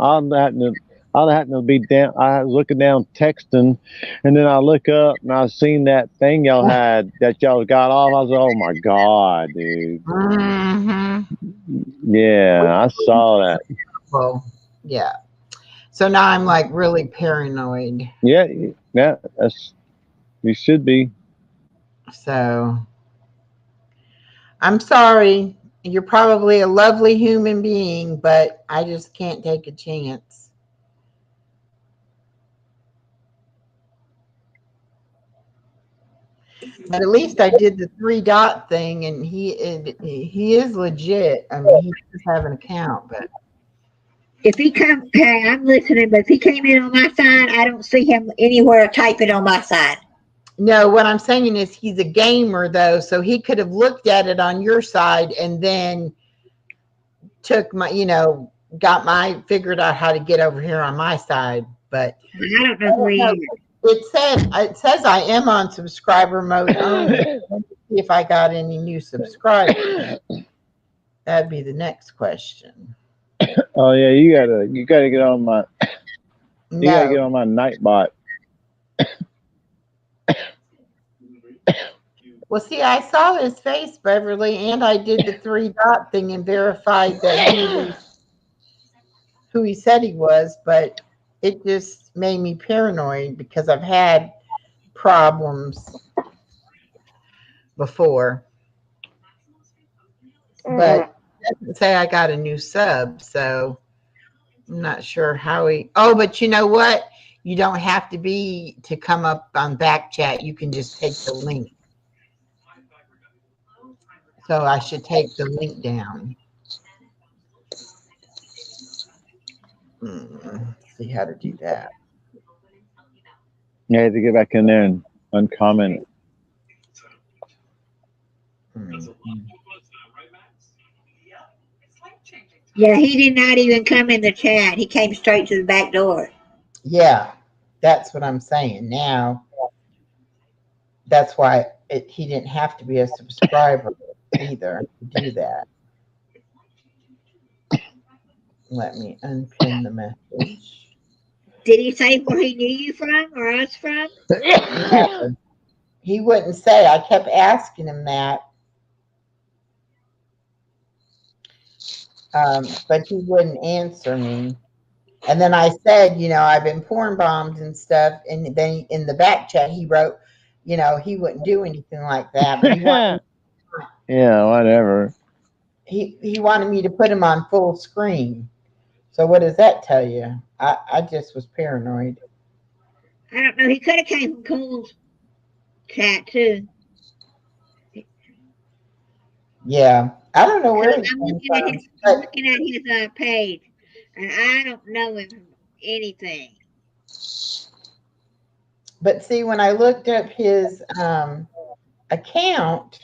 I happened to be down. I was looking down texting, and then I look up and I seen that thing y'all had that y'all got off. I was like, oh my god, dude. Mm-hmm. Yeah, I saw that. Well, yeah. So now I'm like really paranoid. Yeah, that's you should be. So I'm sorry. You're probably a lovely human being, but I just can't take a chance. But at least I did the 3 dot thing, and he is legit. I mean, he does have an account, but If he come, okay, I'm listening, but if he came in on my side, I don't see him anywhere typing on my side. no. What I'm saying is he's a gamer, though, so he could have looked at it on your side and then took my, figured out how to get over here on my side. But I don't know who he is. it says I am on subscriber mode only. Let me see if I got any new subscribers. That'd be the next question. Oh yeah, you gotta get on my Nightbot. Well, see, I saw his face, Beverly, and I did the 3 dot thing and verified that who he said he was, but it just made me paranoid because I've had problems before. But it doesn't say I got a new sub, so I'm not sure how he. Oh, but you know what? You don't have to come up on back chat. You can just take the link. So I should take the link down. See how to do that. You had to get back in there and uncomment it. Yeah, he did not even come in the chat. He came straight to the back door. Yeah, that's what I'm saying. Now, that's why he didn't have to be a subscriber either to do that. Let me unpin the message. Did he say where he knew you from or us from? No, he wouldn't say. I kept asking him that. But he wouldn't answer me. And then I said, I've been porn bombed and stuff. And then in the back chat, he wrote, he wouldn't do anything like that. But yeah, whatever. He wanted me to put him on full screen. So what does that tell you? I just was paranoid. I don't know. He could have came from Cool's chat too. Yeah, I don't know where I'm looking at his page, and I don't know him from anything. But see, when I looked up his account,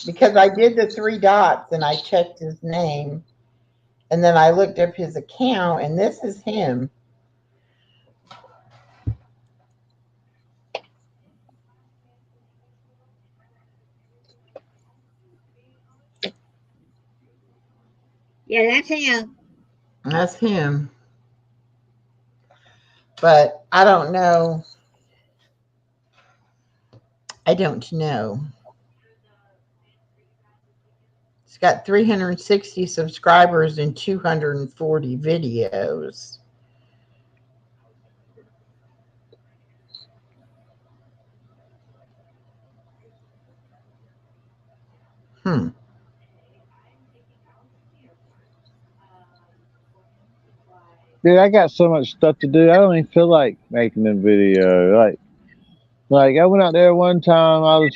because I did the 3 dots and I checked his name, and then I looked up his account, and this is him. Yeah, that's him. That's him. But I don't know. I don't know. It's got 360 subscribers and 240 videos. Dude, I got so much stuff to do. I don't even feel like making a video. Like I went out there one time. I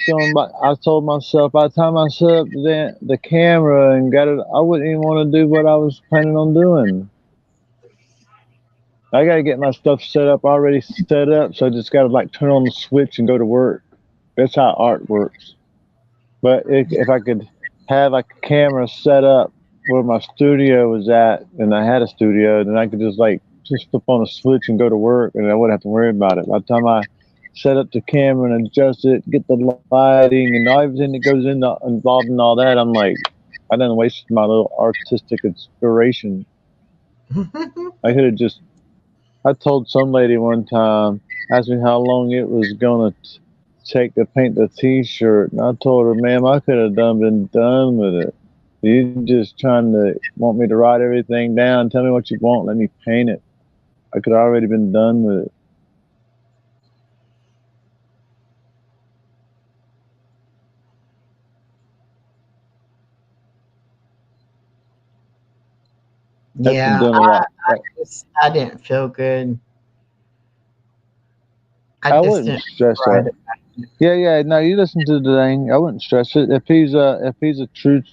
told myself by the time I set up the camera and got it, I wouldn't even want to do what I was planning on doing. I got to get my stuff already set up. So I just got to turn on the switch and go to work. That's how art works. But if I could have a camera set up where my studio was at, and I had a studio, then I could just flip on a switch and go to work, and I wouldn't have to worry about it. By the time I set up the camera and adjust it, get the lighting and everything that goes involved in all that, I'm like, I done wasted my little artistic inspiration. I could have just I told some lady one time, asked me how long it was gonna take to paint the T-shirt, and I told her, "Ma'am, I could have been done with it. You just trying to want me to write everything down, tell me what you want, let me paint it. I could have already been done with it." That's been Yeah, doing a lot. I didn't feel good. I I just wouldn't didn't stress write that. it. Yeah, yeah. No, you listen to the thing. I wouldn't stress it. If he's a true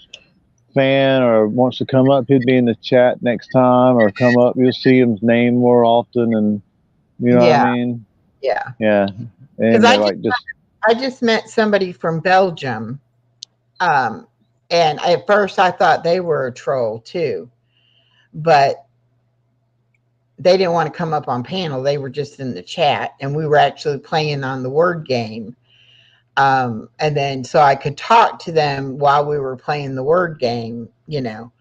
fan or wants to come up, he'd be in the chat next time or come up. You'll see his name more often, and you know what I Yeah, mean. yeah. Yeah, Because and like just I just met somebody from Belgium, um, and at first I thought they were a troll too, but they didn't want to come up on panel. They were just in the chat, and we were actually playing on the word game. And then so I could talk to them while we were playing the word game, you know.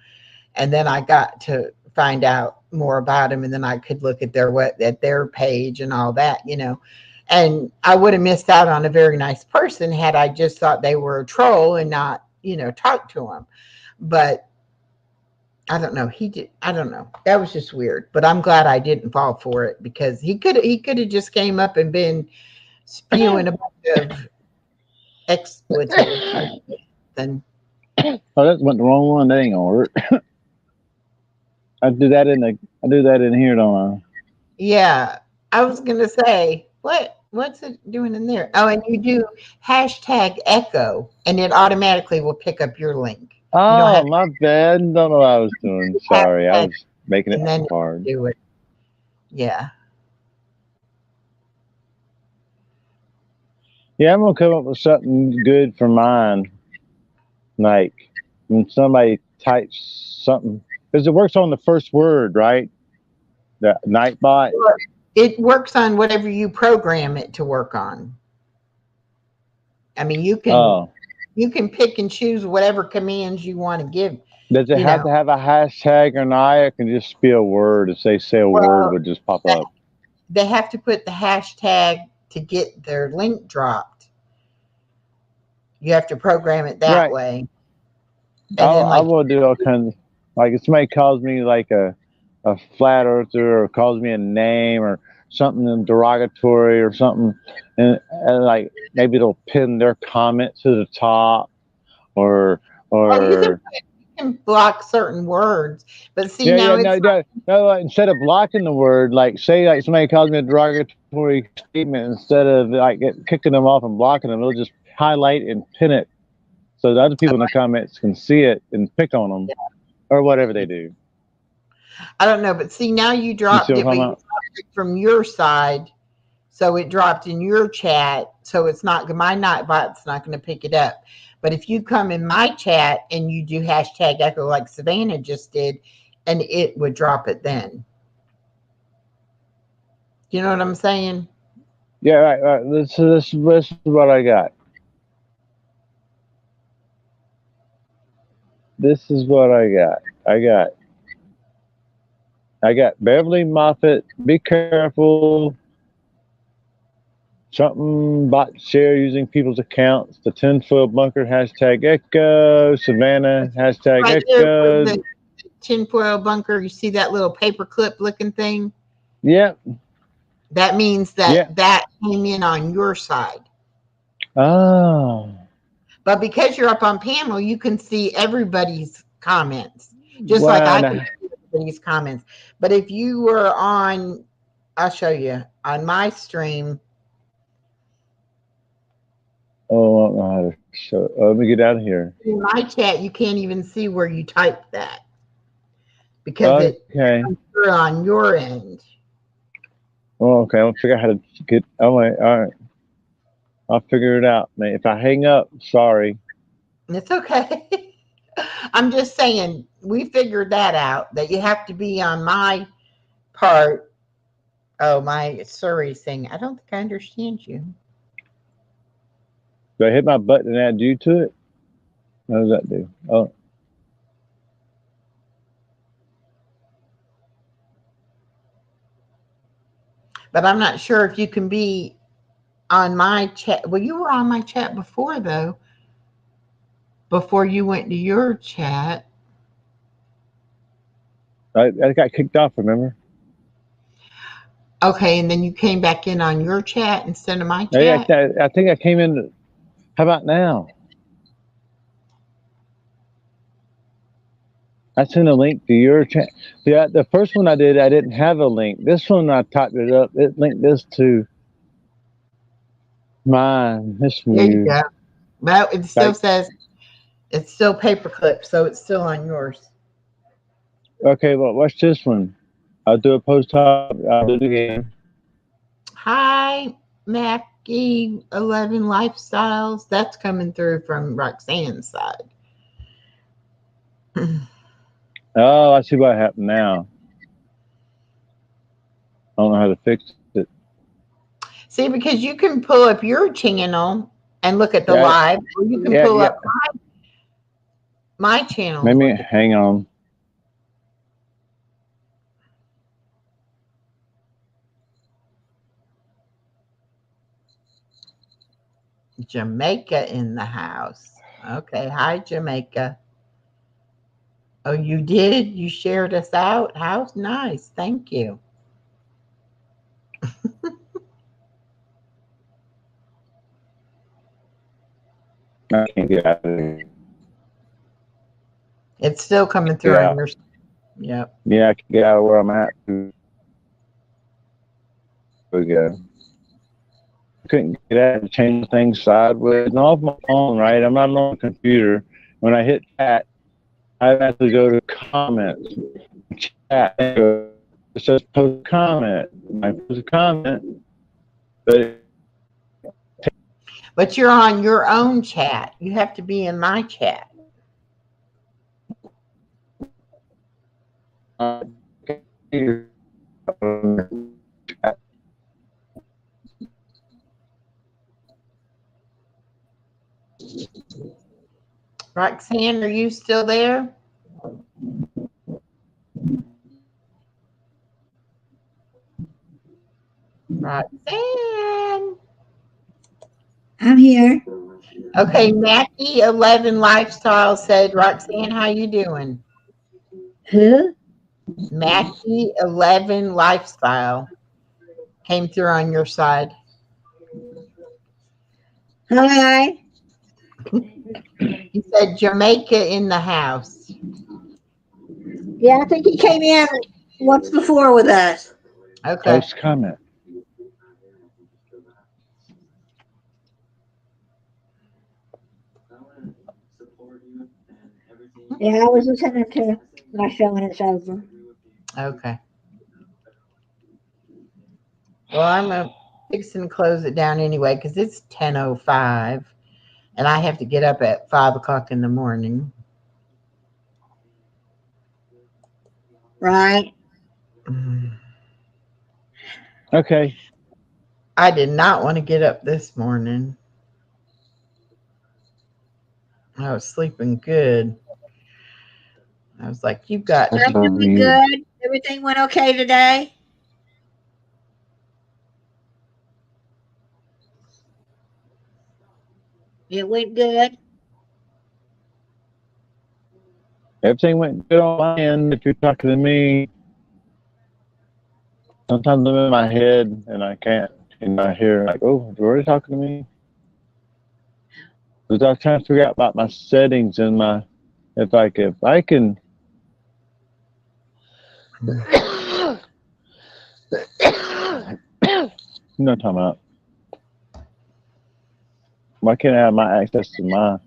And then I got to find out more about them, and then I could look at their page and all that, you know. And I would have missed out on a very nice person had I just thought they were a troll and not, you know, talk to them. But I don't know. He did. I don't know. That was just weird. But I'm glad I didn't fall for it because he could have just came up and been spewing a bunch of expletive. Then oh, that went the wrong one. That ain't gonna work. I do that in here, don't I? yeah, I was gonna say what's it doing in there? Oh, and you do hashtag echo, and it automatically will pick up your link. You don't Oh, have my bad. Don't know what I was doing. to Sorry, I hashtag, was making it and then hard. do it. Yeah. Yeah, I'm gonna come up with something good for mine. Like when somebody types something, because it works on the first word, right? The Nightbot. It works on whatever you program it to work on. I mean, Oh, you can pick and choose whatever commands you want to give. does it You have know, to have a hashtag or not? It can just be a word. If they say a word, well, would just pop that, up. they have to put the hashtag to get their link dropped. You have to program it that Right. way, and then I like will do all kinds. Like if somebody calls me like a flat earther or calls me a name or something derogatory or something, and like maybe it'll pin their comment to the top or oh, or you can block certain words, but see yeah, now yeah, it's no, like, instead of blocking the word, like say like somebody calls me a derogatory statement, instead of like kicking them off and blocking them, it'll just highlight and pin it so the other people in the comments can see it and pick on them or whatever they do. I don't know, but see now you You see dropped what it, I'm but talking you about? dropped it from your side, so it dropped in your chat. So it's not my Nightbot's not going to pick it up. But if you come in my chat and you do hashtag echo like Savannah just did, and it would drop it then. You know what I'm saying? Yeah, right, right. This is what I got. This is what I got. I got Beverly Moffat. Be careful. Something bot share using people's accounts. The tinfoil bunker hashtag echo. Savannah hashtag Right there with echo. the tinfoil bunker, you see that little paperclip looking thing? Yep. That means Yeah. that came in on your side. Oh. But because you're up on panel, you can see everybody's comments, just like Well, I can nah. see everybody's comments. But if you were on, I'll show you on my stream. Oh, I don't know how to show. Let me get out of here. In my chat, you can't even see where you typed that because it Okay. comes through on your end. Well, okay. I'll figure out how to get. Oh, wait. All right. I'll figure it out, man. If I hang up, sorry. It's okay. I'm just saying we figured that out, that you have to be on my part. Oh, my Surrey thing. I don't think I understand you. Do I hit my button and add you to it? What does that do? Oh, but I'm not sure if you can be on my chat. Well, you were on my chat before, though, before you went to your chat. I got kicked off, remember? Okay, and then you came back in on your chat instead of my Yeah, chat. I think I came in. How about now? I sent a link to your chat. The first one I did, I didn't have a link. This one, I typed it up. It linked this to mine. This from There you you. go. Well, it still Like, says it's still paperclip, so it's still on yours. okay, well, watch this one. I'll do a post up. I'll do it again. Hi, Mackie 11 Lifestyles. That's coming through from Roxanne's side. Oh, I see what happened now. I don't know how to fix it. See, because you can pull up your channel and look at the Yeah, live, or you can yeah, pull yeah. up my channel. Maybe And look hang on. at Jamaica in the house. Okay, hi Jamaica. Oh, you did? You shared us out? How nice. Thank you. I can't get out of it. It's still coming through on your. Yep. Yeah, I can get out of where I'm at. There we go. Couldn't get out to change things sideways. And off my phone, right? I'm not on the computer. When I hit chat, I have to go to comments. Chat. It says post comment. I post a comment, but But you're on your own chat. You have to be in my chat. Roxanne, are you still there? Roxanne. I'm here. Okay, Mackie 11 Lifestyle said, Roxanne, how you doing? Who? Mackie 11 Lifestyle came through on your side. Hi. He said Jamaica in the house. Yeah, I think he came in once before with us. Okay. post comment. Yeah, I was listening to my show when it's over. Okay. Well, I'm fixing to close it down anyway because it's 10:05 and I have to get up at 5 o'clock in the morning. Right. Okay. I did not want to get up this morning. I was sleeping good. I was like, you got That's to. on Everything you. good? Everything went okay today? It went good. Everything went good on my end. If you're talking to me, sometimes I'm in my head and I can't. And I hear like, "Oh, you're already talking to me." Because I was trying to figure out about my settings and my if I can. You know what I'm talking about. Why can't I have my access to my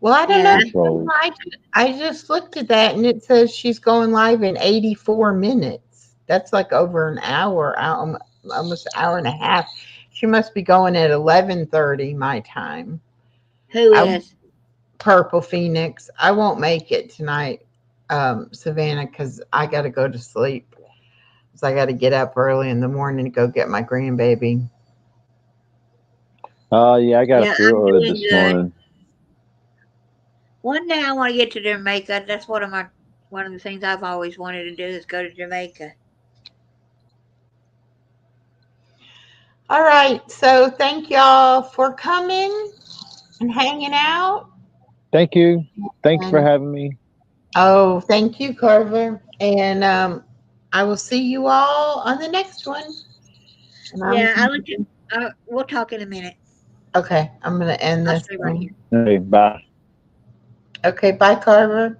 Well, I don't Yeah. know. control? I just looked at that and it says she's going live in 84 minutes. That's like over an hour, almost an hour and a half. She must be going at 11:30 my time. Who I is? Purple Phoenix. I won't make it tonight, Savannah, because I got to go to sleep. So I got to get up early in the morning to go get my grandbaby. Oh, yeah, I got Yeah, up real I'm early doing this good. morning. One day I want to get to Jamaica. That's one of the things I've always wanted to do is go to Jamaica. All right. So thank y'all for coming and hanging out. Thank you. Thanks for And having me. oh, thank you, Carver. And I will see you all on the next one. And Yeah, I looked at. We'll talk in a minute. okay. I'm gonna end I'll this stay right one. here. Hey, bye. Okay, bye, Carver.